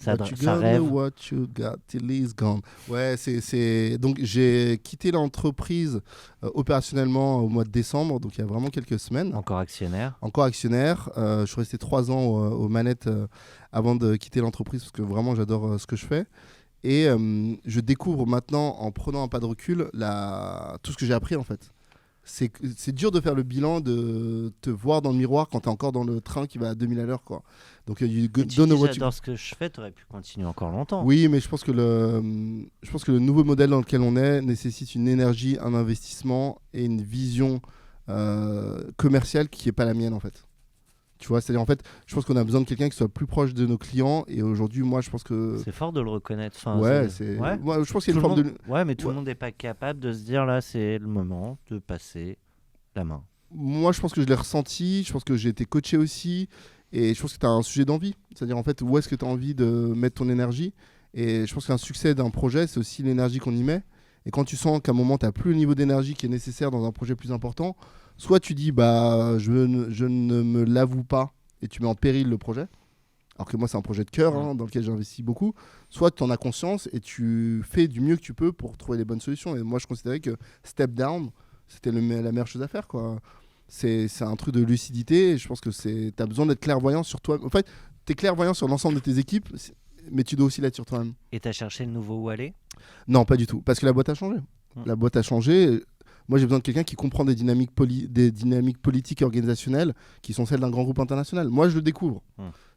What you
ça
gonna
rêve.
do, what you got till he's gone. Ouais, donc j'ai quitté l'entreprise opérationnellement au mois de décembre, donc il y a vraiment quelques semaines.
Encore actionnaire.
Encore actionnaire. Je suis resté 3 ans aux manettes avant de quitter l'entreprise parce que vraiment j'adore ce que je fais. Et je découvre maintenant, en prenant un pas de recul, tout ce que j'ai appris en fait. C'est dur de faire le bilan, de te voir dans le miroir quand tu es encore dans le train qui va à 2000 à l'heure, quoi. Donc, you
Et tu
don't know
dis,
what you...
j'adore ce que je fais, tu aurais pu continuer encore longtemps.
Oui, mais je pense que le nouveau modèle dans lequel on est nécessite une énergie, un investissement et une vision commerciale qui n'est pas la mienne, en fait. Tu vois, c'est-à-dire, en fait, je pense qu'on a besoin de quelqu'un qui soit plus proche de nos clients. Et aujourd'hui, moi, je pense que...
C'est fort de le reconnaître. Enfin,
Ouais,
Ouais.
Moi, je pense qu'il y a
Tout
une
le
forme de...
monde- Ouais, mais tout
Ouais.
le monde n'est pas capable de se dire là, c'est le moment de passer la main.
Moi, je pense que je l'ai ressenti. Je pense que j'ai été coaché aussi. Et je pense que tu as un sujet d'envie. C'est-à-dire, en fait, où est-ce que tu as envie de mettre ton énergie. Et je pense qu'un succès d'un projet, c'est aussi l'énergie qu'on y met. Et quand tu sens qu'à un moment, tu n'as plus le niveau d'énergie qui est nécessaire dans un projet plus important, soit tu dis, je ne me l'avoue pas et tu mets en péril le projet. Alors que moi, c'est un projet de cœur dans lequel j'investis beaucoup. Soit tu en as conscience et tu fais du mieux que tu peux pour trouver les bonnes solutions. Et moi, je considérais que step down, c'était la meilleure chose à faire, quoi. C'est un truc de lucidité. Et je pense que tu as besoin d'être clairvoyant sur toi. En fait, tu es clairvoyant sur l'ensemble de tes équipes, mais tu dois aussi l'être sur toi-même.
Et tu as cherché le nouveau où aller?
Non, pas du tout. Parce que la boîte a changé. La boîte a changé. Moi, j'ai besoin de quelqu'un qui comprend des dynamiques politiques et organisationnelles qui sont celles d'un grand groupe international. Moi, je le découvre.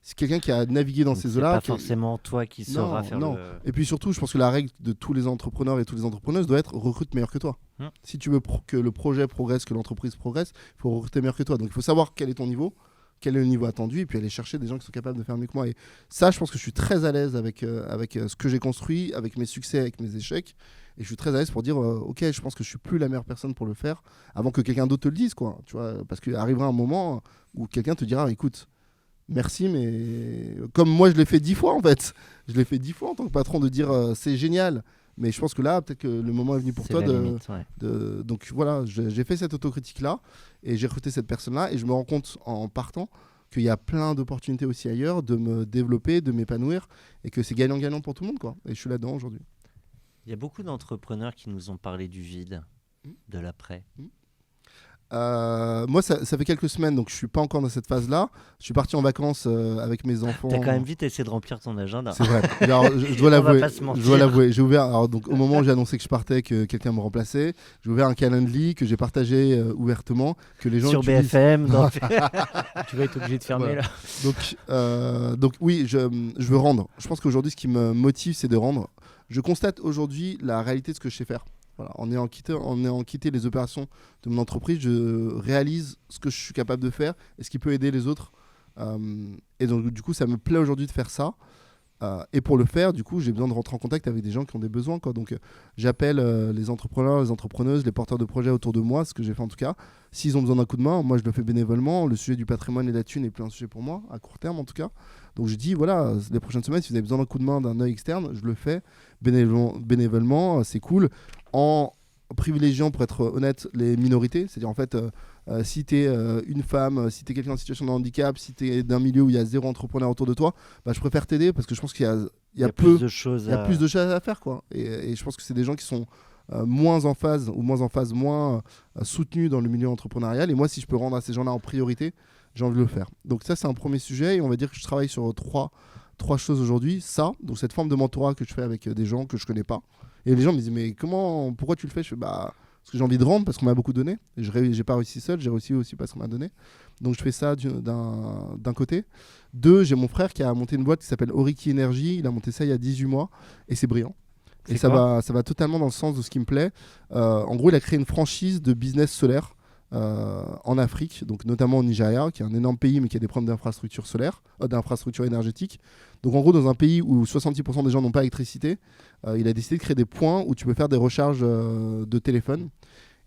C'est quelqu'un qui a navigué dans ces eaux-là.
C'est pas forcément toi qui sauras faire
non.
le...
Et puis surtout, je pense que la règle de tous les entrepreneurs et toutes les entrepreneuses doit être recrute meilleur que toi. Si tu veux que le projet progresse, que l'entreprise progresse, il faut recruter meilleur que toi. Donc, il faut savoir quel est ton niveau, quel est le niveau attendu, et puis aller chercher des gens qui sont capables de faire mieux que moi. Et ça, je pense que je suis très à l'aise avec ce que j'ai construit, avec mes succès, avec mes échecs. Et je suis très à l'aise pour dire, ok, je pense que je suis plus la meilleure personne pour le faire, avant que quelqu'un d'autre te le dise, quoi. Tu vois, parce qu'il arrivera un moment où quelqu'un te dira, écoute, merci, mais comme moi je l'ai fait 10 fois en fait. Je l'ai fait 10 fois en tant que patron de dire c'est génial. Mais je pense que là, peut-être que le moment est venu pour toi Donc voilà, j'ai fait cette autocritique-là et j'ai recruté cette personne-là et je me rends compte en partant qu'il y a plein d'opportunités aussi ailleurs de me développer, de m'épanouir et que c'est gagnant-gagnant pour tout le monde, quoi. Et je suis là-dedans aujourd'hui.
Il y a beaucoup d'entrepreneurs qui nous ont parlé du vide, de l'après.
Moi, ça fait quelques semaines, donc je suis pas encore dans cette phase-là. Je suis parti en vacances avec mes enfants.
T'as quand même vite essayé de remplir ton agenda.
C'est vrai. Alors, je dois
On va
l'avouer.
pas se mentir.
Je dois l'avouer. J'ai ouvert. Alors, donc, au moment où j'ai annoncé que je partais, que quelqu'un me remplaçait, j'ai ouvert un Calendly que j'ai partagé ouvertement, que les gens
sur
utilisent.
BFM.
Tu vas être obligé de fermer là.
Donc oui, je veux rendre. Je pense qu'aujourd'hui, ce qui me motive, c'est de rendre. Je constate aujourd'hui la réalité de ce que je sais faire. Voilà, en ayant quitté les opérations de mon entreprise, je réalise ce que je suis capable de faire et ce qui peut aider les autres. Et donc, du coup, ça me plaît aujourd'hui de faire ça. Et pour le faire, du coup, j'ai besoin de rentrer en contact avec des gens qui ont des besoins, quoi. Donc, j'appelle les entrepreneurs, les entrepreneuses, les porteurs de projets autour de moi, ce que j'ai fait en tout cas. S'ils ont besoin d'un coup de main, moi, je le fais bénévolement. Le sujet du patrimoine et de la thune n'est plus un sujet pour moi, à court terme en tout cas. Donc, je dis, voilà, les prochaines semaines, si vous avez besoin d'un coup de main, d'un œil externe, je le fais bénévolement, c'est cool. En privilégiant, pour être honnête, les minorités. C'est-à-dire, en fait, si tu es une femme, si tu es quelqu'un en situation de handicap, si tu es d'un milieu où il y a zéro entrepreneur autour de toi, je préfère t'aider parce que je pense qu'il y a
plus de choses
à faire, quoi. Et je pense que c'est des gens qui sont moins en phase, moins soutenus dans le milieu entrepreneurial. Et moi, si je peux rendre à ces gens-là en priorité, j'ai envie de le faire. Donc ça, c'est un premier sujet. Et on va dire que je travaille sur trois choses aujourd'hui. Ça, donc cette forme de mentorat que je fais avec des gens que je connais pas. Et les gens me disent, mais pourquoi tu le fais? Je fais, parce que j'ai envie de rendre, parce qu'on m'a beaucoup donné. Et j'ai pas réussi seul, j'ai réussi aussi parce qu'on m'a donné. Donc je fais ça d'un côté. 2, j'ai mon frère qui a monté une boîte qui s'appelle Oriki Energy. Il a monté ça il y a 18 mois et c'est brillant. Et ça va totalement dans le sens de ce qui me plaît. En gros, il a créé une franchise de business solaire en Afrique, donc notamment au Nigeria, qui est un énorme pays mais qui a des problèmes d'infrastructure solaire, d'infrastructure énergétique. Donc en gros, dans un pays où 70% des gens n'ont pas d'électricité, il a décidé de créer des points où tu peux faire des recharges de téléphone.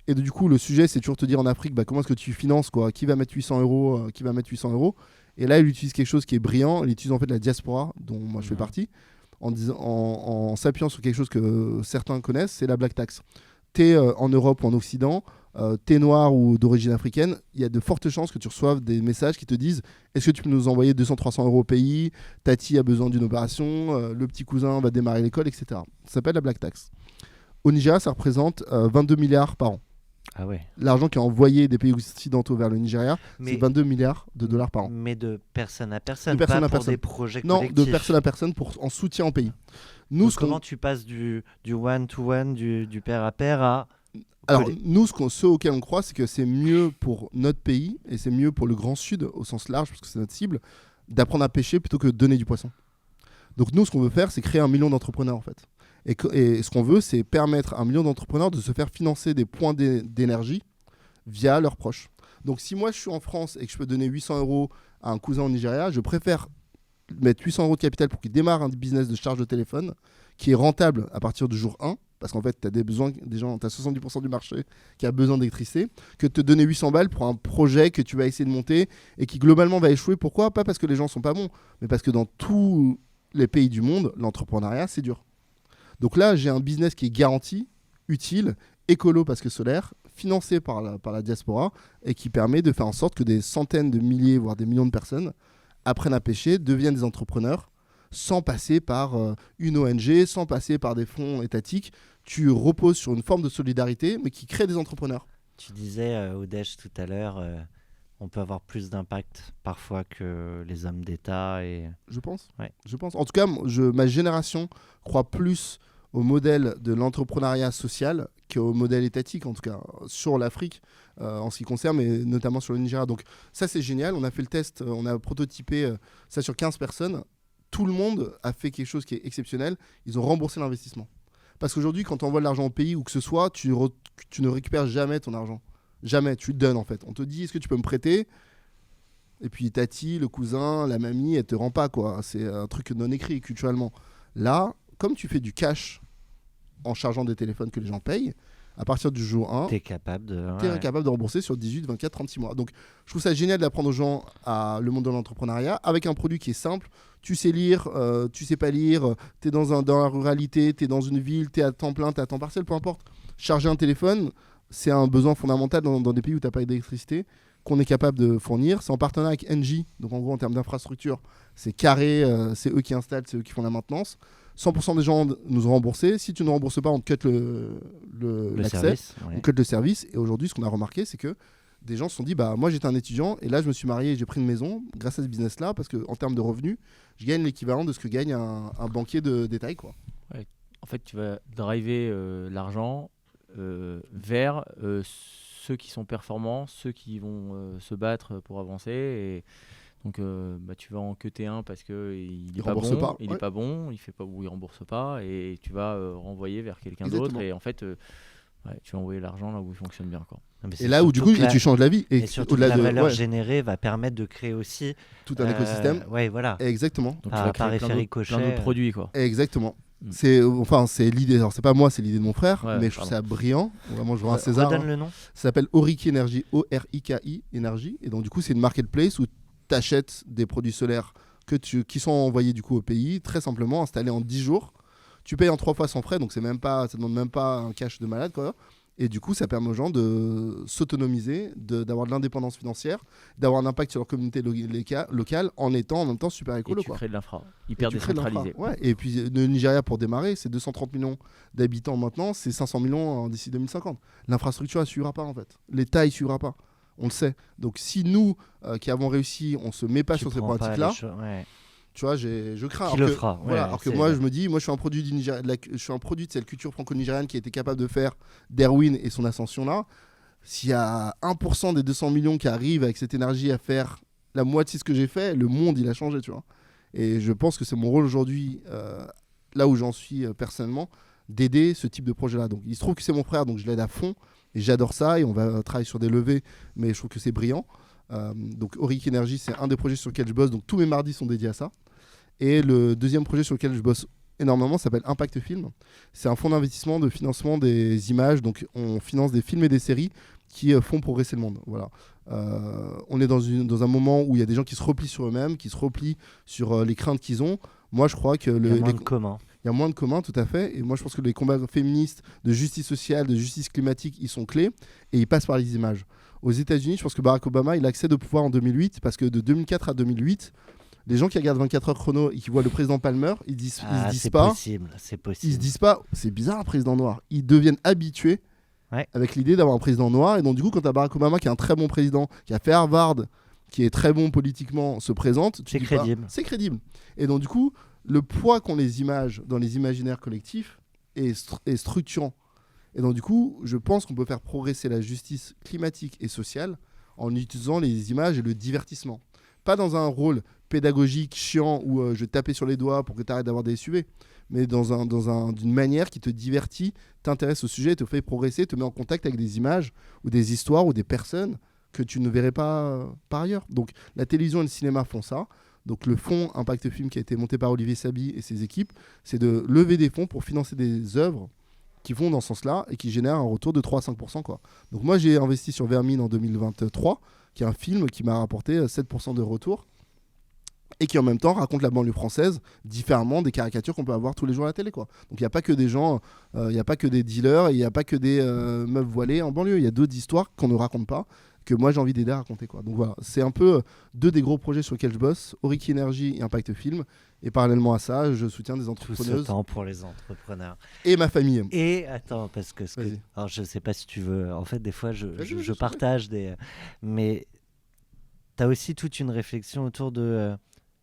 Et du coup, le sujet, c'est toujours te dire en Afrique, comment est-ce que tu finances, quoi, qui va mettre 800 €, Et là, il utilise quelque chose qui est brillant. Il utilise en fait la diaspora, dont moi je fais partie, en s'appuyant sur quelque chose que certains connaissent, c'est la black tax. Tu es en Europe ou en Occident, t'es noir ou d'origine africaine, il y a de fortes chances que tu reçoives des messages qui te disent est-ce que tu peux nous envoyer 200-300 euros au pays, Tati a besoin d'une opération, le petit cousin va démarrer l'école, etc. Ça s'appelle la black tax. Au Nigeria, ça représente 22 milliards par an.
Ah ouais.
L'argent qui est envoyé des pays occidentaux vers le Nigeria,
Mais-
c'est 22 milliards de dollars par an.
Mais de personne à personne,
De personne
pas
à
pour
personne.
des projets
Non,
collectifs.
de personne à personne en soutien au pays. Nous,
Donc
ce qu'on-
comment tu passes du one-to-one, du pair à pair à...
Alors,
coller.
nous, ce auquel on croit, c'est que c'est mieux pour notre pays et c'est mieux pour le Grand Sud, au sens large, parce que c'est notre cible, d'apprendre à pêcher plutôt que de donner du poisson. Donc, nous, ce qu'on veut faire, c'est créer 1 million d'entrepreneurs, en fait. Et ce qu'on veut, c'est permettre à 1 million d'entrepreneurs de se faire financer des points d'énergie via leurs proches. Donc, si moi, je suis en France et que je peux donner 800 euros à un cousin au Nigeria, je préfère mettre 800 euros de capital pour qu'il démarre un business de charge de téléphone qui est rentable à partir du jour 1, parce qu'en fait, tu as des gens, tu as 70% du marché qui a besoin d'électricité, que de te donner 800 balles pour un projet que tu vas essayer de monter et qui globalement va échouer. Pourquoi ? Pas parce que les gens sont pas bons, mais parce que dans tous les pays du monde, l'entrepreneuriat, c'est dur. Donc là, j'ai un business qui est garanti, utile, écolo parce que solaire, financé par la diaspora et qui permet de faire en sorte que des centaines de milliers, voire des millions de personnes apprennent à pêcher, deviennent des entrepreneurs sans passer par une ONG, sans passer par des fonds étatiques. Tu reposes sur une forme de solidarité, mais qui crée des entrepreneurs.
Tu disais, Odèche, tout à l'heure, on peut avoir plus d'impact parfois que les hommes d'État. Et...
Je pense.
Ouais.
Je pense. En tout cas, ma génération croit plus au modèle de l'entrepreneuriat social qu'au modèle étatique, en tout cas, sur l'Afrique, en ce qui concerne, et notamment sur le Nigeria. Donc ça, c'est génial. On a fait le test, on a prototypé ça sur 15 personnes. Tout le monde a fait quelque chose qui est exceptionnel. Ils ont remboursé l'investissement. Parce qu'aujourd'hui, quand tu envoies de l'argent au pays ou que ce soit, tu ne récupères jamais ton argent. Jamais, tu le donnes en fait. On te dit, est-ce que tu peux me prêter ? Et puis Tati, le cousin, la mamie, elle te rend pas, quoi. C'est un truc non écrit culturellement. Là, comme tu fais du cash en chargeant des téléphones que les gens payent, à partir du jour 1,
tu es capable de...
tu es capable de rembourser sur 18, 24, 36 mois. Donc, je trouve ça génial d'apprendre aux gens le monde de l'entrepreneuriat avec un produit qui est simple. Tu sais lire, tu sais pas lire, tu es dans la ruralité, tu es dans une ville, tu es à temps plein, tu es à temps partiel, peu importe. Charger un téléphone, c'est un besoin fondamental dans des pays où tu n'as pas d'électricité qu'on est capable de fournir. C'est en partenariat avec Engie. Donc, en gros, en termes d'infrastructure, c'est carré, c'est eux qui installent, c'est eux qui font la maintenance. 100% des gens nous ont remboursé. Si tu ne rembourses pas, on te cut l'accès,
service, ouais.
on cut le service. Et aujourd'hui, ce qu'on a remarqué, c'est que des gens se sont dit, bah, moi j'étais un étudiant et là je me suis marié et j'ai pris une maison grâce à ce business-là parce qu'en termes de revenus, je gagne l'équivalent de ce que gagne un banquier de détail, quoi.
Ouais. En fait, tu vas driver l'argent vers ceux qui sont performants, ceux qui vont se battre pour avancer. Et donc, tu vas en cuter un parce qu'il n'est pas
rembourse
bon,
pas,
il
ouais.
est pas bon, il fait pas ou il rembourse pas, et tu vas renvoyer vers quelqu'un
Exactement.
d'autre. Et en fait, tu vas envoyer l'argent là où il fonctionne bien, quoi.
Non, mais
Et
c'est
là où du
surtout
coup,
que
tu changes la vie.
et surtout que
au-delà
la valeur
ouais,
générée va permettre de créer aussi...
tout un écosystème.
Ouais, voilà.
Exactement.
Donc,
Par-
tu vas
par
créer
effet
plein
ricochet,
d'autres produits, quoi.
Exactement.
Mm.
C'est l'idée. Alors, c'est pas moi, c'est l'idée de mon frère,
Ouais,
mais je trouve ça brillant. Vraiment, je vois un César.
Redonne
hein.
le nom.
Ça s'appelle Oriki Energy, O-R-I-K-I Energy. Et donc, du coup, c'est une marketplace où tu achètes des produits solaires qui sont envoyés du coup au pays, très simplement, installés en 10 jours. Tu payes en 3 fois sans frais, donc ça demande même pas un cash de malade, quoi. Et du coup, ça permet aux gens de s'autonomiser, d'avoir de l'indépendance financière, d'avoir un impact sur leur communauté locale en étant en même temps super
Et
écolo,
tu
quoi.
crées de l'infra,
Et
hyper
tu crées de l'infra.
décentralisé.
Ouais. Et puis le Nigeria, pour démarrer, c'est 230 millions d'habitants maintenant, c'est 500 millions d'ici 2050. L'infrastructure, elle ne suivra pas en fait. L'État, il ne suivra pas. On le sait. Donc si nous, qui avons réussi, on ne se met pas
Tu
sur ces
prends pas
pratiques-là,
les choses- ouais.
tu vois, je crains.
Qui
Alors
le
que-
fera, ouais,
voilà, alors que
c'est-
moi, je me dis, moi, je suis un produit je suis un produit de cette culture franco-nigériane qui a été capable de faire d'Erwin et son ascension là. S'il y a 1% des 200 millions qui arrivent avec cette énergie à faire la moitié de ce que j'ai fait, le monde, il a changé, tu vois. Et je pense que c'est mon rôle aujourd'hui, là où j'en suis personnellement, d'aider ce type de projet-là. Donc, il se trouve que c'est mon frère, donc je l'aide à fond. Et j'adore ça. Et on va travailler sur des levées, mais je trouve que c'est brillant. Donc, Auric Energy, c'est un des projets sur lesquels je bosse. Donc, tous mes mardis sont dédiés à ça. Et le deuxième projet sur lequel je bosse énormément s'appelle Impact Film. C'est un fonds d'investissement de financement des images. Donc, on finance des films et des séries qui font progresser le monde. Voilà. On est dans un moment où il y a des gens qui se replient sur eux-mêmes, qui se replient sur les craintes qu'ils ont. Moi, je crois que
Il y a moins de comment.
Il y a moins de communs, tout à fait. Et moi, je pense que les combats féministes, de justice sociale, de justice climatique, ils sont clés et ils passent par les images. Aux États-Unis, je pense que Barack Obama, il accède au pouvoir en 2008 parce que de 2004 à 2008, les gens qui regardent 24 heures chrono et qui voient le président Palmer, ils se disent
c'est
pas,
possible, c'est
ils se
possible.
disent pas, c'est bizarre un président noir. Ils deviennent habitués
Ouais.
avec l'idée d'avoir un président noir. Et donc du coup, quand tu as Barack Obama qui est un très bon président, qui a fait Harvard, qui est très bon politiquement, se présente,
C'est crédible.
C'est crédible. Et donc du coup, le poids qu'ont les images dans les imaginaires collectifs est structurant. Et donc du coup, je pense qu'on peut faire progresser la justice climatique et sociale en utilisant les images et le divertissement. Pas dans un rôle pédagogique chiant où je vais te taper sur les doigts pour que tu arrêtes d'avoir des SUV, mais d'une manière qui te divertit, t'intéresse au sujet, te fait progresser, te met en contact avec des images ou des histoires ou des personnes que tu ne verrais pas par ailleurs. Donc la télévision et le cinéma font ça. Donc le fonds Impact Film qui a été monté par Olivier Saby et ses équipes, c'est de lever des fonds pour financer des œuvres qui vont dans ce sens-là et qui génèrent un retour de 3 à 5%, quoi. Donc moi j'ai investi sur Vermine en 2023, qui est un film qui m'a rapporté 7% de retour et qui en même temps raconte la banlieue française différemment des caricatures qu'on peut avoir tous les jours à la télé, quoi. Donc il n'y a pas que des gens, il n'y a pas que des dealers, il n'y a pas que des meufs voilées en banlieue, il y a d'autres histoires qu'on ne raconte pas, que moi j'ai envie d'aider à raconter, quoi. Donc voilà, c'est un peu deux des gros projets sur lesquels je bosse, Oriki Energy et Impact Film, et parallèlement à ça, je soutiens des
Tout ce
entrepreneuses
temps pour les entrepreneurs.
et ma famille.
Et attends, parce que,
Vas-y.
alors je sais pas si tu veux, en fait des fois
Vas-y,
je
vas-y.
partage des, mais tu as aussi toute une réflexion autour de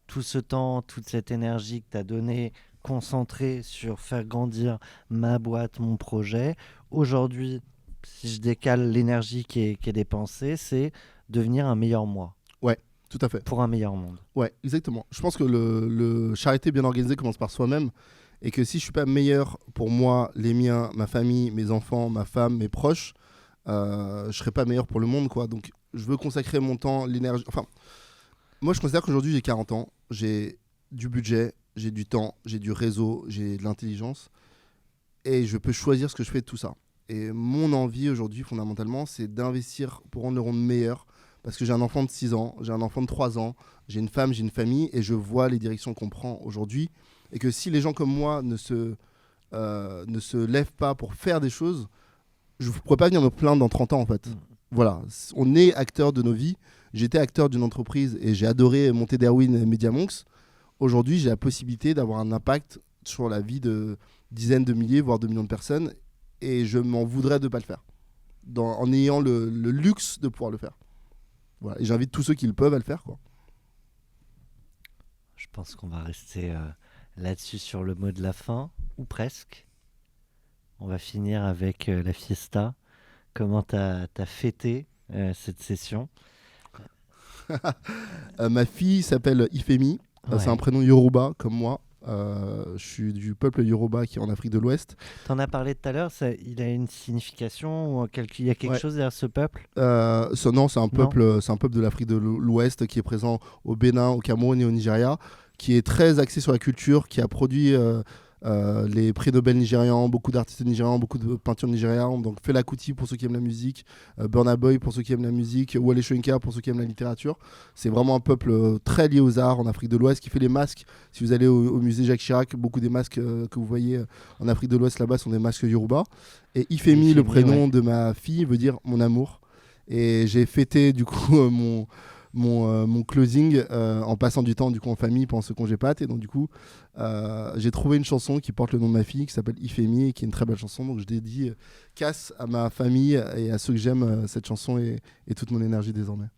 tout ce temps, toute cette énergie que tu as donnée, concentrée sur faire grandir ma boîte, mon projet. Aujourd'hui, si je décale l'énergie qui est dépensée, c'est devenir un meilleur moi
Tout à fait.
pour un meilleur monde.
Ouais, exactement. Je pense que le charité bien organisée commence par soi-même et que si je suis pas meilleur pour moi, les miens, ma famille, mes enfants, ma femme, mes proches, je serai pas meilleur pour le monde, quoi. Donc je veux consacrer mon temps, l'énergie. Enfin, moi je considère qu'aujourd'hui j'ai 40 ans, j'ai du budget, j'ai du temps, j'ai du réseau, j'ai de l'intelligence et je peux choisir ce que je fais de tout ça. Et mon envie aujourd'hui fondamentalement, c'est d'investir pour rendre le monde meilleur. Parce que j'ai un enfant de 6 ans, j'ai un enfant de 3 ans, j'ai une femme, j'ai une famille, et je vois les directions qu'on prend aujourd'hui. Et que si les gens comme moi ne se lèvent pas pour faire des choses, je ne pourrais pas venir me plaindre dans 30 ans, en fait. Voilà, on est acteur de nos vies. J'étais acteur d'une entreprise et j'ai adoré monter Darwin et Media Monks. Aujourd'hui, j'ai la possibilité d'avoir un impact sur la vie de dizaines de milliers, voire de millions de personnes. Et je m'en voudrais de ne pas le faire. En ayant le luxe de pouvoir le faire. Voilà. Et j'invite tous ceux qui le peuvent à le faire, quoi.
Je pense qu'on va rester là-dessus sur le mot de la fin, ou presque. On va finir avec la fiesta. Comment t'as fêté cette session?
Ma fille s'appelle Ifemi.
Ouais.
C'est un prénom Yoruba, comme moi. Je suis du peuple Yoruba qui est en Afrique de l'Ouest.
T'en as parlé tout à l'heure, il a une signification ou il y a quelque
Ouais.
chose derrière ce peuple?
Non, c'est un peuple de l'Afrique de l'Ouest qui est présent au Bénin, au Cameroun et au Nigeria, qui est très axé sur la culture, qui a produit les prix Nobel nigérians, beaucoup d'artistes nigérians, beaucoup de peintures nigérianes. Donc Fela Kuti pour ceux qui aiment la musique, Burna Boy pour ceux qui aiment la musique, Wale Soyinka pour ceux qui aiment la littérature. C'est vraiment un peuple très lié aux arts en Afrique de l'Ouest qui fait les masques. Si vous allez au musée Jacques Chirac, beaucoup des masques que vous voyez en Afrique de l'Ouest là-bas sont des masques Yoruba. Et Ifemi, le prénom de ma fille, veut dire mon amour. Et j'ai fêté du coup mon closing en passant du temps du coup en famille pendant ce congé Pâques. Et donc du coup j'ai trouvé une chanson qui porte le nom de ma fille qui s'appelle Ifemi et qui est une très belle chanson. Donc je dédie Cass à ma famille et à ceux que j'aime cette chanson et toute mon énergie désormais.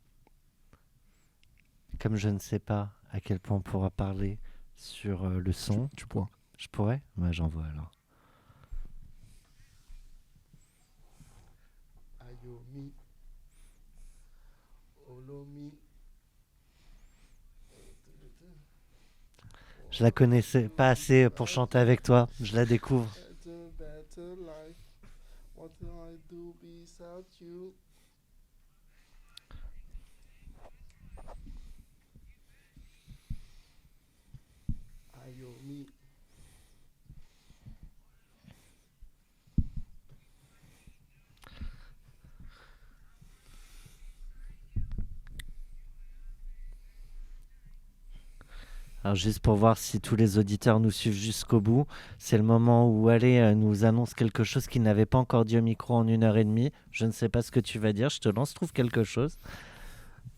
Comme je ne sais pas à quel point on pourra parler sur le son,
Tu pourras.
je pourrais? Moi j'envoie alors.
Ayomi, Olomi.
Je la connaissais pas assez pour chanter avec toi, je la découvre.
Better life. What do I do without you? Ayomi.
Alors juste pour voir si tous les auditeurs nous suivent jusqu'au bout, c'est le moment où Ale nous annonce quelque chose qu'il n'avait pas encore dit au micro en 1 heure et demie. Je ne sais pas ce que tu vas dire, je te lance, trouve quelque chose.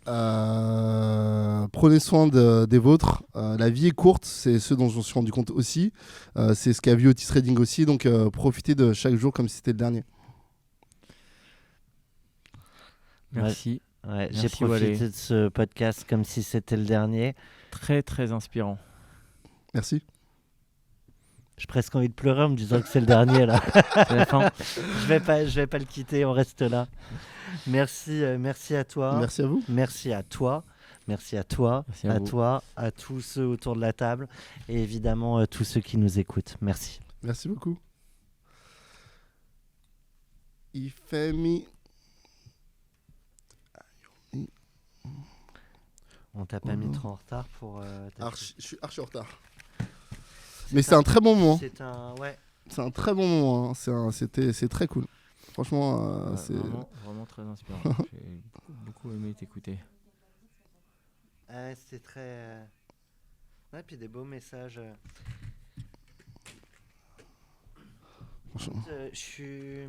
Prenez soin des vôtres. La vie est courte, c'est ce dont je me suis rendu compte aussi. C'est ce qu'a vu Otis Redding aussi, donc profitez de chaque jour comme si c'était le dernier.
Merci.
Ouais, j'ai
Merci,
profité
Walé.
de ce podcast comme si c'était le dernier.
Très, très inspirant.
Merci.
J'ai presque envie de pleurer en me disant que c'est le dernier là.
C'est la fin.
Je vais pas le quitter, on reste là. Merci, merci à toi.
Merci à vous.
Merci à toi. Merci à toi,
Merci à
à
vous.
toi, à tous ceux autour de la table et évidemment tous ceux qui nous écoutent. Merci.
Merci beaucoup. Ifemi.
On t'a pas mis trop en retard pour.
Je suis archi en retard. Mais c'est un très bon moment.
Ouais.
C'est un très bon moment. Hein. C'est très cool. Franchement,
Ouais,
c'est.
vraiment, vraiment très inspirant. J'ai beaucoup aimé t'écouter.
C'est très. Ouais, puis des beaux messages.
Franchement.
Je suis.